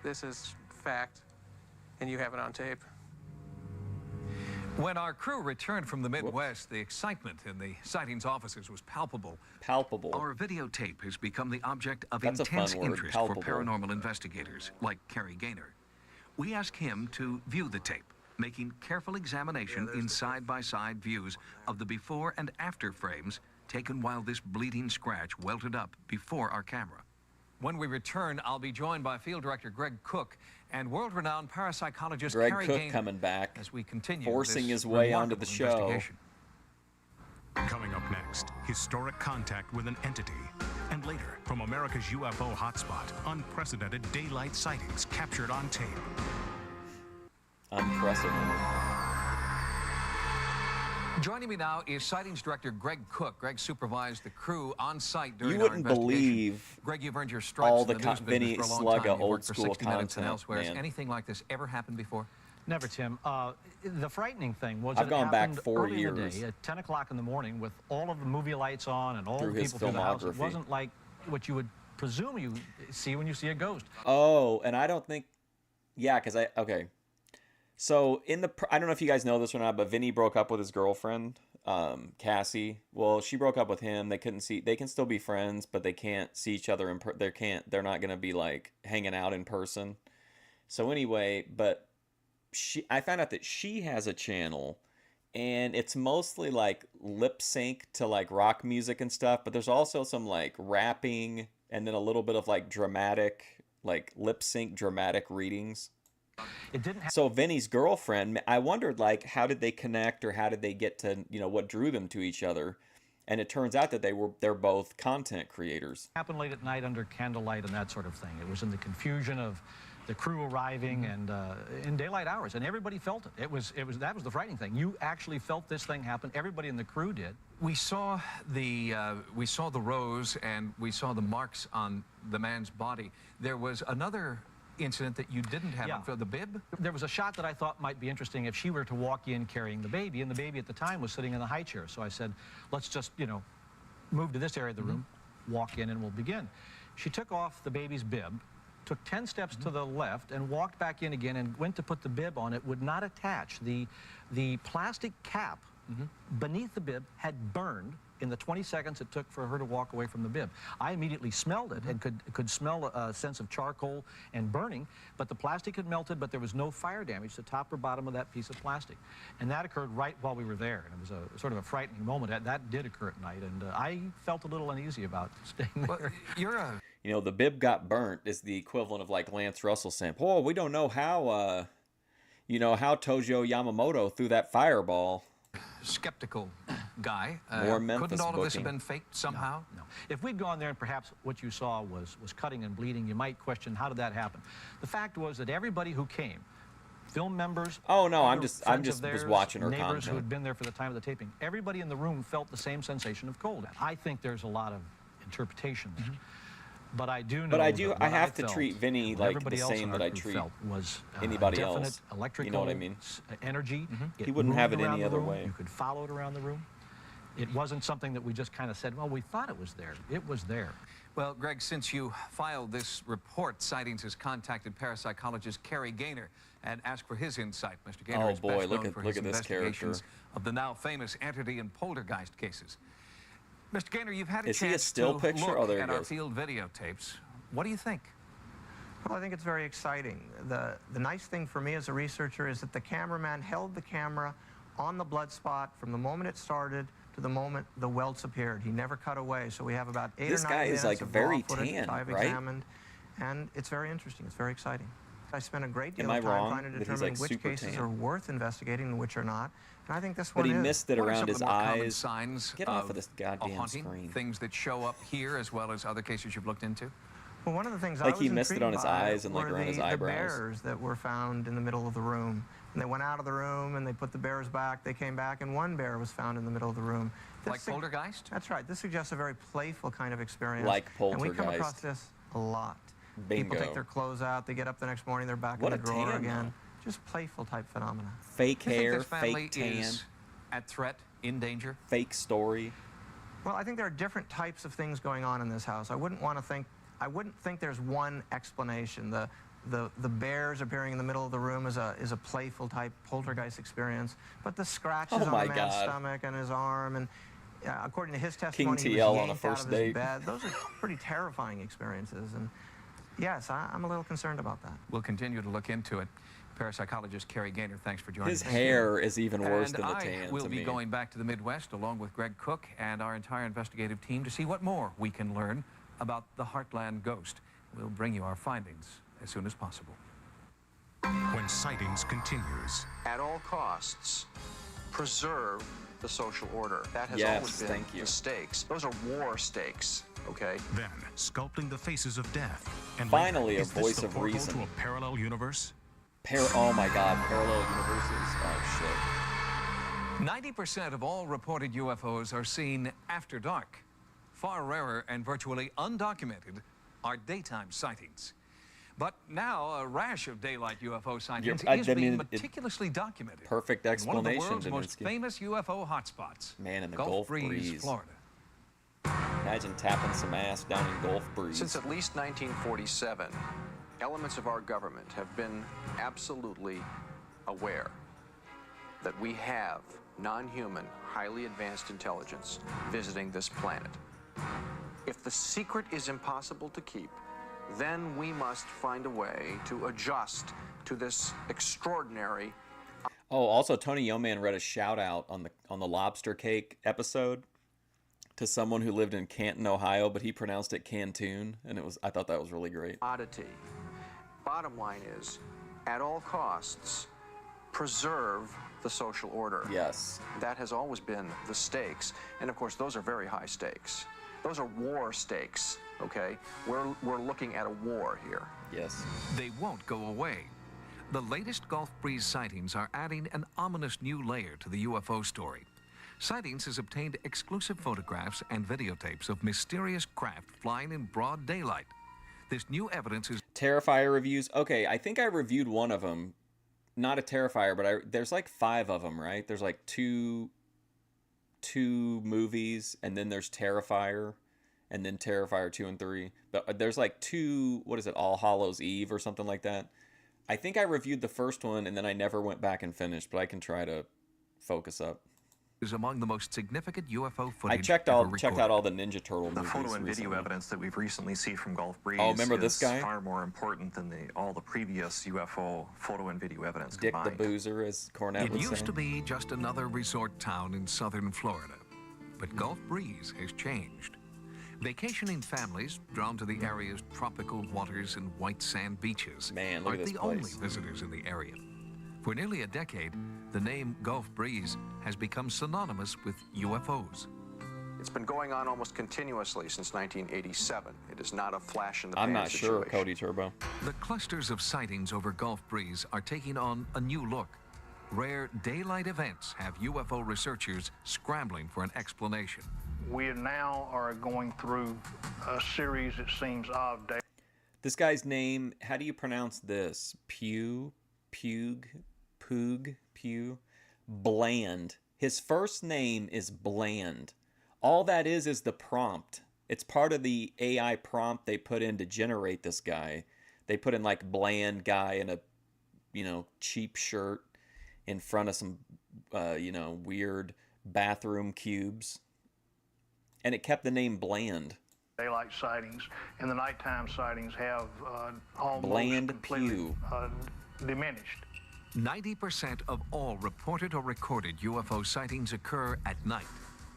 This is fact, and you have it on tape. When our crew returned from the Midwest, the excitement in the Sightings offices was palpable. Palpable. Our videotape has become the object of That's a intense fun word, interest palpable. for paranormal investigators, like Kerry Gaynor. We ask him to view the tape, making careful examination in side-by-side views of the before and after frames taken while this bleeding scratch welted up before our camera. When we return, I'll be joined by Field Director Greg Cook and world-renowned parapsychologist Greg Kerry Cook Gaynor coming back, as we continue forcing this his way onto the remarkable show. investigation. Coming up next, historic contact with an entity. And later, from America's UFO hotspot, unprecedented daylight sightings captured on tape. Unprecedented. Joining me now is Sightings Director Greg Cook. Greg supervised the crew on site during You our wouldn't investigation. believe Greg, you've earned your stripes all in the the news Vinny business for a long Slugga time. You've old worked for school 60 Minutes and content, elsewhere. Has man. anything like this ever happened before? Never, Tim. The frightening thing was I've that gone it back happened 4 early in the years. day at 10 o'clock in the morning with all of the movie lights on and all Through the his people through the house. It filmography. wasn't like what you would presume you see when you see a ghost. Oh, and I don't think... Yeah, because okay. So, I don't know if you guys know this or not, but Vinny broke up with his girlfriend, Cassie. Well, she broke up with him. They can still be friends, but they can't see each other they're not going to be like hanging out in person. So anyway, but I found out that she has a channel, and it's mostly like lip sync to like rock music and stuff, but there's also some like rapping and then a little bit of like dramatic, like lip sync dramatic readings. It didn't So Vinny's girlfriend, I wondered like how did they connect or how did they get to, what drew them to each other? And it turns out that they're both content creators. Happened late at night under candlelight and that sort of thing. It was in the confusion of the crew arriving and in daylight hours, and everybody felt it. That was the frightening thing. You actually felt this thing happen. Everybody in the crew did. We saw the rose and we saw the marks on the man's body. There was another incident that you didn't have, the bib? There was a shot that I thought might be interesting if she were to walk in carrying the baby, and the baby at the time was sitting in the high chair. So I said, let's just, move to this area of the room, walk in, and we'll begin. She took off the baby's bib, took 10 steps to the left, and walked back in again and went to put the bib on. It would not attach. The plastic cap beneath the bib had burned. in the 20 seconds it took for her to walk away from the bib. I immediately smelled it and could smell a sense of charcoal and burning, but the plastic had melted, but there was no fire damage to top or bottom of that piece of plastic. And that occurred right while we were there. And it was a sort of a frightening moment. That did occur at night, and I felt a little uneasy about staying there. Well, you're a... You know, the bib got burnt is the equivalent of like Lance Russell saying, "Oh, we don't know how, you know, how Tojo Yamamoto threw that fireball." Skeptical guy. More Memphis couldn't all of this have booking. been faked somehow? No. If we'd gone there and perhaps what you saw was cutting and bleeding, you might question, how did that happen? The fact was that everybody who came, film members, Oh no, I'm other just friends was of theirs, watching her neighbors content. who had been there for the time of the taping, everybody in the room felt the same sensation of cold. I think there's a lot of interpretation there. But I do know. But I have to felt, treat Vinny and like everybody the else in same our that I crew treat felt was anybody definite else. electrical You know what I mean? Energy. It He wouldn't have moved it around any the other room. way. You could follow it around the room. It wasn't something that we just kind of said, well, we thought it was there. It was there. Well, Greg, since you filed this report, Sightings has contacted parapsychologist Kerry Gaynor and asked for his insight. Mr. Gaynor Oh, is boy, best look known at- for look his at this investigations character. of the now famous entity and poltergeist cases. Mr. Gaynor, you've had a Is he a chance still to picture? look Oh, there he at our goes. field videotapes. What do you think? Well, I think it's very exciting. The nice thing for me as a researcher is that the cameraman held the camera on the blood spot from the moment it started to the moment the welts appeared. He never cut away. So we have about 8 This or 9 guy is, minutes like, of very raw footage tan, that I've right? examined, and it's very interesting. It's very exciting. I spent a great deal Am I of time wrong trying to that he's, determine like, which super cases tan? are worth investigating and which are not. And I think this But one he is. missed it What are around some his of the more common eyes. signs Get off of this a goddamn haunting, screen. things that show up here as well as other cases you've looked into? Well, one of the things Like I was he missed it on his intrigued by eyes and, like, were around his the eyebrows. bears that were found in the middle of the room. And they went out of the room and they put the bears back. They came back and one bear was found in the middle of the room. Like poltergeist? That's right. This suggests a very playful kind of experience. Like And we come poltergeist. across this a lot. Bingo. People take their clothes out. They get up the next morning. They're back What in the a drawer tan, again. though. Just playful type phenomena. Fake You think hair, this family fake tan, is at threat, in danger? fake story. Well, I think there are different types of things going on in this house. I wouldn't think there's one explanation. The bears appearing in the middle of the room is a playful type poltergeist experience. But the scratches Oh on my the man's God. stomach and his arm, and according to his testimony, he TL was on a yanked first out of his date. bed. Those are pretty terrifying experiences. And yes, I'm a little concerned about that. We'll continue to look into it. Parapsychologist Kerry Gaynor, thanks for joining His us. hair is even worse And than the I tan will to be me. going back to the Midwest along with Greg Cook and our entire investigative team to see what more we can learn about the Heartland Ghost. We'll bring you our findings as soon as possible. When Sightings continues. At all costs, preserve the social order. That has Yes, always been thank you. the stakes. Those are war stakes, okay? Then, sculpting the faces of death. And Finally, later, a is this voice the of portal reason. to a parallel universe? Oh my God, parallel universes. Oh shit. 90% of all reported UFOs are seen after dark. Far rarer and virtually undocumented are daytime sightings. But now a rash of daylight UFO sightings is being meticulously documented. Perfect in one explanation. of the world's most Daninsky. famous UFO hotspots. Man, in the Gulf Breeze. Florida. Imagine tapping some ass down in Gulf Breeze. Since at least 1947, elements of our government have been absolutely aware that we have non-human, highly advanced intelligence visiting this planet. If the secret is impossible to keep, then we must find a way to adjust to this extraordinary. Oh, also Tony Yeoman read a shout out on the lobster cake episode to someone who lived in Canton, Ohio, but he pronounced it Cantoon, and I thought that was really great. Oddity. Bottom line is, at all costs, preserve the social order. Yes. That has always been the stakes, and of course those are very high stakes. Those are war stakes, okay? We're looking at a war here. Yes. They won't go away. The latest Gulf Breeze sightings are adding an ominous new layer to the UFO story. Sightings has obtained exclusive photographs and videotapes of mysterious craft flying in broad daylight. This new evidence is... Terrifier reviews. Okay, I think I reviewed one of them. Not a Terrifier, but there's like 5 of them, right? There's like two movies, and then there's Terrifier, and then Terrifier 2 and 3. But there's like 2, what is it, All Hallows Eve or something like that. I think I reviewed the first one, and then I never went back and finished, but I can try to focus up. is among the most significant UFO footage I checked out all the Ninja Turtle movies. The photo and video recently. evidence that we've recently seen from Gulf Breeze remember this is guy? far more important than all the previous UFO photo and video evidence Dick combined. the Boozer, as Cornette It would used say. to be just another resort town in southern Florida, but Gulf Breeze has changed. Vacationing families drawn to the area's tropical waters and white sand beaches look aren't at this the only place. visitors in the area. For nearly a decade, the name Gulf Breeze has become synonymous with UFOs. It's been going on almost continuously since 1987. It is not a flash in the pan I'm not sure, situation. Cody Turbo. The clusters of sightings over Gulf Breeze are taking on a new look. Rare daylight events have UFO researchers scrambling for an explanation. We now are going through a series, it seems, of This guy's name, how do you pronounce this? Bland. His first name is Bland. All that is the prompt. It's part of the AI prompt they put in to generate this guy. They put in like bland guy in a, cheap shirt in front of some, weird bathroom cubes. And it kept the name Bland. daylight sightings, and the nighttime sightings have almost Bland completely diminished. 90% of all reported or recorded UFO sightings occur at night.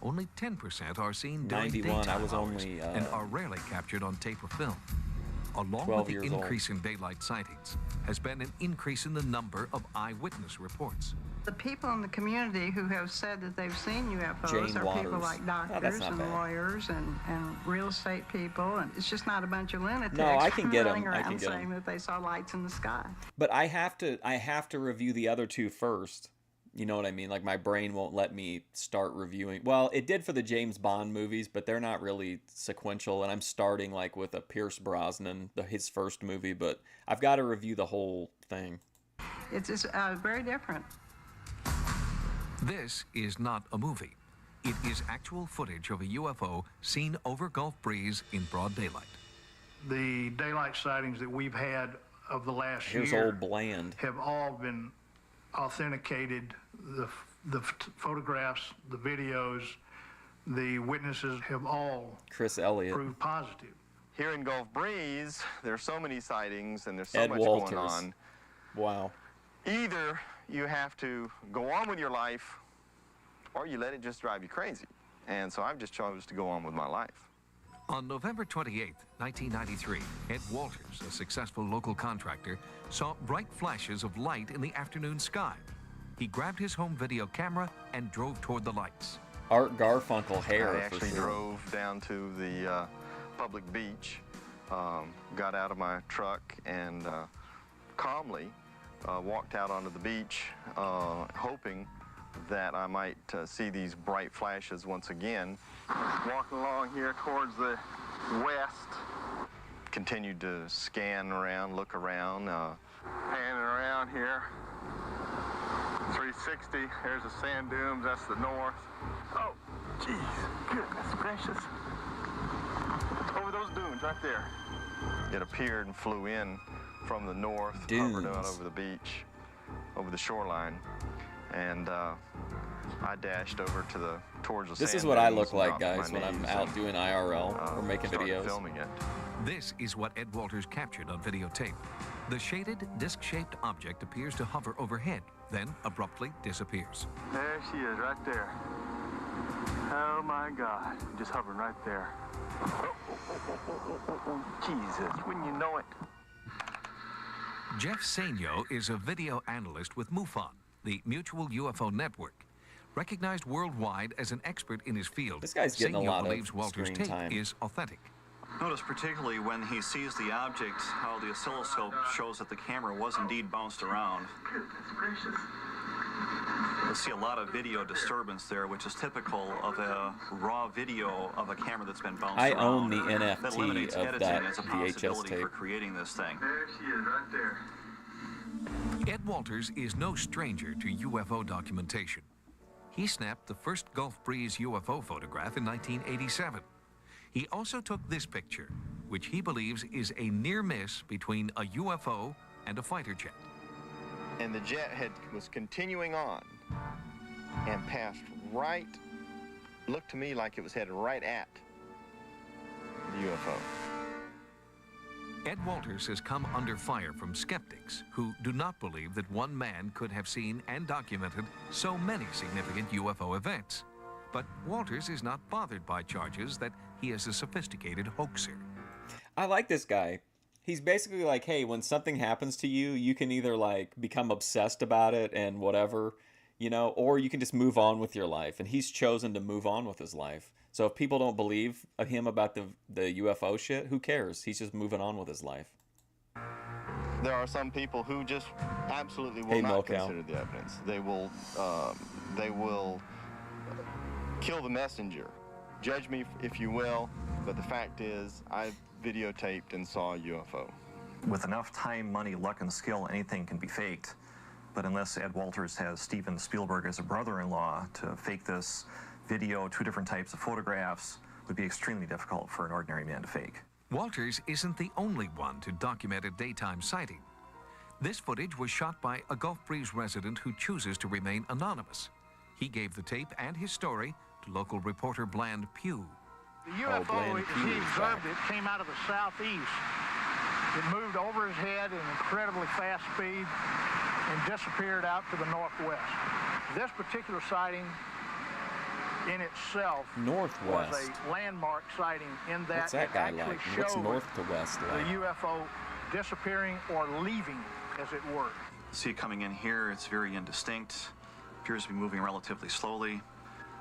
Only 10% are seen during 91, daytime I was hours only, and are rarely captured on tape or film. Along 12 with the years old. increase in daylight sightings has been an increase in the number of eyewitness reports. The people in the community who have said that they've seen UFOs Jane are people Waters. like Oh, that's doctors not and bad. lawyers and real estate people, and it's just not a bunch of lunatics No, I can get 'em. running I can around get 'em. saying that they saw lights in the sky. But I have to review the other two first. You know what I mean? Like my brain won't let me start reviewing. Well, it did for the James Bond movies, but they're not really sequential. And I'm starting like with a Pierce Brosnan, his first movie, but I've got to review the whole thing. It's just, very different. This is not a movie. It is actual footage of a UFO seen over Gulf Breeze in broad daylight. The daylight sightings that we've had of the last Here's year old Bland. have all been authenticated. The photographs, the videos, the witnesses have all Chris Elliott. proved positive. Here in Gulf Breeze, there's so many sightings and there's so Ed much Walters. going on. Wow. Either you have to go on with your life or you let it just drive you crazy. And so I've just chose to go on with my life. On November 28, 1993, Ed Walters, a successful local contractor, saw bright flashes of light in the afternoon sky. He grabbed his home video camera and drove toward the lights. Art Garfunkel hair, I actually for sure. drove down to the public beach, got out of my truck, and calmly walked out onto the beach, hoping that I might see these bright flashes once again. Walking along here towards the west. Continued to scan around, look around, panning around here. 360, there's the sand dunes, that's the north. Oh, jeez, goodness gracious. Over those dunes right there. It appeared and flew in from the north, hovered out over the beach, over the shoreline, and I dashed over towards the This sand is what I dunes look and like, dropped to guys, my when I'm knees out and, doing IRL or making started videos. filming it. This is what Ed Walters captured on videotape. The shaded, disc-shaped object appears to hover overhead, then abruptly disappears. There she is, right there. Oh my God, just hovering right there. Jesus, wouldn't you know it? Jeff Sainio is a video analyst with MUFON, the Mutual UFO Network. Recognized worldwide as an expert in his field, This guy's getting a lot of believes Walters' screen tape time. is authentic. Notice particularly when he sees the object, how the oscilloscope shows that the camera was indeed bounced around. You'll see a lot of video disturbance there, which is typical of a raw video of a camera that's been bounced I around. own the That NFT eliminates of editing that as a VHS possibility tape. for creating this thing. There she is, right there. Ed Walters is no stranger to UFO documentation. He snapped the first Gulf Breeze UFO photograph in 1987. He also took this picture, which he believes is a near miss between a UFO and a fighter jet. And the jet was continuing on. and passed right, looked to me like it was headed right at the UFO. Ed Walters has come under fire from skeptics who do not believe that one man could have seen and documented so many significant UFO events. But Walters is not bothered by charges that he is a sophisticated hoaxer. I like this guy. He's basically like, hey, when something happens to you, you can either like become obsessed about it and whatever, you know, or you can just move on with your life. And he's chosen to move on with his life. So if people don't believe him about the UFO shit, who cares? He's just moving on with his life. There are some people who just absolutely will not consider the evidence. They will kill the messenger. Judge me if you will, but the fact is, I videotaped and saw a UFO. With enough time, money, luck, and skill, anything can be faked. But unless Ed Walters has Steven Spielberg as a brother-in-law, to fake this video, 2 different types of photographs, would be extremely difficult for an ordinary man to fake. Walters isn't the only one to document a daytime sighting. This footage was shot by a Gulf Breeze resident who chooses to remain anonymous. He gave the tape and his story to local reporter Bland Pugh. The UFO, as he observed it, came out of the southeast. It moved over his head at an incredibly fast speed and disappeared out to the northwest. This particular sighting in itself was a landmark sighting in that What's that it guy actually like? showed What's north to west like? the UFO disappearing or leaving, as it were. See it coming in here, it's very indistinct, appears to be moving relatively slowly.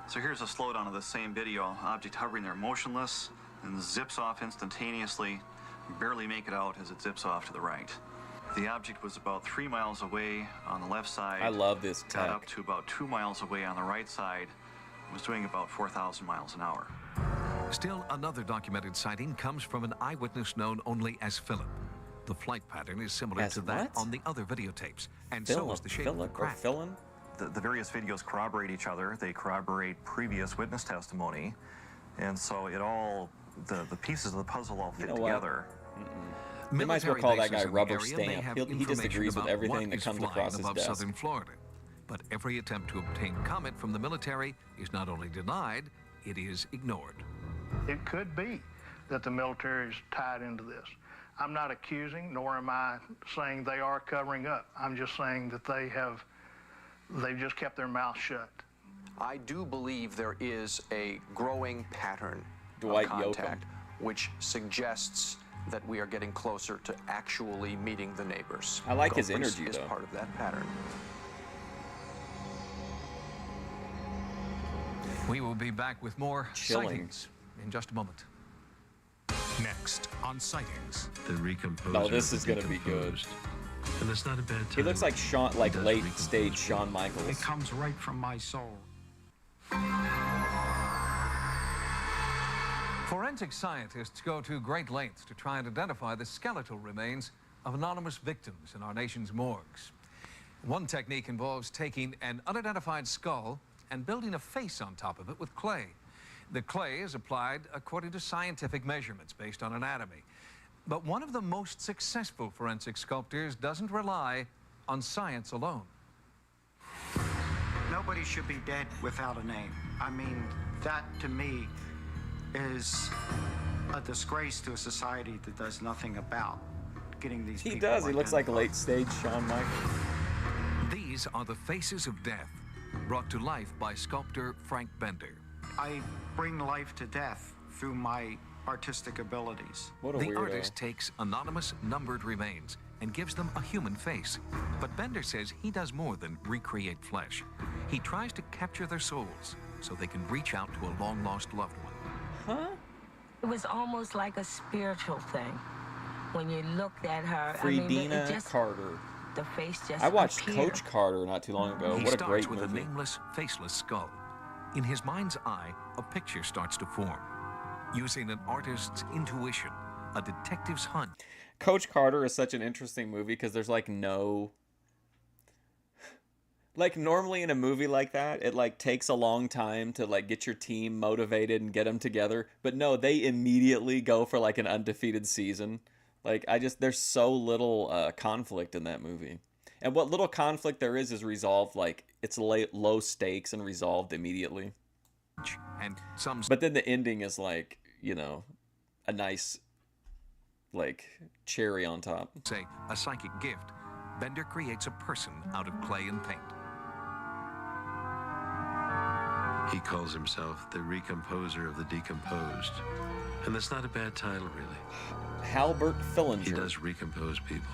So here's a slowdown of the same video, object hovering there motionless, and zips off instantaneously, barely make it out as it zips off to the right. The object was about 3 miles away on the left side. I love this tech. Got up to about 2 miles away on the right side, was doing about 4,000 miles an hour. Still another documented sighting comes from an eyewitness known only as Philip. The flight pattern is similar to that on the other videotapes, and so is the shape of the craft. The various videos corroborate each other. They corroborate previous witness testimony. And so it all, the pieces of the puzzle all fit together. You might as well call that guy Rubber Stamp. He disagrees with everything that comes across his desk. Southern Florida. But every attempt to obtain comment from the military is not only denied, it is ignored. It could be that the military is tied into this. I'm not accusing, nor am I saying they are covering up. I'm just saying that they've just kept their mouth shut. I do believe there is a growing pattern Dwight of contact, which suggests that we are getting closer to actually meeting the neighbors. I like his Gulf Breeze energy, is though. part of that pattern. We will be back with more Chilling. sightings in just a moment. Next on Sightings. The recomposer. No, this is going to be good. And it's not a bad time. He looks like Shawn, like late stage Shawn Michaels. It comes right from my soul. Forensic scientists go to great lengths to try and identify the skeletal remains of anonymous victims in our nation's morgues. One technique involves taking an unidentified skull and building a face on top of it with clay. The clay is applied according to scientific measurements based on anatomy. But one of the most successful forensic sculptors doesn't rely on science alone. Nobody should be dead without a name. I mean, that to me is a disgrace to a society that does nothing about getting these people. He does. He looks like late stage Shawn Michaels. These are the faces of death, brought to life by sculptor Frank Bender. I bring life to death through my artistic abilities. The artist takes anonymous, numbered remains and gives them a human face. But Bender says he does more than recreate flesh. He tries to capture their souls so they can reach out to a long-lost loved one. Huh? It was almost like a spiritual thing. When you looked at her, Freedina Carter. The face just I watched appeared. Coach Carter not too long ago. He What a great starts with movie. a nameless, faceless skull. In his mind's eye, a picture starts to form. Using an artist's intuition, a detective's hunt. Coach Carter is such an interesting movie because there's like no... Like normally in a movie like that, it like takes a long time to like get your team motivated and get them together. But no, they immediately go for like an undefeated season. Like there's so little conflict in that movie. And what little conflict there is resolved, like, it's low stakes and resolved immediately. And some... But then the ending is like, you know, a nice, like, cherry on top. Say, a psychic gift, Bender creates a person out of clay and paint. He calls himself the recomposer of the decomposed. And that's not a bad title, really. Halbert Fillinger. He does recompose people.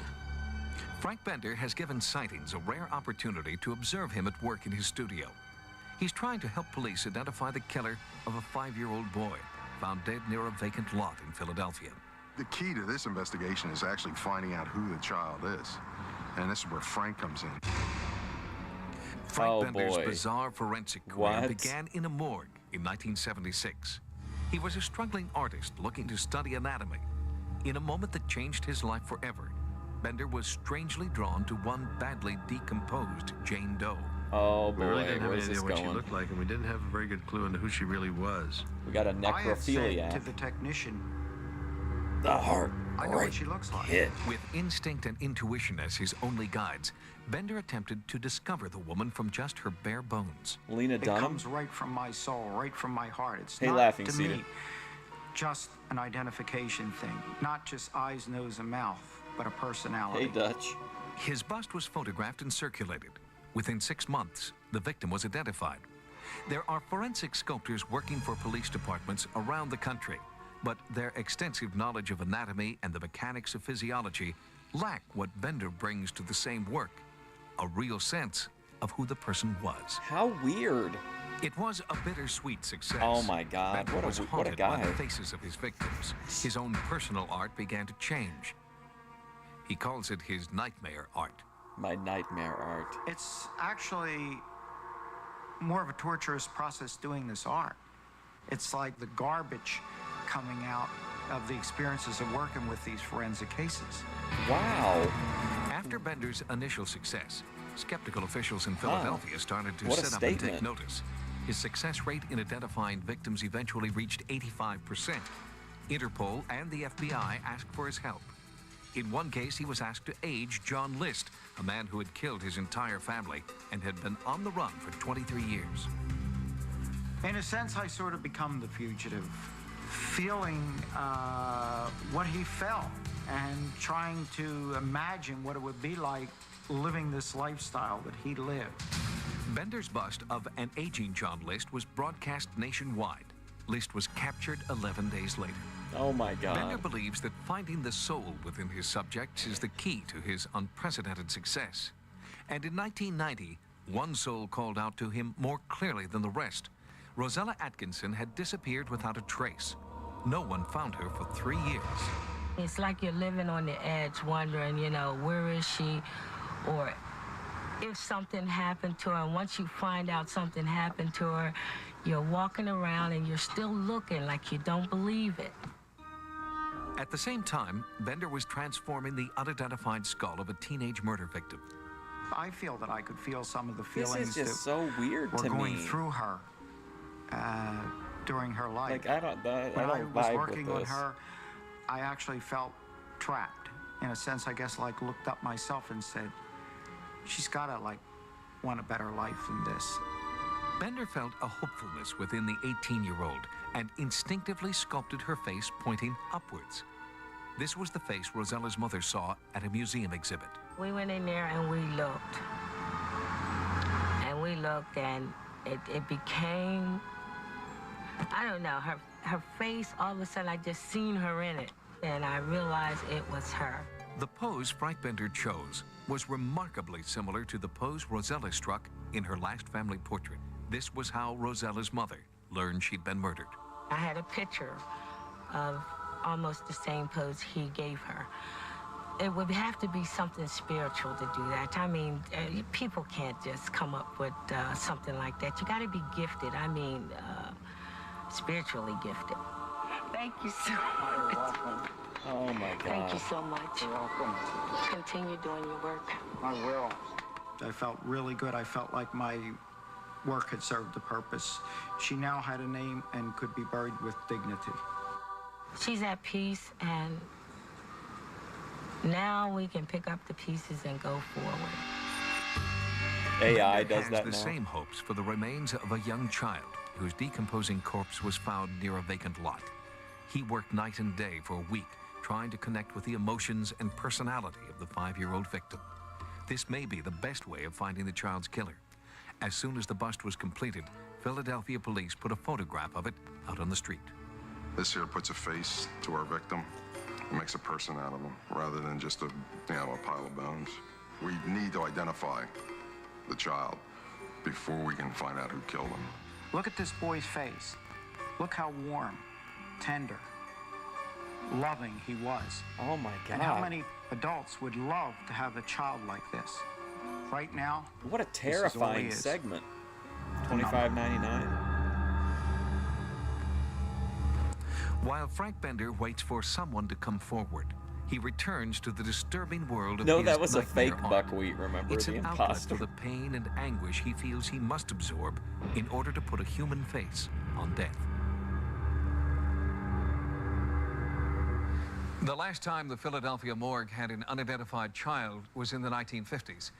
Frank Bender has given Sightings a rare opportunity to observe him at work in his studio. He's trying to help police identify the killer of a 5-year-old boy found dead near a vacant lot in Philadelphia. The key to this investigation is actually finding out who the child is. And this is where Frank comes in. Frank Bender's bizarre forensic career began in a morgue in 1976. He was a struggling artist looking to study anatomy. In a moment that changed his life forever, Bender was strangely drawn to one badly decomposed Jane Doe. Oh We really boy, didn't have where's any this idea what she going? looked like, and we didn't have a very good clue into who she really was. We got a I had said necrophiliac. to the technician, The heart. I know what she looks like. With instinct and intuition as his only guides, Bender attempted to discover the woman from just her bare bones. Lena It Dunham? comes right from my soul, right from my heart. It's Hey, not, Laughing to Cedar. me, just an identification thing. Not just eyes, nose, and mouth, but a personality. Hey, Dutch. His bust was photographed and circulated. Within 6 months, the victim was identified. There are forensic sculptors working for police departments around the country, but their extensive knowledge of anatomy and the mechanics of physiology lack what Bender brings to the same work, a real sense of who the person was. How weird. It was a bittersweet success. Oh my God, Bender what was a haunted by guy. the faces of his victims. His own personal art began to change. He calls it his nightmare art. My nightmare art. It's actually more of a torturous process doing this art. It's like the garbage coming out of the experiences of working with these forensic cases. Wow. After Bender's initial success, skeptical officials in Philadelphia started to What a sit up and take statement. notice. His success rate in identifying victims eventually reached 85%. Interpol and the FBI asked for his help. In one case, he was asked to age John List, a man who had killed his entire family and had been on the run for 23 years. In a sense, I sort of become the fugitive, feeling what he felt and trying to imagine what it would be like living this lifestyle that he lived. Bender's bust of an aging John List was broadcast nationwide. List was captured 11 days later. Oh my God. Bender believes that finding the soul within his subjects is the key to his unprecedented success. And in 1990, one soul called out to him more clearly than the rest. Rosella Atkinson had disappeared without a trace. No one found her for 3 years. It's like you're living on the edge, wondering, you know, where is she? Or if something happened to her. And once you find out something happened to her, you're walking around and you're still looking like you don't believe it. At the same time, Bender was transforming the unidentified skull of a teenage murder victim. I feel that I could feel some of the This feelings is just that so weird were to going me. through her during her life. Like, I don't when I was vibe working with on this. her, I actually felt trapped. In a sense, I guess, like looked up myself and said, she's gotta like want a better life than this. Bender felt a hopefulness within the 18-year-old and instinctively sculpted her face pointing upwards. This was the face Rosella's mother saw at a museum exhibit. We went in there and we looked. And we looked and it became, I don't know, her face, all of a sudden I just seen her in it. And I realized it was her. The pose Frank Bender chose was remarkably similar to the pose Rosella struck in her last family portrait. This was how Rosella's mother learned she'd been murdered. I had a picture of almost the same pose he gave her. It would have to be something spiritual to do that. I mean, people can't just come up with something like that. You got to be gifted. I mean, spiritually gifted. Thank you so much. Oh my God. Thank you so much. You're welcome. Continue doing your work. I will. I felt really good. I felt like my work had served a purpose. She now had a name and could be buried with dignity. She's at peace, and now we can pick up the pieces and go forward. AI Bender does has that the now. same hopes for the remains of a young child whose decomposing corpse was found near a vacant lot. He worked night and day for a week, trying to connect with the emotions and personality of the 5-year-old victim. This may be the best way of finding the child's killer. As soon as the bust was completed, Philadelphia police put a photograph of it out on the street. This here puts a face to our victim. It makes a person out of him rather than just a pile of bones. We need to identify the child before we can find out who killed him. Look at this boy's face. Look how warm, tender, loving he was. Oh my God. And how many adults would love to have a child like this? Right now, What a this is all terrifying he is. segment. $25.99. While Frank Bender waits for someone to come forward, he returns to the disturbing world of No, his that was a nightmare fake art. buckwheat, remember? It's The an outlet imposter. for the pain and anguish he feels he must absorb in order to put a human face on death. The last time the Philadelphia morgue had an unidentified child was in the 1950s.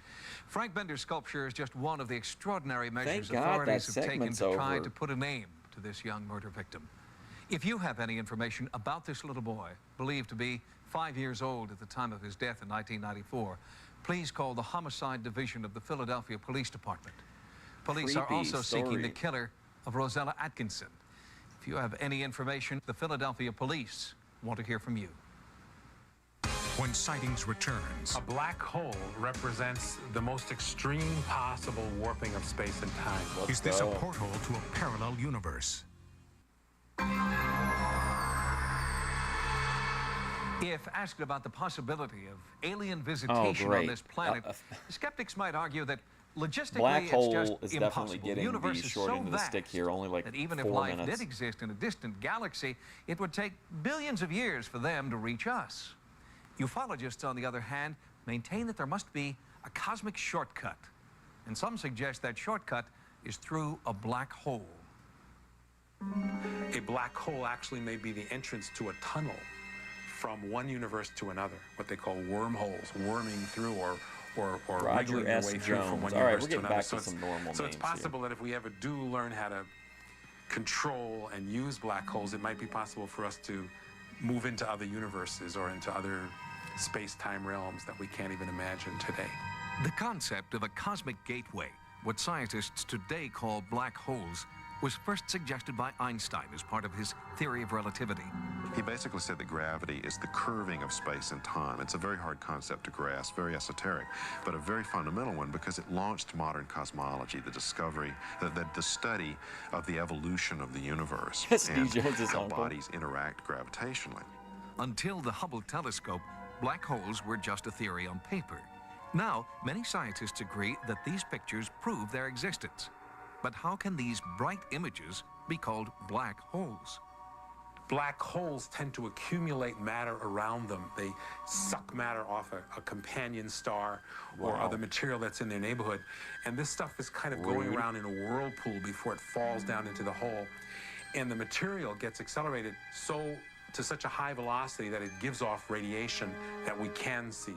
Frank Bender's sculpture is just one of the extraordinary measures God authorities that have taken segment's to try over. to put a name to this young murder victim. If you have any information about this little boy, believed to be 5 years old at the time of his death in 1994, please call the Homicide Division of the Philadelphia Police Department. Police are Creepy also seeking story. the killer of Rosella Atkinson. If you have any information, the Philadelphia Police want to hear from you. When Sightings returns, A black hole represents the most extreme possible warping of space and time. is this a portal to a parallel universe? If asked about the possibility of alien visitation on great. this planet, skeptics might argue that logistically Black it's hole just is impossible. definitely The getting universe the is short so end of the stick vast here, only like that even if 4 life minutes. did exist in a distant galaxy, it would take billions of years for them to reach us. Ufologists, on the other hand, maintain that there must be a cosmic shortcut, and some suggest that shortcut is through a black hole. A black hole actually may be the entrance to a tunnel from one universe to another, what they call wormholes, worming through or Roger wiggling your S. way through from Jones. one All right, universe we're to getting another. back So to some normal so it's names possible that if we ever do learn how to control and use black holes, it might be possible for us to move into other universes or into other space-time realms that we can't even imagine today. The concept of a cosmic gateway, what scientists today call black holes, was first suggested by Einstein as part of his theory of relativity. He basically said that gravity is the curving of space and time. It's a very hard concept to grasp, very esoteric, but a very fundamental one because it launched modern cosmology, the discovery, the study of the evolution of the universe and how bodies interact gravitationally. Until the Hubble telescope, black holes were just a theory on paper. Now, many scientists agree that these pictures prove their existence. But how can these bright images be called black holes? Black holes tend to accumulate matter around them. They suck matter off a companion star or other material that's in their neighborhood. And this stuff is kind of going around in a whirlpool before it falls down into the hole. And the material gets accelerated to such a high velocity that it gives off radiation that we can see.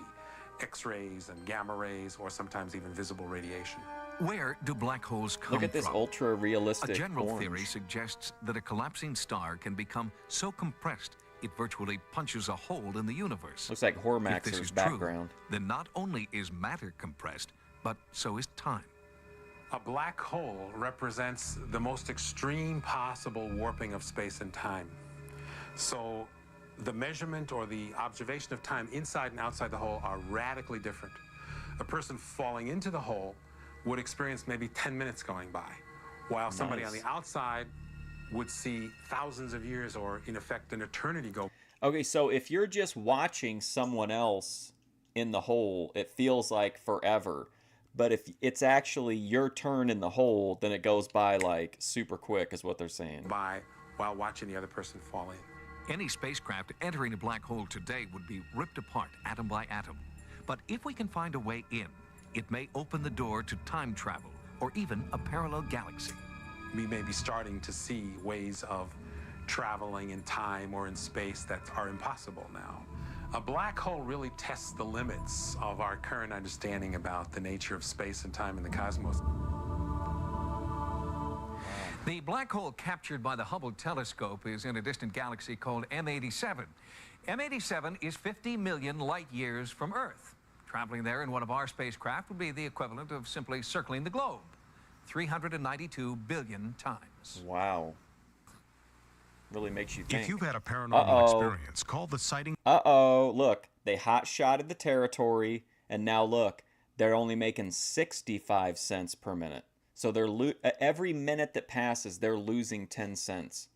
X-rays and gamma rays, or sometimes even visible radiation. Where do black holes come from? Look at this ultra-realistic A general orange. theory suggests that a collapsing star can become so compressed it virtually punches a hole in the universe. Looks like If Hormaxer's this is background. true, then not only is matter compressed, but so is time. A black hole represents the most extreme possible warping of space and time. So the measurement or the observation of time inside and outside the hole are radically different. A person falling into the hole would experience maybe 10 minutes going by, while somebody on the outside would see thousands of years or, in effect, an eternity go. Okay, so if you're just watching someone else in the hole, it feels like forever. But if it's actually your turn in the hole, then it goes by like super quick, is what they're saying. While watching the other person fall in. Any spacecraft entering a black hole today would be ripped apart atom by atom. But if we can find a way in, it may open the door to time travel or even a parallel galaxy. We may be starting to see ways of traveling in time or in space that are impossible now. A black hole really tests the limits of our current understanding about the nature of space and time in the cosmos. The black hole captured by the Hubble telescope is in a distant galaxy called M87. M87 is 50 million light years from Earth. Traveling there in one of our spacecraft would be the equivalent of simply circling the globe 392 billion times. Wow. Really makes you think. If you've had a paranormal experience, call the sighting. Look, they hot-shotted the territory, and now look, they're only making 65 cents per minute. So they're every minute that passes, they're losing 10 cents.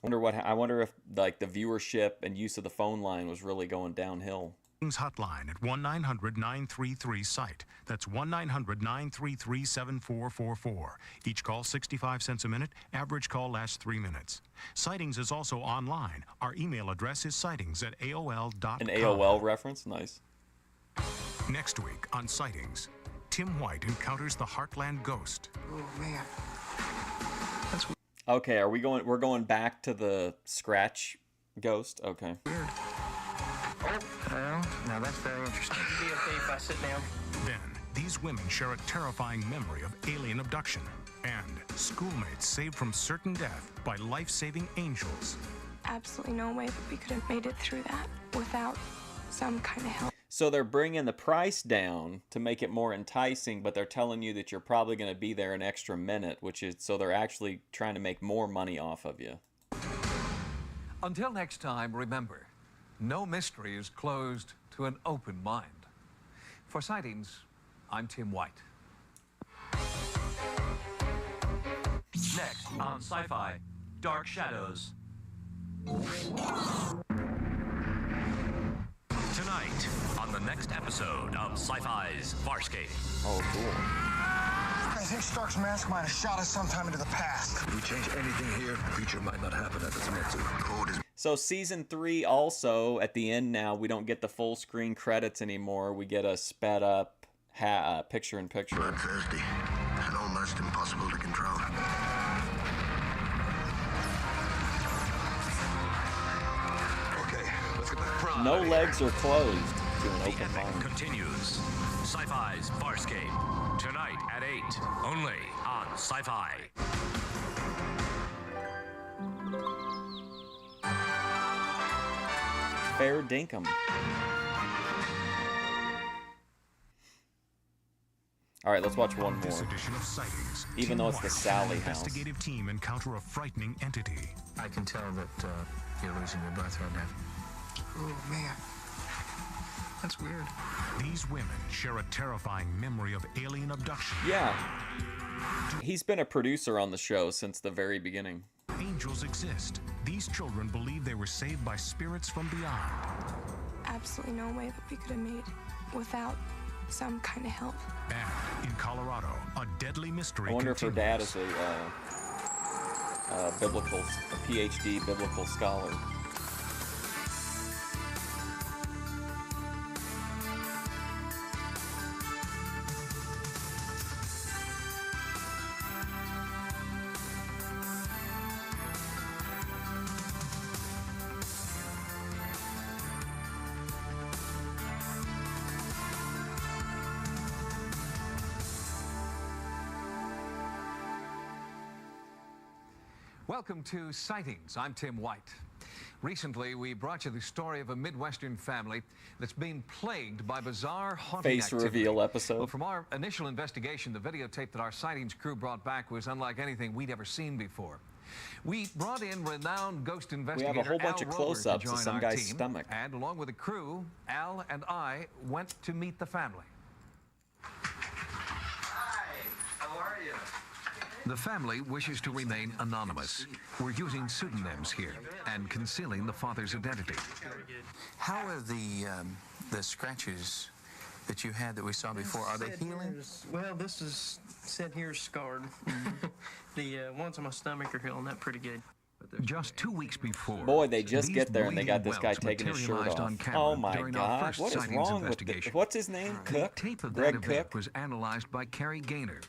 I wonder if like the viewership and use of the phone line was really going downhill. Hotline at 1-900-933-SIGHT. That's 1-900-933-7444. Each call 65 cents a minute. Average call lasts 3 minutes. Sightings is also online. Our email address is sightings@aol.com. An AOL reference? Nice. Next week on Sightings, Tim White encounters the Heartland Ghost. Oh, man. Okay, we're going back to the scratch ghost? Okay. Weird. Oh, well, now that's very interesting. Be okay if I sit down? Then, these women share a terrifying memory of alien abduction and schoolmates saved from certain death by life-saving angels. Absolutely no way that we could have made it through that without some kind of help. So they're bringing the price down to make it more enticing, but they're telling you that you're probably going to be there an extra minute, which is so they're actually trying to make more money off of you. Until next time, remember, no mystery is closed to an open mind. For Sightings, I'm Tim White. Next on Sci-Fi, Dark Shadows. Tonight, on the next episode of Sci-Fi's Farscape. Oh, cool. I think Stark's mask might have shot us sometime into the past. If we change anything here, the future might not happen as it's meant to. Code is... So season 3 also, at the end now, we don't get the full screen credits anymore. We get a sped up picture-in-picture. Bloodthirsty and almost impossible to control. No legs are closed to an open mind. Continues. Sci-Fi's Farscape. Tonight at 8. Only on Sci-Fi. Fair dinkum. All right, let's watch one more. This edition of Sightings, even though it's the Sally house. Investigative team encounter a frightening entity. I can tell that you're losing your breath right now. Oh, man. That's weird. These women share a terrifying memory of alien abduction. Yeah. He's been a producer on the show since the very beginning. Angels exist. These children believe they were saved by spirits from beyond. Absolutely no way that we could have made without some kind of help. And in Colorado, a deadly mystery I wonder continues. if her dad is a PhD biblical scholar. Welcome to Sightings. I'm Tim White. Recently, we brought you the story of a Midwestern family that's been plagued by bizarre haunting Face activity. reveal episode. Well, from our initial investigation, the videotape that our Sightings crew brought back was unlike anything we'd ever seen before. We brought in renowned ghost investigator We have a whole bunch Al of Rover close-ups to of join some our guy's team, stomach. And along with the crew, Al and I went to meet the family. How are you? The family wishes to remain anonymous. We're using pseudonyms here and concealing the father's identity. How are the scratches that you had that we saw before? Are they healing? Well, this is said here scarred. The ones on my stomach are healing up pretty good. Just 2 weeks before, Boy, they just these get there and they got this guy bleeding taking his shirt welts off. materialized on camera Oh my during our God! first What is Sightings wrong with investigation. what's his name? Cook? The tape of that Greg event Cook? was analyzed by Carrie Gaynor,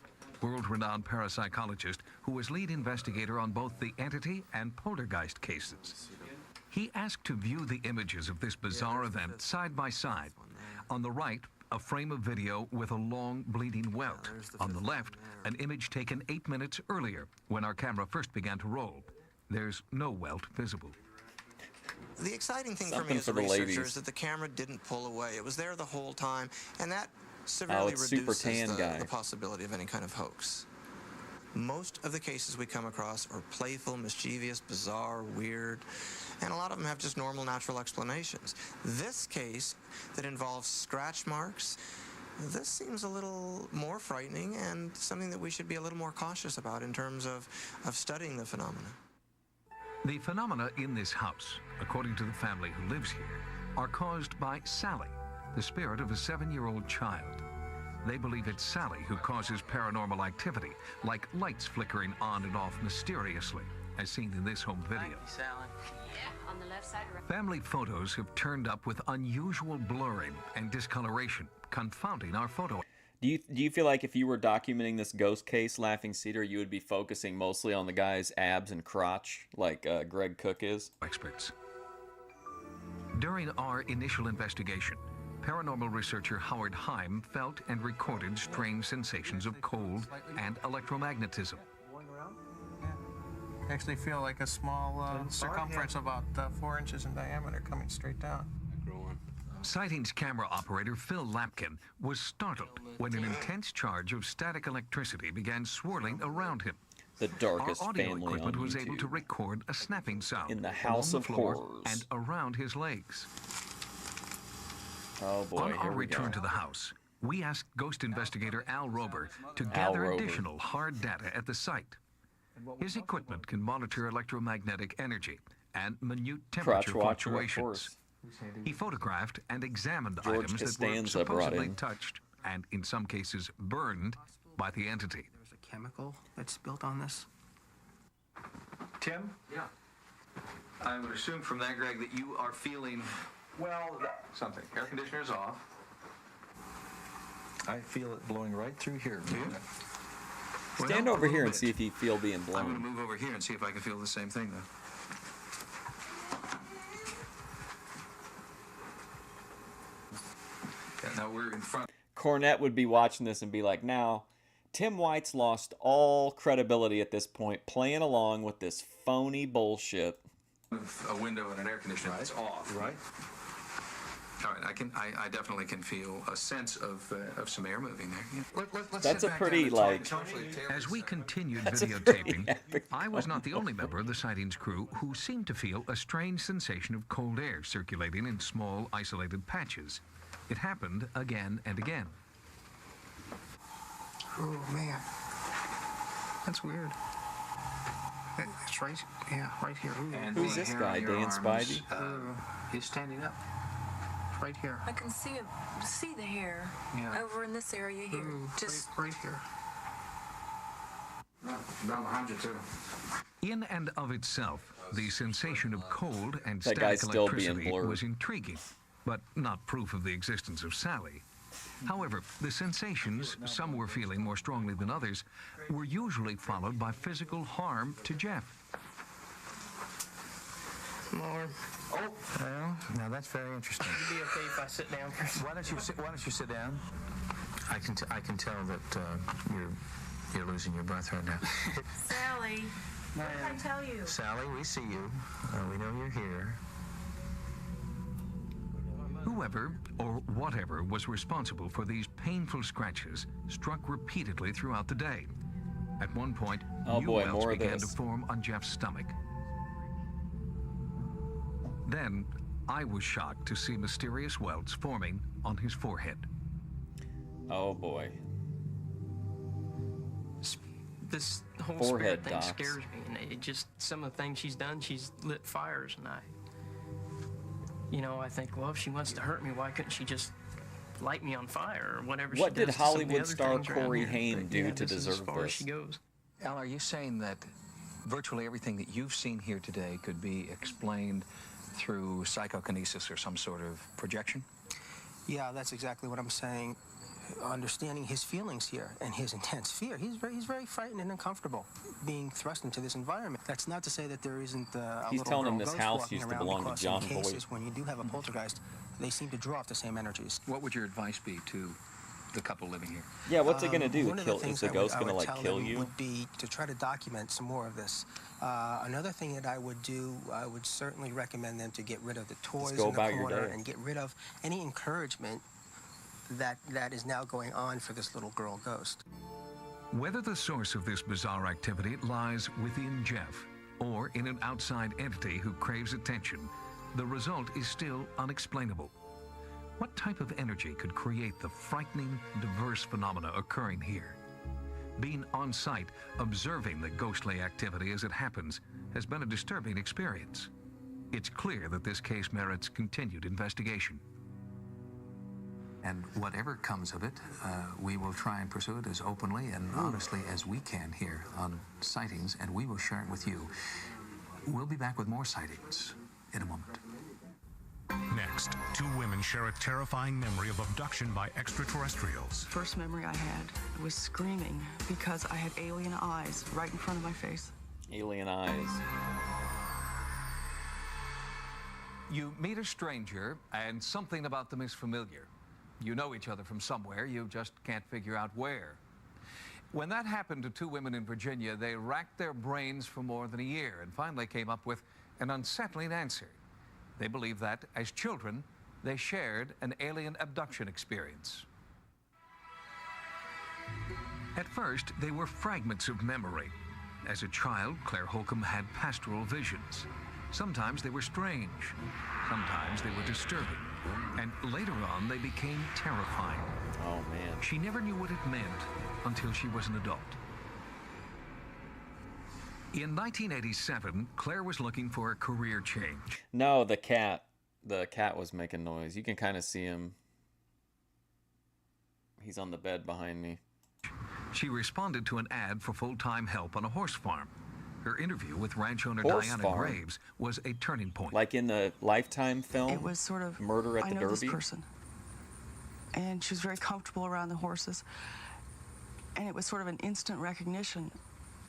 world-renowned parapsychologist who was lead investigator on both the entity and poltergeist cases. He asked to view the images of this bizarre event side by side. On the right, a frame of video with a long bleeding welt. On the left, an image taken 8 minutes earlier when our camera first began to roll. There's no welt visible. The exciting thing for me as a researcher is that the camera didn't pull away. It was there the whole time, and that severely reduces the possibility of any kind of hoax. Most of the cases we come across are playful, mischievous, bizarre, weird, and a lot of them have just normal, natural explanations. This case that involves scratch marks, this seems a little more frightening and something that we should be a little more cautious about in terms of studying the phenomena. The phenomena in this house, according to the family who lives here, are caused by Sally, the spirit of a 7-year-old child. They believe it's Sally who causes paranormal activity, like lights flickering on and off mysteriously, as seen in this home video. On the left side. Family photos have turned up with unusual blurring and discoloration, confounding our photo. Do you feel like if you were documenting this ghost case, Laughing Cedar, you would be focusing mostly on the guy's abs and crotch, like Greg Cook is? Experts. During our initial investigation, paranormal researcher Howard Heim felt and recorded strange sensations of cold and electromagnetism. I actually feel like a small circumference about 4 inches in diameter coming straight down. Sightings camera operator Phil Lapkin was startled when an intense charge of static electricity began swirling around him. The darkest Our audio family equipment on was YouTube. able to record a snapping sound In the House along of the floor Horrors. and around his legs. Oh boy, On here our we return go. to the house, we asked ghost investigator Al Rober to gather Rober. additional hard data at the site. His equipment can monitor electromagnetic energy and minute temperature Crotch watcher, of fluctuations. course. He photographed and examined George items that were Costanza brought supposedly in. touched and, in some cases, burned by the entity. There's a chemical that's built on this. Tim? Yeah. I would assume from that, Greg, that you are feeling, well, something. Air conditioner's off. I feel it blowing right through here. Do you? Stand over here and see if you feel being I'm going to blown. move over here and see if I can feel the same thing, though. Yeah, now we're in front. Cornette would be watching this and be like, now, Tim White's lost all credibility at this point, playing along with this phony bullshit. A window and an air conditioner that's off. Right. All right, I definitely can feel a sense of some air moving there. Yeah. Let's That's sit a back pretty, down and talk. like... As we continued That's a videotaping, pretty epic I was not the phone only member of the sightings crew who seemed to feel a strange sensation of cold air circulating in small, isolated patches. It happened again and again. Oh, man. That's weird. It's right, yeah, right here. And Who's this guy, Dan Spivey? He's standing up. Right here. I can see the hair over in this area here. Just right here. Down behind you, too. In and of itself, the sensation of cold and That guy's static still being electricity blurred. was intriguing, but not proof of the existence of Sally. However, the sensations, some were feeling more strongly than others, were usually followed by physical harm to Jeff. More. Oh, well, now that's very interesting. It'd be okay if I sit down for a second. Why don't you sit down? I can tell that you're losing your breath right now. Sally. What did I tell you? Sally, we see you. We know you're here. Whoever or whatever was responsible for these painful scratches struck repeatedly throughout the day. At one point, Oh new boy, welts more of began to this. form on Jeff's stomach. Then, I was shocked to see mysterious welts forming on his forehead. Oh boy. This whole Forehead spirit thing docs. scares me, and it just, some of the things she's done, she's lit fires, and I think, well, if she wants to hurt me, why couldn't she just light me on fire or whatever she does What did to some of the Hollywood other star things around Corey here? Haim But, do yeah, to this is deserve as far as this? she goes. Al, are you saying that virtually everything that you've seen here today could be explained through psychokinesis or some sort of projection? Yeah, that's exactly what I'm saying. understanding his feelings here and his intense fear. He's very frightened and uncomfortable being thrust into this environment. That's not to say that there isn't a He's little telling girl him this ghost house walking used to around, belong to because John in Boyd. cases when you do have a poltergeist, they seem to draw off the same energies. What would your advice be to the couple living here? Yeah, what's it gonna do? One of the things Is the ghost gonna like kill them you? would be to try to document some more of this. Another thing that I would do, I would certainly recommend them to get rid of the toys go in the about your corner day. and get rid of any encouragement that is now going on for this little girl ghost. Whether the source of this bizarre activity lies within Jeff or in an outside entity who craves attention, the result is still unexplainable. What type of energy could create the frightening, diverse phenomena occurring here? Being on site, observing the ghostly activity as it happens, has been a disturbing experience. It's clear that this case merits continued investigation. And whatever comes of it, we will try and pursue it as openly and honestly as we can here on Sightings, and we will share it with you. We'll be back with more Sightings in a moment. Next, two women share a terrifying memory of abduction by extraterrestrials. First memory I had was screaming because I had alien eyes right in front of my face. Alien eyes. You meet a stranger, and something about them is familiar. You know each other from somewhere, you just can't figure out where. When that happened to two women in Virginia, they racked their brains for more than a year and finally came up with an unsettling answer. They believe that, as children, they shared an alien abduction experience. At first, they were fragments of memory. As a child, Claire Holcomb had pastoral visions. Sometimes they were strange. Sometimes they were disturbing. And later on, they became terrifying. Oh, man. She never knew what it meant until she was an adult. In 1987, Claire was looking for a career change. No, the cat. The cat was making noise. You can kind of see him. He's on the bed behind me. She responded to an ad for full-time help on a horse farm. Her interview with ranch owner Horse Diana farm? Graves was a turning point. Like in the Lifetime film? It was sort of, Murder at the I know Derby? this person. And she was very comfortable around the horses. And it was sort of an instant recognition.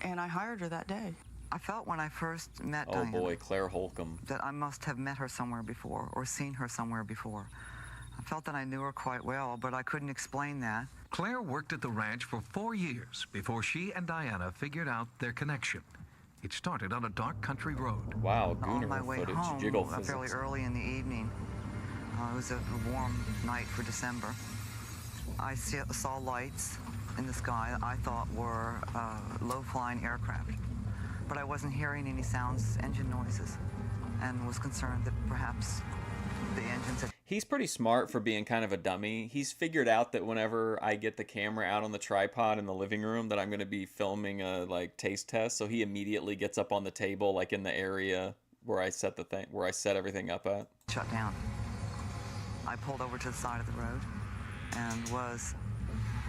And I hired her that day. I felt when I first met Oh Diana boy, Claire Holcomb. that I must have met her somewhere before or seen her somewhere before. I felt that I knew her quite well, but I couldn't explain that. Claire worked at the ranch for 4 years before she and Diana figured out their connection. It started on a dark country road. Wow, On my Gooner way footage, home, jiggle fairly physics. early in the evening, it was a warm night for December. I saw lights in the sky that I thought were low-flying aircraft, but I wasn't hearing any sounds, engine noises, and was concerned that perhaps the engines had... He's pretty smart for being kind of a dummy. He's figured out that whenever I get the camera out on the tripod in the living room that I'm going to be filming a like taste test, so he immediately gets up on the table like in the area where I set everything up at. Shut down. I pulled over to the side of the road and was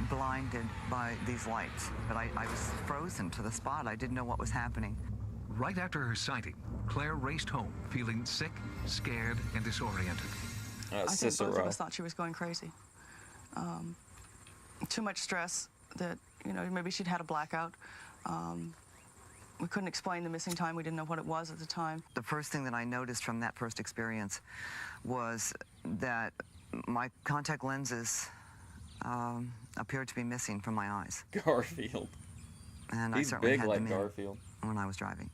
blinded by these lights, but I was frozen to the spot. I didn't know what was happening. Right after her sighting, Claire raced home, feeling sick, scared, and disoriented. I think both of us thought she was going crazy. Too much stress that, you know, maybe she'd had a blackout. We couldn't explain the missing time. We didn't know what it was at the time. The first thing that I noticed from that first experience was that my contact lenses appeared to be missing from my eyes. Garfield. And He's I certainly big had like them in Garfield. when I was driving.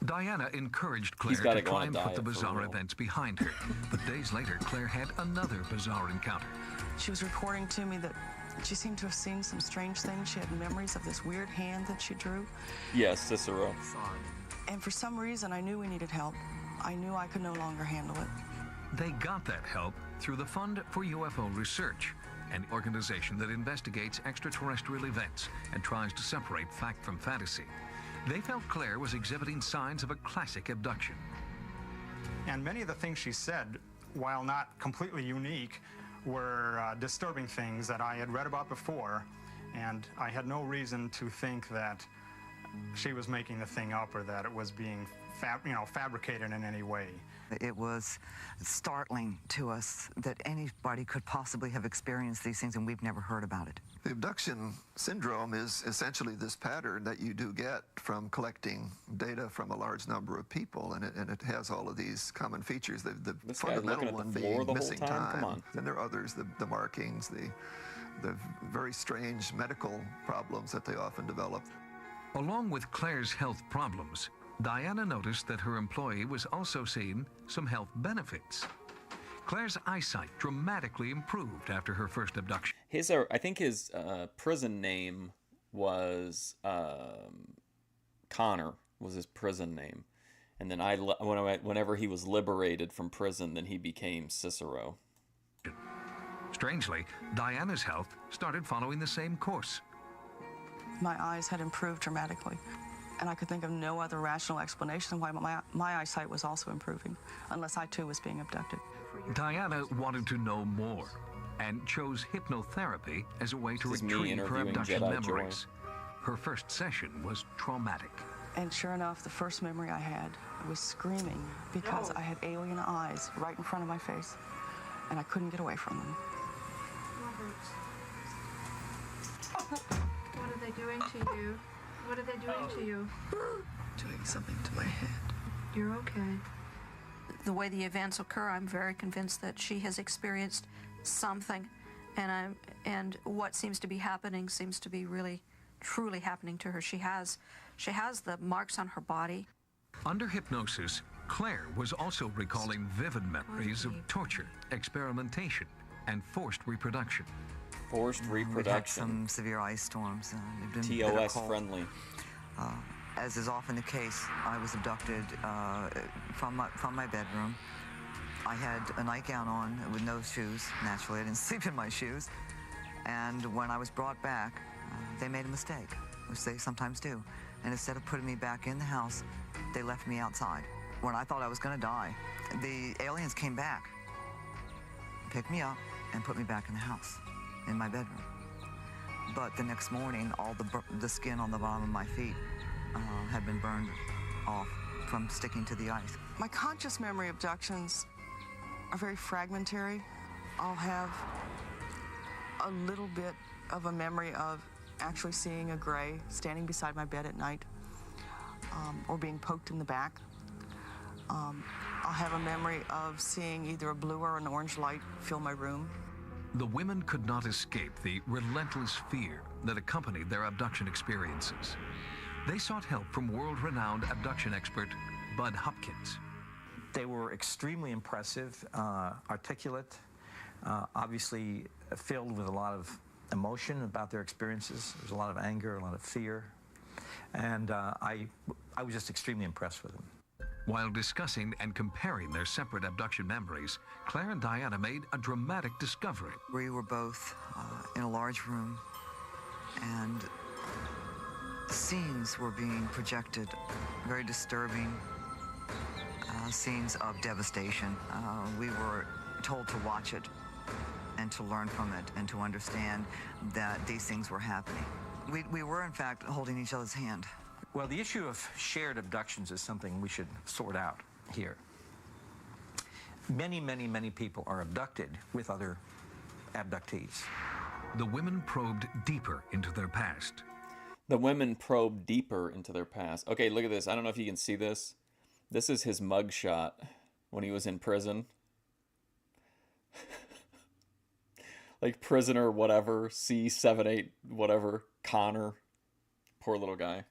Diana encouraged Claire He's gotta to go on a try and put the diet for bizarre real. events behind her. But days later, Claire had another bizarre encounter. She was reporting to me that she seemed to have seen some strange things. She had memories of this weird hand that she drew. Yes, Cicero. And for some reason, I knew we needed help. I knew I could no longer handle it. They got that help through the Fund for UFO Research, an organization that investigates extraterrestrial events and tries to separate fact from fantasy. They felt Claire was exhibiting signs of a classic abduction. And many of the things she said, while not completely unique, were disturbing things that I had read about before, and I had no reason to think that she was making the thing up or that it was being fabricated in any way. It was startling to us that anybody could possibly have experienced these things, and we've never heard about it. The abduction syndrome is essentially this pattern that you do get from collecting data from a large number of people, and it has all of these common features. The fundamental one being missing time. Then there are others, the markings, the very strange medical problems that they often develop. Along with Claire's health problems, Diana noticed that her employee was also seeing some health benefits. Claire's eyesight dramatically improved after her first abduction. I think his prison name was Connor, was his prison name. And then whenever he was liberated from prison, then he became Cicero. Strangely, Diana's health started following the same course. My eyes had improved dramatically, and I could think of no other rational explanation why my eyesight was also improving, unless I too was being abducted. Diana wanted to know more and chose hypnotherapy as a way to retrieve her abduction memories. Her first session was traumatic. And sure enough, the first memory I had was screaming because I had alien eyes right in front of my face, and I couldn't get away from them. What are they doing to you? What are they doing to you? Doing something to my head. You're okay. The way the events occur, I'm very convinced that she has experienced something, and what seems to be happening seems to be really, truly happening to her. She has the marks on her body. Under hypnosis, Claire was also recalling vivid memories of torture, experimentation, and forced reproduction. Forced reproduction. We've had some severe ice storms. TOS friendly. As is often the case, I was abducted from my bedroom. I had a nightgown on with no shoes. Naturally, I didn't sleep in my shoes. And when I was brought back, they made a mistake, which they sometimes do. And instead of putting me back in the house, they left me outside. When I thought I was going to die, the aliens came back, picked me up, and put me back in the house, in my bedroom. But the next morning, all the skin on the bottom of my feet had been burned off from sticking to the ice. My conscious memory abductions are very fragmentary. I'll have a little bit of a memory of actually seeing a gray standing beside my bed at night, or being poked in the back. I'll have a memory of seeing either a blue or an orange light fill my room. The women could not escape the relentless fear that accompanied their abduction experiences. They sought help from world-renowned abduction expert Bud Hopkins. They were extremely impressive, articulate, obviously filled with a lot of emotion about their experiences. There was a lot of anger, a lot of fear, and I was just extremely impressed with them. While discussing and comparing their separate abduction memories, Claire and Diana made a dramatic discovery. We were both in a large room, and scenes were being projected, very disturbing scenes of devastation. We were told to watch it and to learn from it and to understand that these things were happening. We were, in fact, holding each other's hand. Well, the issue of shared abductions is something we should sort out here. Many, many, many people are abducted with other abductees. The women probed deeper into their past. The women probed deeper into their past. Okay, look at this. I don't know if you can see this. This is his mugshot when he was in prison. Like prisoner whatever, C78 whatever, Connor. Poor little guy.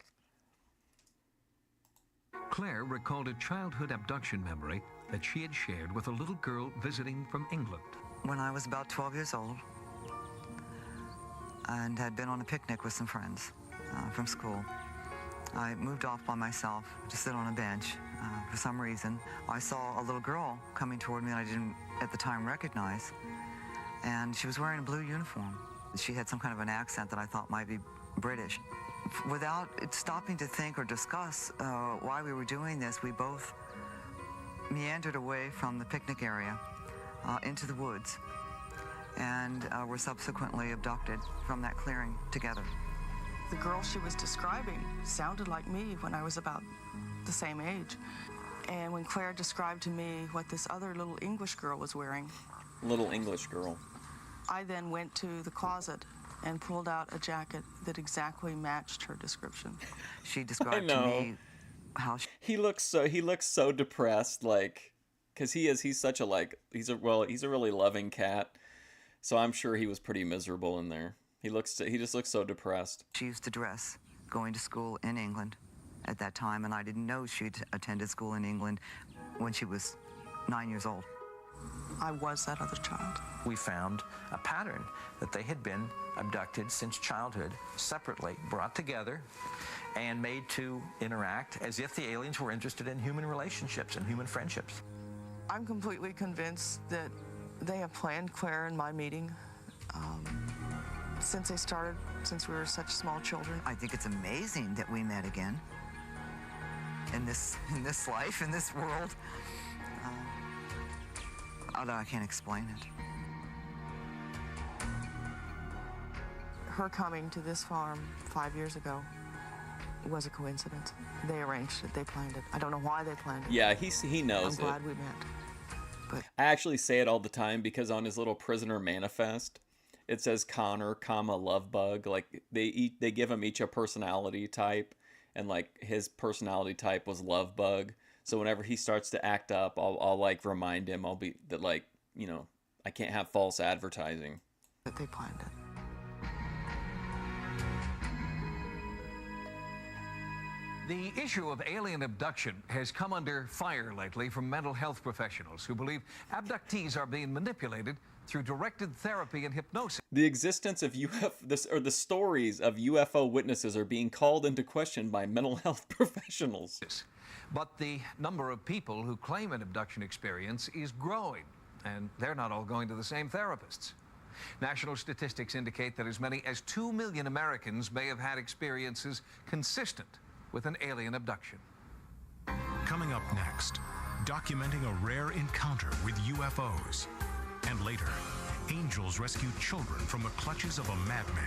Claire recalled a childhood abduction memory that she had shared with a little girl visiting from England. When I was about 12 years old and had been on a picnic with some friends from school, I moved off by myself to sit on a bench. For some reason, I saw a little girl coming toward me that I didn't at the time recognize, and she was wearing a blue uniform. She had some kind of an accent that I thought might be British. Without stopping to think or discuss why we were doing this, we both meandered away from the picnic area into the woods, and were subsequently abducted from that clearing together. The girl she was describing sounded like me when I was about the same age. And when Claire described to me what this other little English girl was wearing... Little English girl. I then went to the closet and pulled out a jacket that exactly matched her description. She described to me how he looks so depressed, like, because he's such a, like, he's a really loving cat, so I'm sure he was pretty miserable in there. He just looks so depressed. she used to dress going to school in England at that time, and I didn't know she'd attended school in England when she was 9 years old. I was that other child. We found a pattern that they had been abducted since childhood, separately, brought together, and made to interact as if the aliens were interested in human relationships and human friendships. I'm completely convinced that they have planned Claire and my meeting since they started, since we were such small children. I think it's amazing that we met again in this life, in this world. Although I can't explain it. Her coming to this farm 5 years ago was a coincidence. They arranged it, they planned it. I don't know why they planned it. Yeah, he knows I'm glad we met. But I actually say it all the time because on his little prisoner manifest, it says Connor, love bug. Like they give him each a personality type, and like his personality type was love bug. So whenever he starts to act up, I'll like remind him. I'll be that, like, you know, I can't have false advertising. That they planned it. The issue of alien abduction has come under fire lately from mental health professionals who believe abductees are being manipulated through directed therapy and hypnosis. The existence of the stories of UFO witnesses are being called into question by mental health professionals. But the number of people who claim an abduction experience is growing, and they're not all going to the same therapists. National statistics indicate that as many as 2 million Americans may have had experiences consistent with an alien abduction. Coming up next, documenting a rare encounter with UFOs. And later, angels rescue children from the clutches of a madman.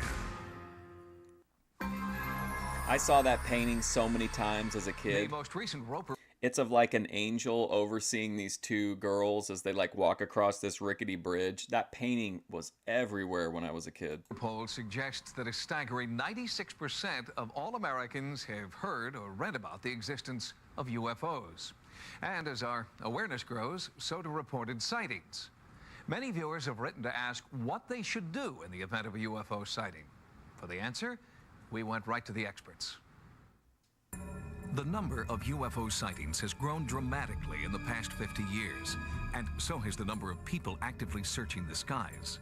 I saw that painting so many times as a kid. The most recent Roper... It's of like an angel overseeing these two girls as they like walk across this rickety bridge. That painting was everywhere when I was a kid. Poll suggests that a staggering 96% of all Americans have heard or read about the existence of UFOs. And as our awareness grows, so do reported sightings. Many viewers have written to ask what they should do in the event of a UFO sighting. For the answer, we went right to the experts. The number of UFO sightings has grown dramatically in the past 50 years, and so has the number of people actively searching the skies.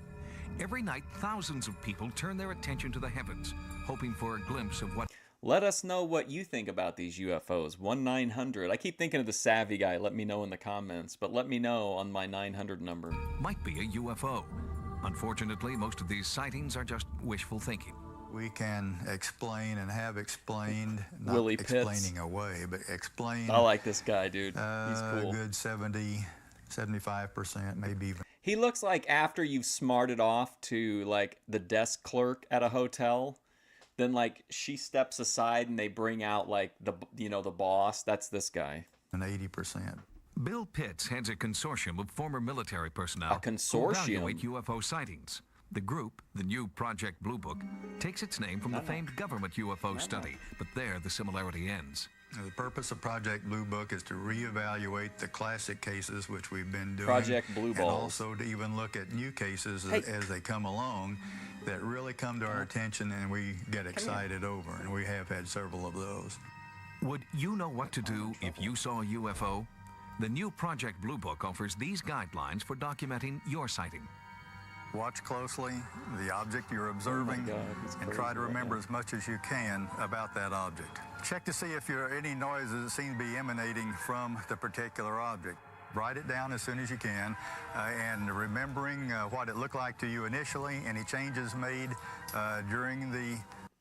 Every night, thousands of people turn their attention to the heavens, hoping for a glimpse of what... Let us know what you think about these UFOs. 1-900. I keep thinking of the savvy guy. Let me know in the comments, but let me know on my 900 number. Might be a UFO. Unfortunately, most of these sightings are just wishful thinking. We can explain and have explained, not Willie Pitts. Explaining away, but explain. I like this guy, dude. He's cool. A good 70, 75%, maybe even. He looks like after you've smarted off to like the desk clerk at a hotel, then like she steps aside and they bring out like the boss. That's this guy. An 80%. Bill Pitts heads a consortium of former military personnel A consortium? who evaluate UFO sightings. The group, the new Project Blue Book, takes its name from the famed government UFO study, but there the similarity ends. The purpose of Project Blue Book is to reevaluate the classic cases, which we've been doing. Project Blue Balls. And also to even look at new cases as they come along that really come to our attention and we get excited over, and we have had several of those. Would you know what to do if you saw a UFO? The new Project Blue Book offers these guidelines for documenting your sighting. Watch closely the object you're observing and try to remember as much as you can about that object. Check to see if there are any noises that seem to be emanating from the particular object. Write it down as soon as you can, and remembering what it looked like to you initially, any changes made during the...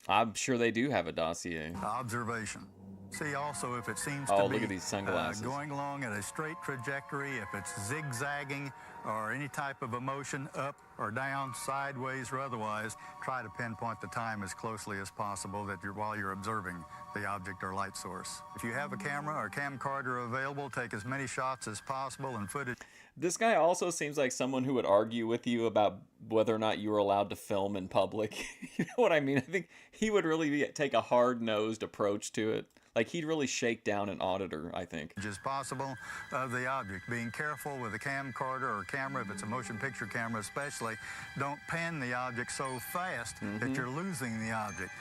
I'm sure they do have a dossier. Observation. See also if it seems Oh, to look be at these sunglasses. going along at a straight trajectory, if it's zigzagging or any type of emotion up or down, sideways or otherwise, try to pinpoint the time as closely as possible while you're observing the object or light source. If you have a camera or camcorder available, take as many shots as possible and footage. This guy also seems like someone who would argue with you about whether or not you were allowed to film in public. You know what I mean? I think he would really take a hard-nosed approach to it. Like, he'd really shake down an auditor, I think. As possible of the object. Being careful with a camcorder or camera, if it's a motion picture camera especially, don't pan the object so fast that you're losing the object.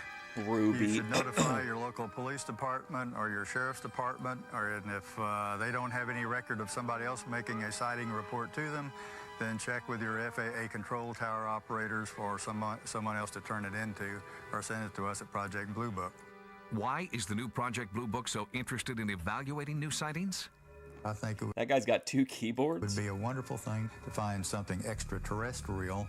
Ruby. You should notify your local police department or your sheriff's department, and if they don't have any record of somebody else making a sighting report to them, then check with your FAA control tower operators for someone else to turn it into, or send it to us at Project Blue Book. Why is the new Project Blue Book so interested in evaluating new sightings? I think that guy's got 2 keyboards. It would be a wonderful thing to find something extraterrestrial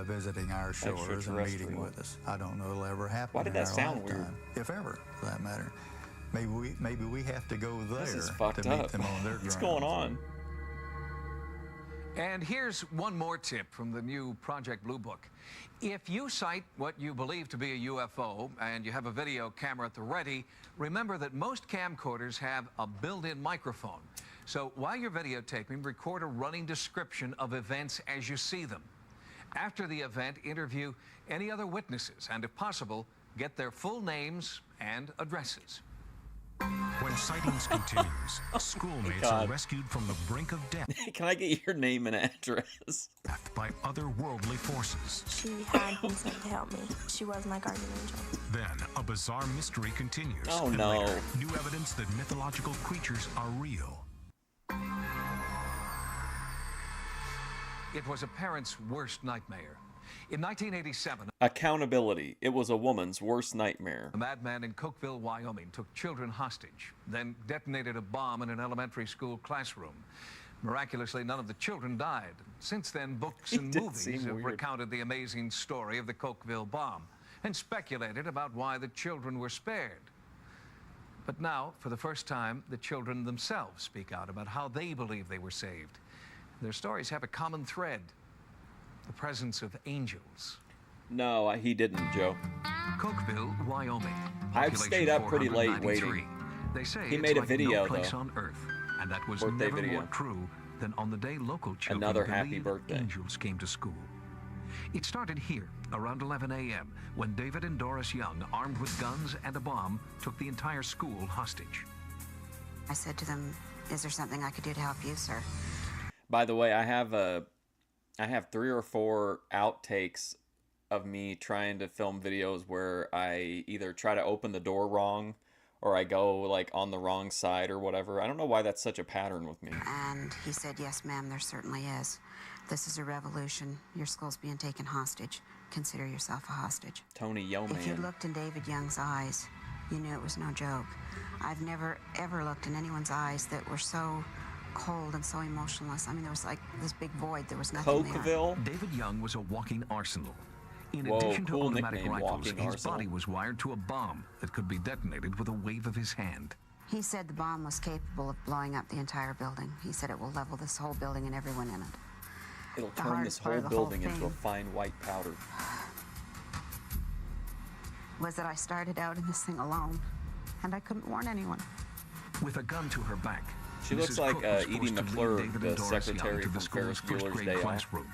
visiting our shores and meeting with us. I don't know it'll ever happen. Why did that sound weird? If ever, for that matter. Maybe we have to go there this is fucked to meet up. them on their ground. What's going on? And here's one more tip from the new Project Blue Book. If you sight what you believe to be a UFO and you have a video camera at the ready, remember that most camcorders have a built-in microphone. So while you're videotaping, record a running description of events as you see them. After the event, interview any other witnesses and, if possible, get their full names and addresses. When sightings continues, schoolmates are rescued from the brink of death. Can I get your name and address? By otherworldly forces. She had been sent to help me. She was my guardian angel. Then a bizarre mystery continues. Oh and no. Later, new evidence that mythological creatures are real. It was a parent's worst nightmare. In 1987, accountability. It was a woman's worst nightmare. A madman in Cokeville, Wyoming took children hostage, then detonated a bomb in an elementary school classroom. Miraculously, none of the children died. Since then, books and movies have recounted the amazing story of the Cokeville bomb and speculated about why the children were spared. But now, for the first time, the children themselves speak out about how they believe they were saved. Their stories have a common thread: the presence of angels. No, he didn't, Joe. Cokeville, Wyoming. I've stayed up pretty late waiting. They say he made a like video, no place though. on Earth, and that was Birthday never video. more true than on the day local children Another happy believed birthday. angels came to school. It started here around 11 a.m. when David and Doris Young, armed with guns and a bomb, took the entire school hostage. I said to them, "Is there something I could do to help you, sir?" By the way, I have 3 or 4 outtakes of me trying to film videos where I either try to open the door wrong or I go like on the wrong side or whatever. I don't know why that's such a pattern with me. And he said, "Yes, ma'am, there certainly is. This is a revolution. Your school's being taken hostage. Consider yourself a hostage." Tony Yeoman. If you looked in David Young's eyes, you knew it was no joke. I've never, ever looked in anyone's eyes that were so cold and so emotionless. I mean, there was like this big void. There was nothing Cokeville? there. David Young was a walking arsenal. In Whoa, addition to cool automatic nickname, rifles, walking his arsenal. body was wired to a bomb that could be detonated with a wave of his hand. He said the bomb was capable of blowing up the entire building. He said it will level this whole building and everyone in it. It'll The turn hardest this part whole of the whole building into a thing fine white powder. was that I started out in this thing alone, and I couldn't warn anyone. With a gun to her back, She looks Mrs. like Cook was Edie forced to lead McClure, David the and Doris Young secretary to the from school's Ferris Bueller's first-grade Day Off. classroom.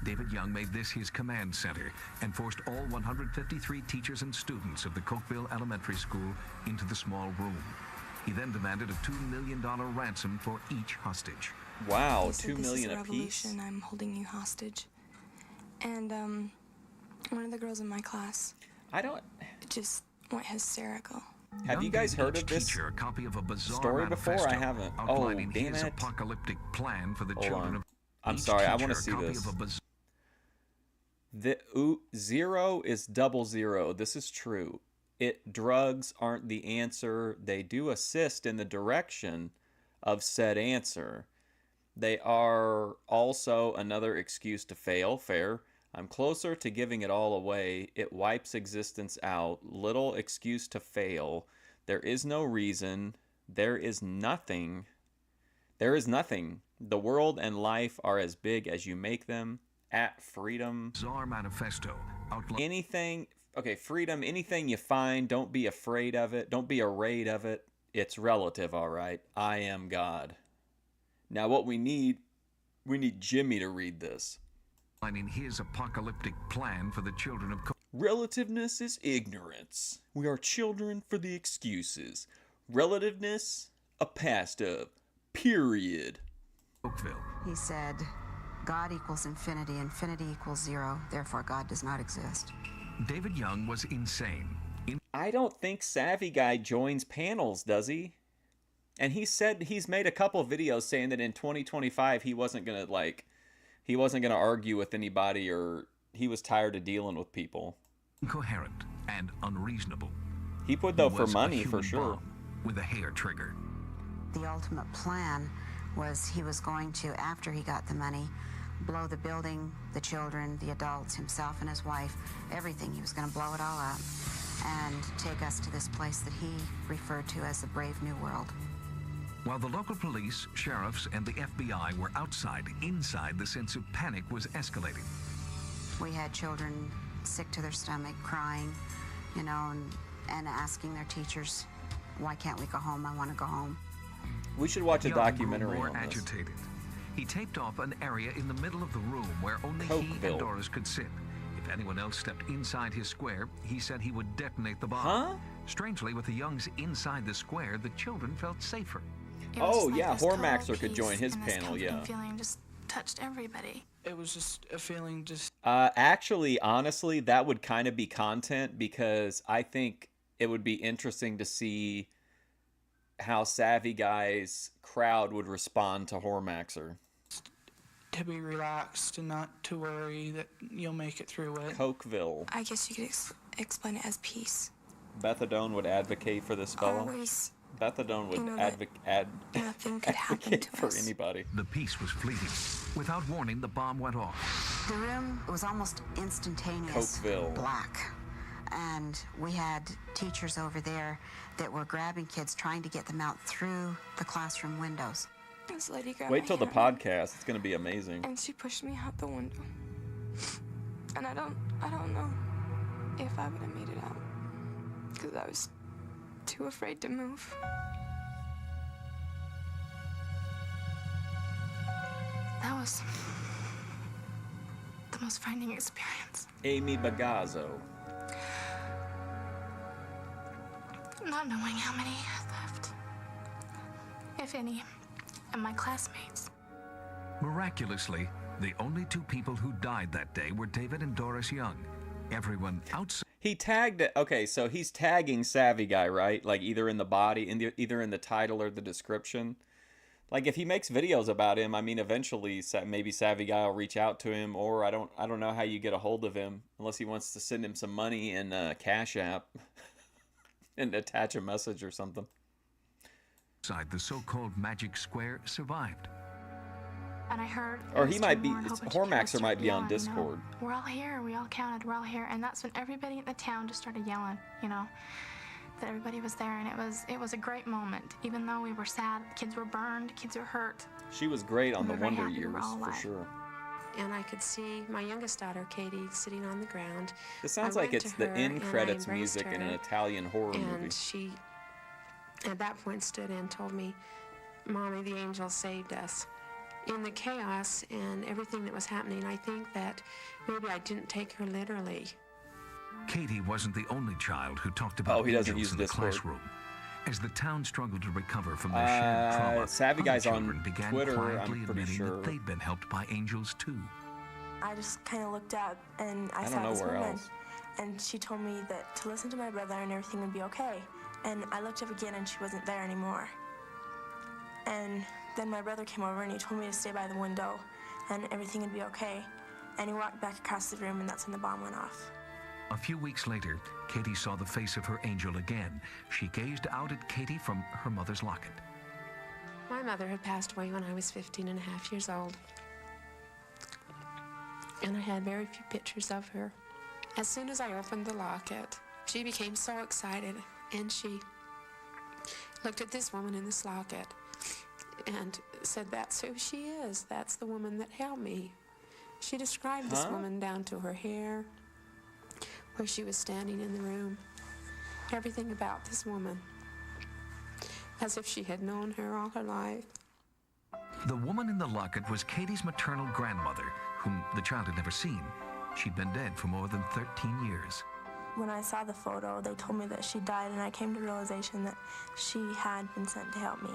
David Young made this his command center and forced all 153 teachers and students of the Cokeville Elementary School into the small room. He then demanded a $2 million ransom for each hostage. Wow, He said, $2 million "This is a apiece. revolution. I'm holding you hostage." And one of the girls in my class, I don't just went hysterical. Have you guys heard of this teacher a copy of a bizarre story before? I manifesto haven't. Oh, outlining damn his it. apocalyptic plan for the Hold children on. of I'm each sorry, I teacher want a to see copy this. of a bizarre The 0 is 00. This is true. Drugs aren't the answer. They do assist in the direction of said answer. They are also another excuse to fail. Fair. I'm closer to giving it all away. It wipes existence out. Little excuse to fail. There is no reason. There is nothing. There is nothing. The world and life are as big as you make them. At freedom. Czar Manifesto. Anything. Okay, freedom. Anything you find, don't be afraid of it. Don't be afraid of it. It's relative, all right. I am God. Now, what we need Jimmy to read this. In his apocalyptic plan for the children of... Relativeness is ignorance. We are children for the excuses. Relativeness, a past of. Period. He said, God equals infinity, infinity equals zero, therefore God does not exist. David Young was insane. I don't think Savvy Guy joins panels, does he? And he said he's made a couple of videos saying that in 2025 he wasn't gonna argue with anybody, or he was tired of dealing with people. Incoherent and unreasonable. He would though for money for sure. With a hair trigger. The ultimate plan was he was going to, after he got the money, blow the building, the children, the adults, himself and his wife, everything. He was going to blow it all up and take us to this place that he referred to as the Brave New World. While the local police, sheriffs, and the FBI were outside, inside the sense of panic was escalating. We had children sick to their stomach, crying, you know, and asking their teachers, why can't we go home? I want to go home. We should watch a documentary more on this. Agitated. He taped off an area in the middle of the room where only he and Doris could sit. If anyone else stepped inside his square, he said he would detonate the bomb. Huh? Strangely, with the Youngs inside the square, the children felt safer. Oh yeah, Hormaxer could join his panel. Yeah. Feeling just touched everybody. It was just a feeling just. Actually, honestly, that would kind of be content, because I think it would be interesting to see how Savvy Guy's crowd would respond to Hormaxer. To be relaxed and not to worry that you'll make it through it. Cokeville. I guess you could explain it as peace. Bethadone would advocate for this fellow. Always. Bethadone would nothing could happen to for us. Anybody. The peace was fleeting. Without warning, the bomb went off. The room was almost instantaneous. Cokeville. Black. And we had teachers over there that were grabbing kids, trying to get them out through the classroom windows. This lady grabbed Wait till my the hand, podcast. It's going to be amazing. and she pushed me out the window. And I don't know if I would have made it out, because I was too afraid to move. That was the most frightening experience. Amy Bagazzo. Not knowing how many left, if any, of my classmates. Miraculously, the only two people who died that day were David and Doris Young. Everyone outside. He tagged it. Okay, so he's tagging Savvy Guy, right? Like either in the body, either in the title or the description. Like if he makes videos about him, I mean, eventually maybe Savvy Guy will reach out to him, or I don't know how you get a hold of him unless he wants to send him some money in Cash App and attach a message or something. Inside the so-called Magic Square survived. And I heard. Or he might be. Hormaxer might be on Discord. We're all here. We all counted. We're all here, and that's when everybody in the town just started yelling. You know, that everybody was there, and it was a great moment. Even though we were sad, kids were burned, kids were hurt. She was great on the We were Wonder happy we Years were all for alive. sure. And I could see my youngest daughter, Katie, sitting on the ground. This sounds I like went it's to the her end and I credits embraced music in an her, Italian horror movie. And she, at that point, stood and told me, "Mommy, the angels saved us." In the chaos and everything that was happening, I think that maybe I didn't take her literally. Katie wasn't the only child who talked about he doesn't angels use in the Discord. classroom. As the town struggled to recover from their shared trauma, Savvy other Guy's on children began Twitter, quietly I'm pretty admitting sure. that they'd been helped by angels too. I just kind of looked up, and I don't saw know this where woman, else. and she told me that to listen to my brother and everything would be okay. And I looked up again, and she wasn't there anymore. And then my brother came over, and he told me to stay by the window, and everything would be okay. And he walked back across the room, and that's when the bomb went off. A few weeks later, Katie saw the face of her angel again. She gazed out at Katie from her mother's locket. My mother had passed away when I was 15 and a half years old. And I had very few pictures of her. As soon as I opened the locket, she became so excited, and she looked at this woman in this locket and said, "That's who she is. That's the woman that helped me." She described this woman down to her hair, where she was standing in the room, everything about this woman, as if she had known her all her life. The woman in the locket was Katie's maternal grandmother, whom the child had never seen. She'd been dead for more than 13 years. When I saw the photo, they told me that she died, and I came to realization that she had been sent to help me,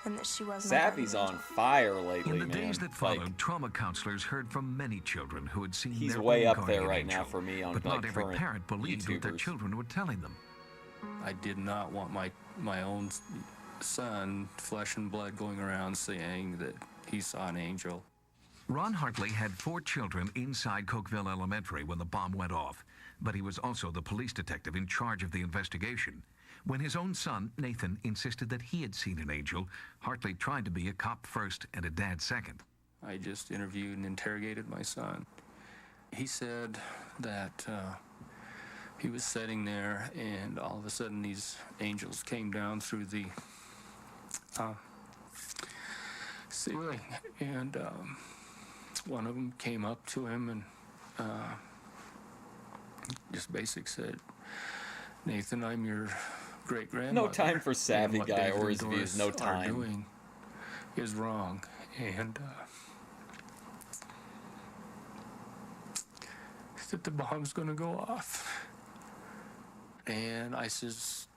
and that she was my Savvy's on fire lately, In the man. days that followed, trauma counselors heard from many children who had seen He's their way own up there guardian right now angel, for me on but like not every current parent believed what their YouTubers. children were telling them. I did not want my own son, flesh and blood, going around saying that he saw an angel. Ron Hartley had 4 children inside Cokeville Elementary when the bomb went off, but he was also the police detective in charge of the investigation. When his own son, Nathan, insisted that he had seen an angel, Hartley tried to be a cop first and a dad second. I just interviewed and interrogated my son. He said that he was sitting there, and all of a sudden these angels came down through the ceiling, and one of them came up to him and just basically said, "Nathan, I'm your great-grandmother. No time for savvy and what guy David or and his views. Doris No are time. doing is wrong." And that the bomb's going to go off. And I says,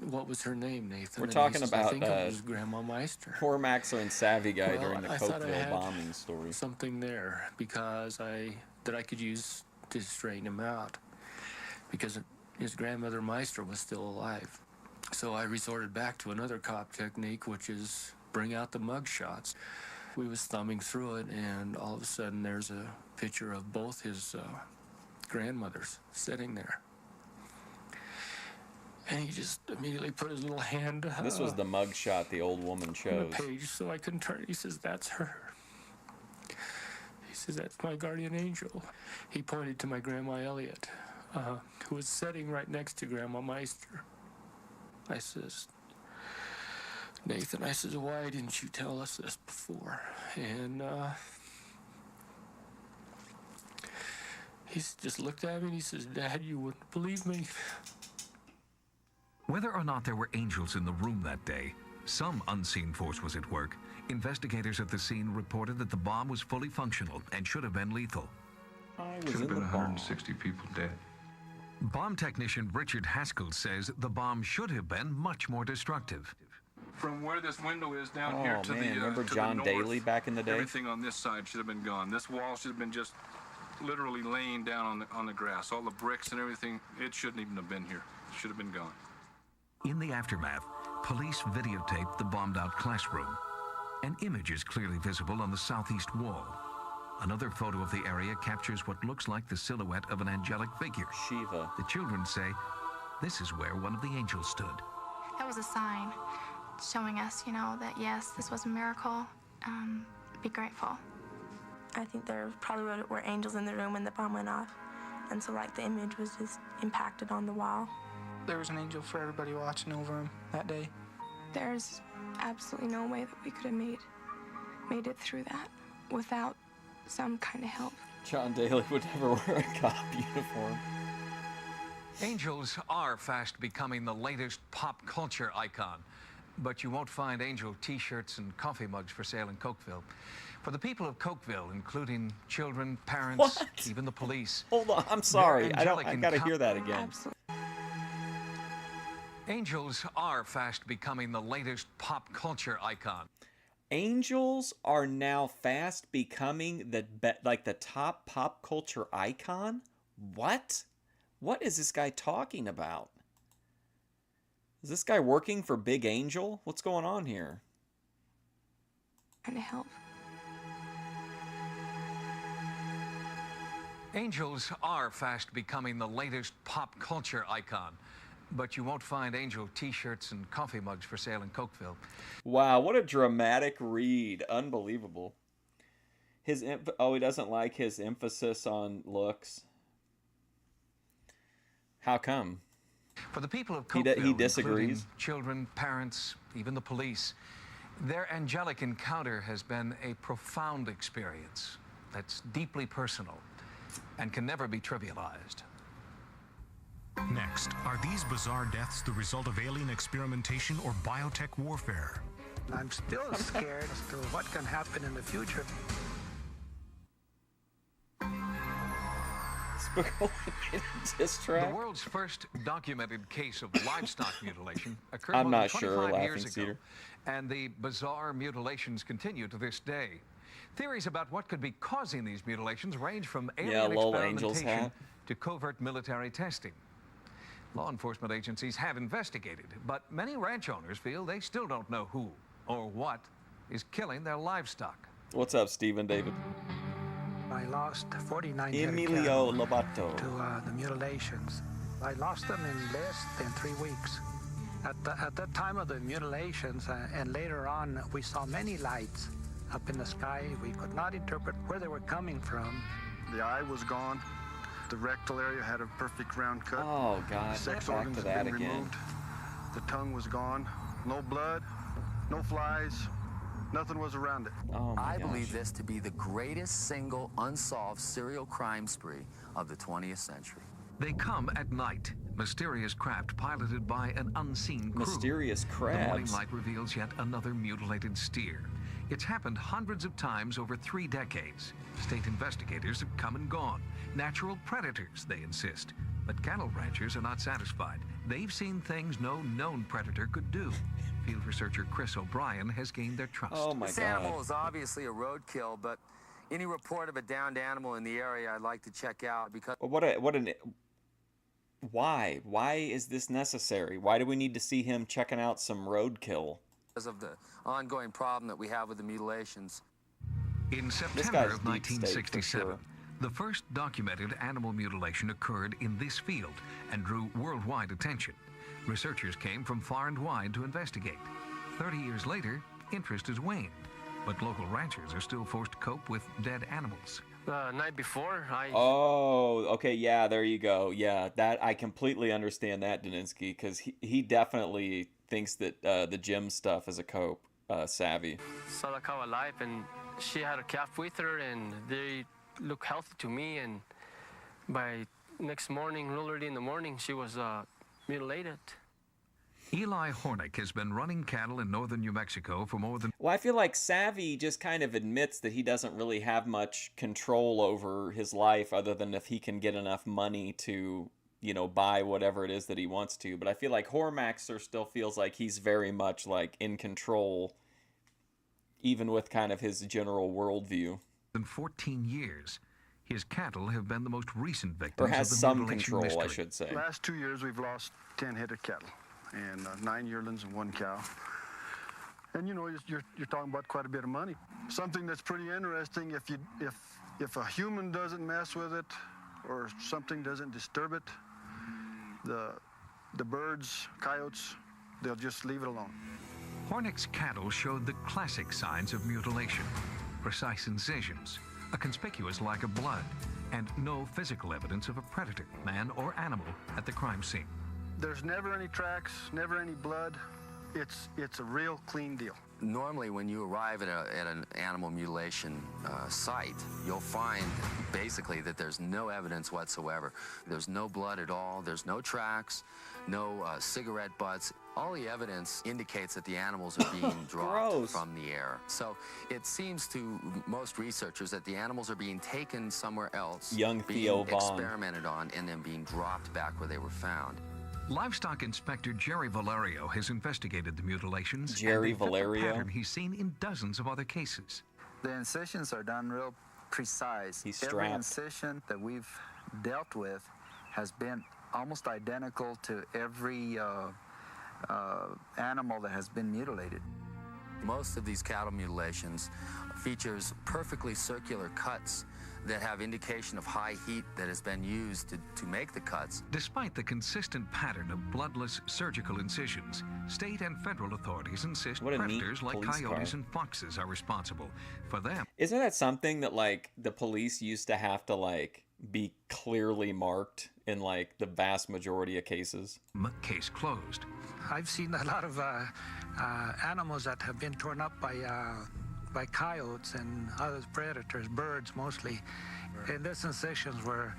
"What was her name, Nathan?" We're And talking he says, about "I think it was Grandma Meister." Poor Maxer and Savvy guy Well, during the I thought I Cokeville had bombing story. something there because I could use to straighten him out, because his grandmother Meister was still alive. So I resorted back to another cop technique, which is bring out the mug shots. We was thumbing through it, and all of a sudden there's a picture of both his grandmothers sitting there. And he just immediately put his little hand This was the mug shot the old woman on chose. the page, so I couldn't turn it. He says, "That's her." He says, "That's my guardian angel." He pointed to my Grandma Elliott, who was sitting right next to Grandma Meister. I says, "Nathan," I says, "why didn't you tell us this before?" And he just looked at me and he says, "Dad, you wouldn't believe me." Whether or not there were angels in the room that day, some unseen force was at work. Investigators at the scene reported that the bomb was fully functional and should have been lethal. Should have been 160 people dead. Bomb technician Richard Haskell says the bomb should have been much more destructive. From where this window is down Oh, here to man, the remember to John the north, Daly back in the day? Everything on this side should have been gone. This wall should have been just literally laying down on the grass. All the bricks and everything, it shouldn't even have been here. It should have been gone. In the aftermath, police videotaped the bombed-out classroom. An image is clearly visible on the southeast wall. Another photo of the area captures what looks like the silhouette of an angelic figure. Shiva. The children say this is where one of the angels stood. That was a sign showing us, that yes, this was a miracle. Be grateful. I think there probably were angels in the room when the bomb went off, and so the image was just impacted on the wall. There was an angel for everybody watching over him that day. There's absolutely no way that we could have made it through that without some kind of help. John Daly would never wear a cop uniform. Angels are fast becoming the latest pop culture icon, but you won't find angel t-shirts and coffee mugs for sale in Cokeville. For the people of Cokeville, including children, parents, even the police. Hold on, I'm sorry. I gotta hear that again. Absolutely. Angels are fast becoming the latest pop culture icon. Angels are now fast becoming the top pop culture icon? What? What is this guy talking about? Is this guy working for Big Angel? What's going on here? Trying to help. Angels are fast becoming the latest pop culture icon, but you won't find angel t-shirts and coffee mugs for sale in Cokeville. Wow, what a dramatic read. Unbelievable. He doesn't like his emphasis on looks. How come? For the people of He Cokeville, disagrees. including children, parents, even the police, their angelic encounter has been a profound experience that's deeply personal and can never be trivialized. Next, are these bizarre deaths the result of alien experimentation or biotech warfare? I'm still scared as to what can happen in the future. The world's first documented case of livestock mutilation occurred I'm more than not sure, 25 Laughing years ago, Cedar. and the bizarre mutilations continue to this day. Theories about what could be causing these mutilations range from alien lol, Angel's experimentation hat. to covert military testing. Law enforcement agencies have investigated, but many ranch owners feel they still don't know who or what is killing their livestock. What's up, Stephen David? I lost 49 head of Emilio cattle Lobato. to the mutilations. I lost them in less than 3 weeks. At the time of the mutilations and later on, we saw many lights up in the sky. We could not interpret where they were coming from. The eye was gone. The rectal area had a perfect round cut. Oh, God. The sex Back organs to had that been again. removed. The tongue was gone. No blood, no flies, nothing was around it. Oh, I believe this to be the greatest single unsolved serial crime spree of the 20th century. They come at night, mysterious craft piloted by an unseen crew. Mysterious The morning crabs. light reveals yet another mutilated steer. It's happened hundreds of times over 3 decades. State investigators have come and gone. Natural predators, they insist. But cattle ranchers are not satisfied. They've seen things no known predator could do. Field researcher Chris O'Brien has gained their trust. Oh, my This God. animal is obviously a roadkill, but any report of a downed animal in the area I'd like to check out because... Why? Why is this necessary? Why do we need to see him checking out some roadkill? Because of the ongoing problem that we have with the mutilations. In guy's September of deep state for 1967, sure. the first documented animal mutilation occurred in this field and drew worldwide attention. Researchers came from far and wide to investigate. 30 years later, interest has waned, but local ranchers are still forced to cope with dead animals. The night before, Oh, okay, yeah, there you go. Yeah, that I completely understand that, Daninsky, because he definitely thinks that the gym stuff is a cope savvy. saw the cow alive, and she had a calf with her, and they look healthy to me. And by next morning, early in the morning, she was mutilated. Eli Hornick has been running cattle in northern New Mexico for more than... Well, I feel like Savvy just kind of admits that he doesn't really have much control over his life other than if he can get enough money to, you know, buy whatever it is that he wants to. But I feel like Hormaxer still feels like he's very much like in control, even with kind of his general worldview. In 14 years, his cattle have been the most recent victims Or has of the some mutilation control, mystery. I should say. Last 2 years, we've lost 10 head of cattle and 9 yearlings and 1 cow. And you know, you're talking about quite a bit of money. Something that's pretty interesting, if a human doesn't mess with it or something doesn't disturb it, the birds, coyotes, they'll just leave it alone. Hornick's cattle showed the classic signs of mutilation: precise incisions, a conspicuous lack of blood, and no physical evidence of a predator, man or animal, at the crime scene. There's never any tracks, never any blood. It's a real clean deal. Normally, when you arrive at an animal mutilation site, you'll find basically that there's no evidence whatsoever. There's no blood at all. There's no tracks, no cigarette butts. All the evidence indicates that the animals are being dropped from the air. So it seems to most researchers that the animals are being taken somewhere else, Young Theo being Vaughn. experimented on, and then being dropped back where they were found. Livestock Inspector Jerry Valerio has investigated the mutilations. Jerry and they fit the Valerio? pattern he's seen in dozens of other cases. The incisions are done real precise. He's Every strapped. incision that we've dealt with has been almost identical to every animal that has been mutilated. Most of these cattle mutilations features perfectly circular cuts that have indication of high heat that has been used to make the cuts. Despite the consistent pattern of bloodless surgical incisions, state and federal authorities insist What a neat predators like police coyotes car. and foxes are responsible. For them, Isn't that something that, like, the police used to have to, like, be clearly marked in like the vast majority of cases. Case closed. I've seen a lot of animals that have been torn up by coyotes and other predators, birds mostly. And their sensations were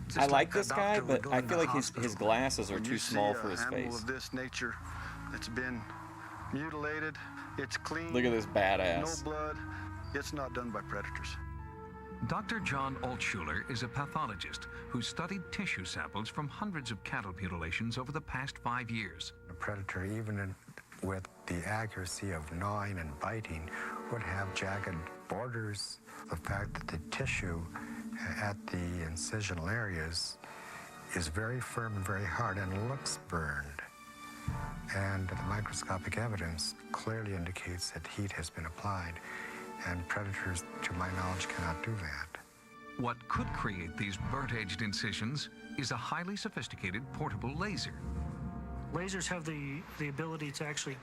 just I like this guy, but I feel like his glasses are When too you small see for his an animal face. of this nature that's been mutilated, it's clean. Look at this badass. No blood. It's not done by predators. Dr. John Altschuler is a pathologist who studied tissue samples from hundreds of cattle mutilations over the past 5 years. A predator, even with the accuracy of gnawing and biting, would have jagged borders. The fact that the tissue at the incisional areas is very firm and very hard and looks burned. And the microscopic evidence clearly indicates that heat has been applied, and predators, to my knowledge, cannot do that. What could create these burnt-edged incisions is a highly sophisticated portable laser. Lasers have the ability to actually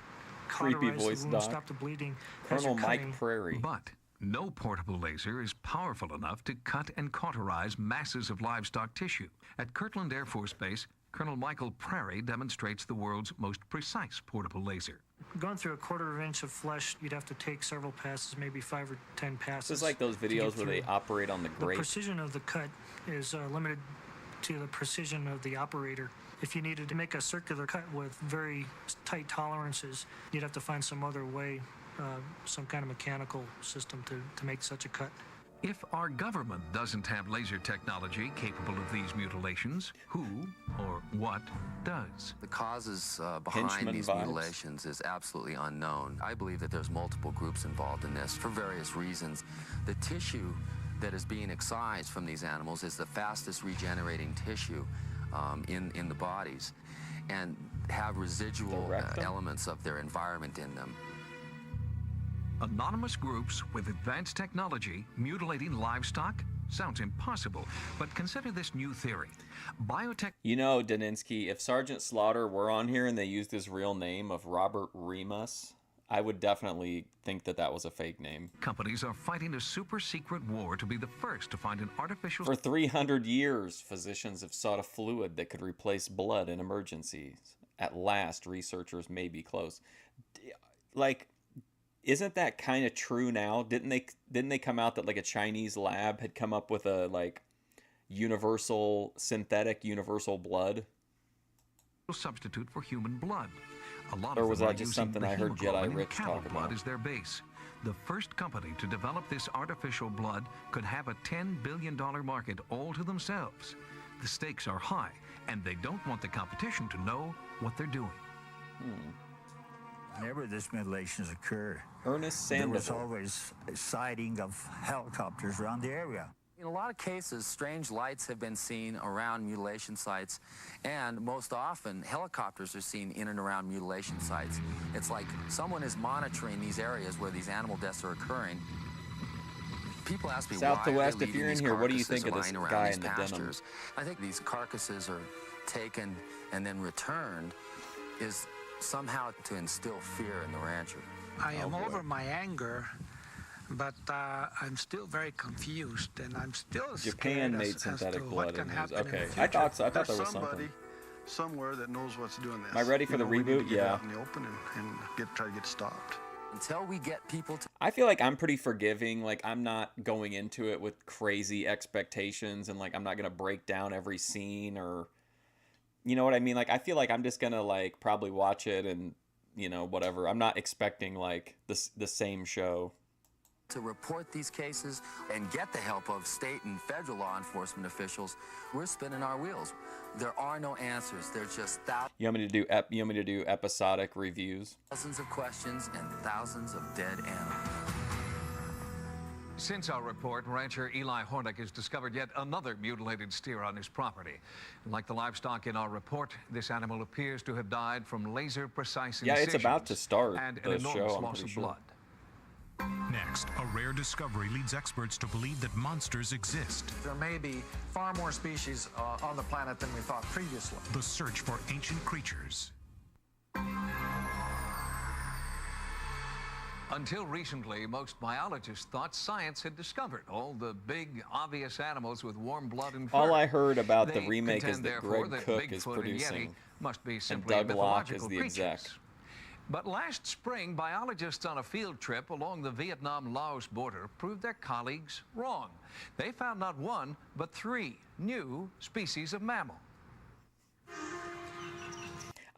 Creepy cauterize voice the wound, doc. stop the bleeding. as Colonel you're Mike cutting. Prairie. But no portable laser is powerful enough to cut and cauterize masses of livestock tissue. At Kirtland Air Force Base, Colonel Michael Prairie demonstrates the world's most precise portable laser. Going through a quarter of an inch of flesh, you'd have to take several passes, maybe 5 or 10 passes. This is like those to get videos where they through. operate on the The grape. precision of the cut is limited to the precision of the operator. If you needed to make a circular cut with very tight tolerances, you'd have to find some other way, some kind of mechanical system to make such a cut. If our government doesn't have laser technology capable of these mutilations, who or what does? The causes behind Henchman these vibes. mutilations is absolutely unknown. I believe that there's multiple groups involved in this for various reasons. The tissue that is being excised from these animals is the fastest regenerating tissue in the bodies and have residual elements of their environment in them. Anonymous groups with advanced technology mutilating livestock? Sounds impossible, but consider this new theory. Biotech... You know, Daninsky, if Sergeant Slaughter were on here and they used his real name of Robert Remus, I would definitely think that that was a fake name. Companies are fighting a super-secret war to be the first to find an artificial... For 300 years, physicians have sought a fluid that could replace blood in emergencies. At last, researchers may be close. Like, isn't that kind of true now? Didn't they come out that like a Chinese lab had come up with a like synthetic universal blood? Substitute for human blood. A lot Or of was them that are just using something the I heard hemoglobin Jedi in Rich cattle talk blood about? as their base. The first company to develop this artificial blood could have a $10 billion market all to themselves. The stakes are high, and they don't want the competition to know what they're doing. Whenever these mutilations occur, Ernest there was Sandoval. always a sighting of helicopters around the area. In a lot of cases, strange lights have been seen around mutilation sites, and most often, helicopters are seen in and around mutilation sites. It's like someone is monitoring these areas where these animal deaths are occurring. People ask me South to why West, are they if you're leaving in these here, what do you carcasses think of this lying around guy these in the denim? pastures. I think these carcasses are taken and then returned is somehow to instill fear in the rancher. I am over my anger, but I'm still very confused, and I'm still Japan scared made as synthetic to blood what can in his. happen in the Okay, future. I thought there There's was somebody something. somewhere that knows what's doing this. Am I ready for the we need to reboot? get Yeah. out in the open and try to get stopped. Until we get people to... I feel like I'm pretty forgiving. Like, I'm not going into it with crazy expectations, and like I'm not gonna break down every scene, or you know what I mean. Like, I feel like I'm just gonna like probably watch it and you know whatever. I'm not expecting like the same show. To report these cases and get the help of state and federal law enforcement officials, we're spinning our wheels. There are no answers. There's just You want me to do episodic reviews? thousands of questions and thousands of dead animals. Since our report, rancher Eli Hornick has discovered yet another mutilated steer on his property. Like the livestock in our report, this animal appears to have died from laser-precise Yeah, incisions it's about to start and the an enormous show, I'm loss pretty of sure. blood. Next, a rare discovery leads experts to believe that monsters exist. There may be far more species on the planet than we thought previously. The search for ancient creatures. Until recently, most biologists thought science had discovered all the big, obvious animals with warm blood and fur. All I heard about the They remake is contend, that therefore, Greg Cook Bigfoot is and producing, Yeti must be and simply Doug Locke is mythological the exec. creatures. But last spring, biologists on a field trip along the Vietnam-Laos border proved their colleagues wrong. They found not one, but 3 new species of mammal.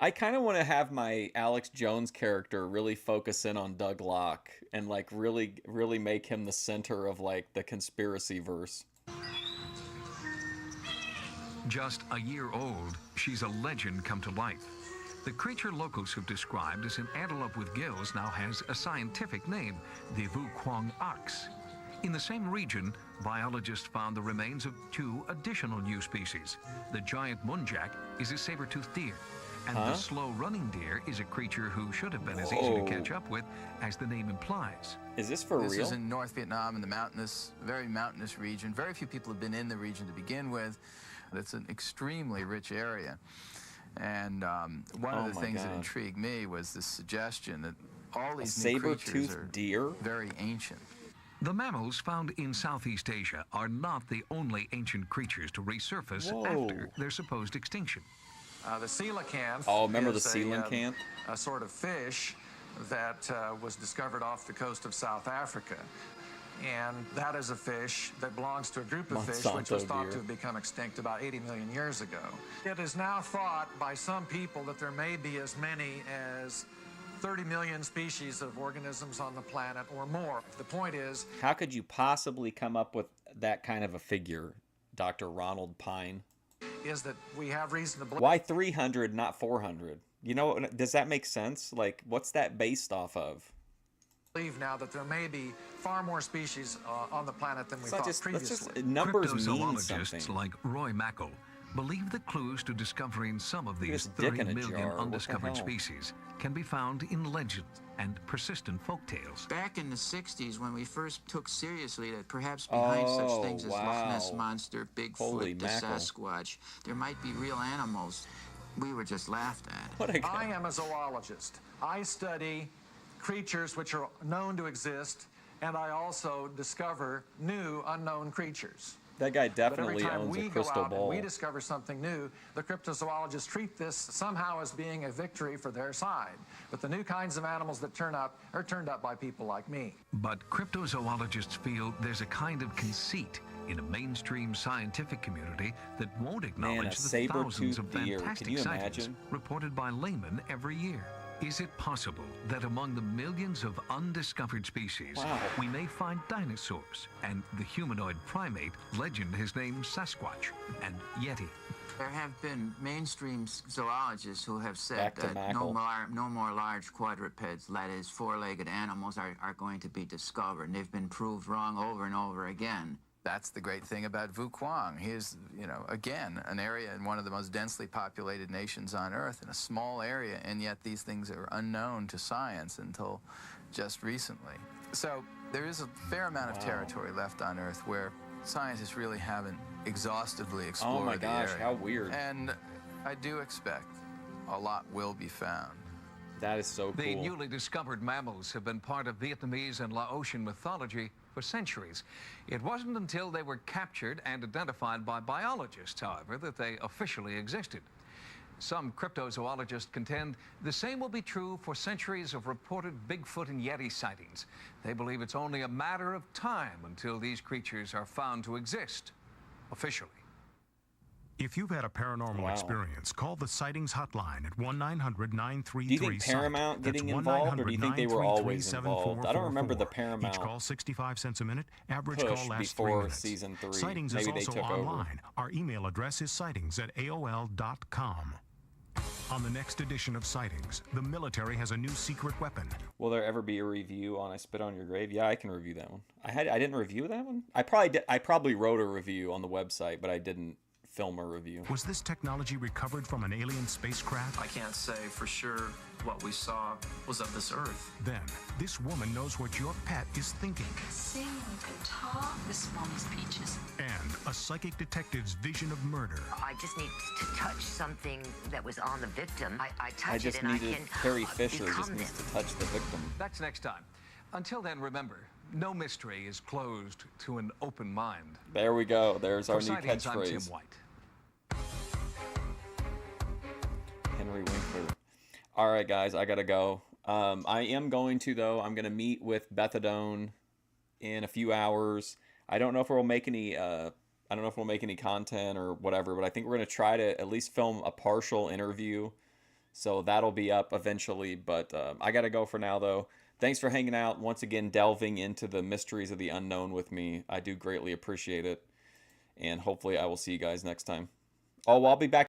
I kind of want to have my Alex Jones character really focus in on Doug Locke and like really make him the center of like the conspiracy verse. Just a year old, she's a legend come to life. The creature locals have described as an antelope with gills now has a scientific name, the Vu Quang ox. In the same region, biologists found the remains of 2 additional new species. The giant muntjac is a saber-toothed deer, and the slow-running deer is a creature who should have been as easy to catch up with as the name implies. Is this for real? This is in North Vietnam, in the very mountainous region. Very few people have been in the region to begin with. It's an extremely rich area. And one of the things that intrigued me was the suggestion that all these new creatures are very ancient. The mammals found in Southeast Asia are not the only ancient creatures to resurface after their supposed extinction. The coelacanth. Oh, remember the coelacanth? A sort of fish that was discovered off the coast of South Africa. And that is a fish that belongs to a group of fish which was thought to have become extinct about 80 million years ago. It is now thought by some people that there may be as many as 30 million species of organisms on the planet or more. The point is, how could you possibly come up with that kind of a figure, Dr. Ronald Pine? Is that we have reason to believe. Why 300, not 400? You know, does that make sense? Like, what's that based off of? Believe now that there may be far more species on the planet than we thought previously. Numbers mean Cryptozoologists something. like Roy Mackle believe the clues to discovering some of these 30 million undiscovered species can be found in legends and persistent folktales. Back in the 60s, when we first took seriously that perhaps behind such things as Loch Ness Monster, Bigfoot, the Sasquatch, there might be real animals, we were just laughed at. I am a zoologist. I study creatures which are known to exist, and I also discover new unknown creatures. That guy definitely but every time owns we a crystal go out ball. and we discover something new, the cryptozoologists treat this somehow as being a victory for their side. But the new kinds of animals that turn up are turned up by people like me. But cryptozoologists feel there's a kind of conceit in a mainstream scientific community that won't acknowledge the thousands of fantastic sightings reported by laymen every year. Is it possible that among the millions of undiscovered species, we may find dinosaurs and the humanoid primate legend has named Sasquatch and Yeti? There have been mainstream zoologists who have said that no more large quadrupeds, that is, four-legged animals, are going to be discovered. And they've been proved wrong over and over again. That's the great thing about Vu Quang. He is, again, an area in one of the most densely populated nations on Earth, in a small area, and yet these things are unknown to science until just recently. So there is a fair amount of territory left on Earth where scientists really haven't exhaustively explored the area. Oh my gosh, how weird. And I do expect a lot will be found. That is so cool. The newly discovered mammals have been part of Vietnamese and Laotian mythology for centuries. It wasn't until they were captured and identified by biologists, however, that they officially existed. Some cryptozoologists contend the same will be true for centuries of reported Bigfoot and Yeti sightings. They believe it's only a matter of time until these creatures are found to exist officially. If you've had a paranormal experience, call the Sightings hotline at 1-900-933-SIGHT. Do you think Paramount getting involved, or do you think they were always involved? I don't remember the Paramount Each call 65 cents a minute. Average call lasts 3 before minutes. season 3. Sightings Maybe is they also took online. over. Our email address is sightings@aol.com. On the next edition of Sightings, the military has a new secret weapon. Will there ever be a review on I Spit on Your Grave? Yeah, I can review that one. I didn't review that one. I probably wrote a review on the website, but I didn't film a review. Was this technology recovered from an alien spacecraft? I can't say for sure what we saw was of this Earth. Then, this woman knows what your pet is thinking. Sing, we can talk. This is Mommy's Peaches. And a psychic detective's vision of murder. I just need to touch something that was on the victim. I touch I just it and needed I can Carrie Fisher become just needs to touch the victim. That's next time. Until then, remember, no mystery is closed to an open mind. There we go. There's our new Sightings, I'm Tim catchphrase. White. Henry Winkler. All right, guys, I gotta go. I am going to, though. I'm gonna meet with Bethadone in a few hours. I don't know if we'll make any. I don't know if we'll make any content or whatever, but I think we're gonna try to at least film a partial interview. So that'll be up eventually. But I gotta go for now, though. Thanks for hanging out once again, delving into the mysteries of the unknown with me. I do greatly appreciate it, and hopefully I will see you guys next time. Oh, I'll be back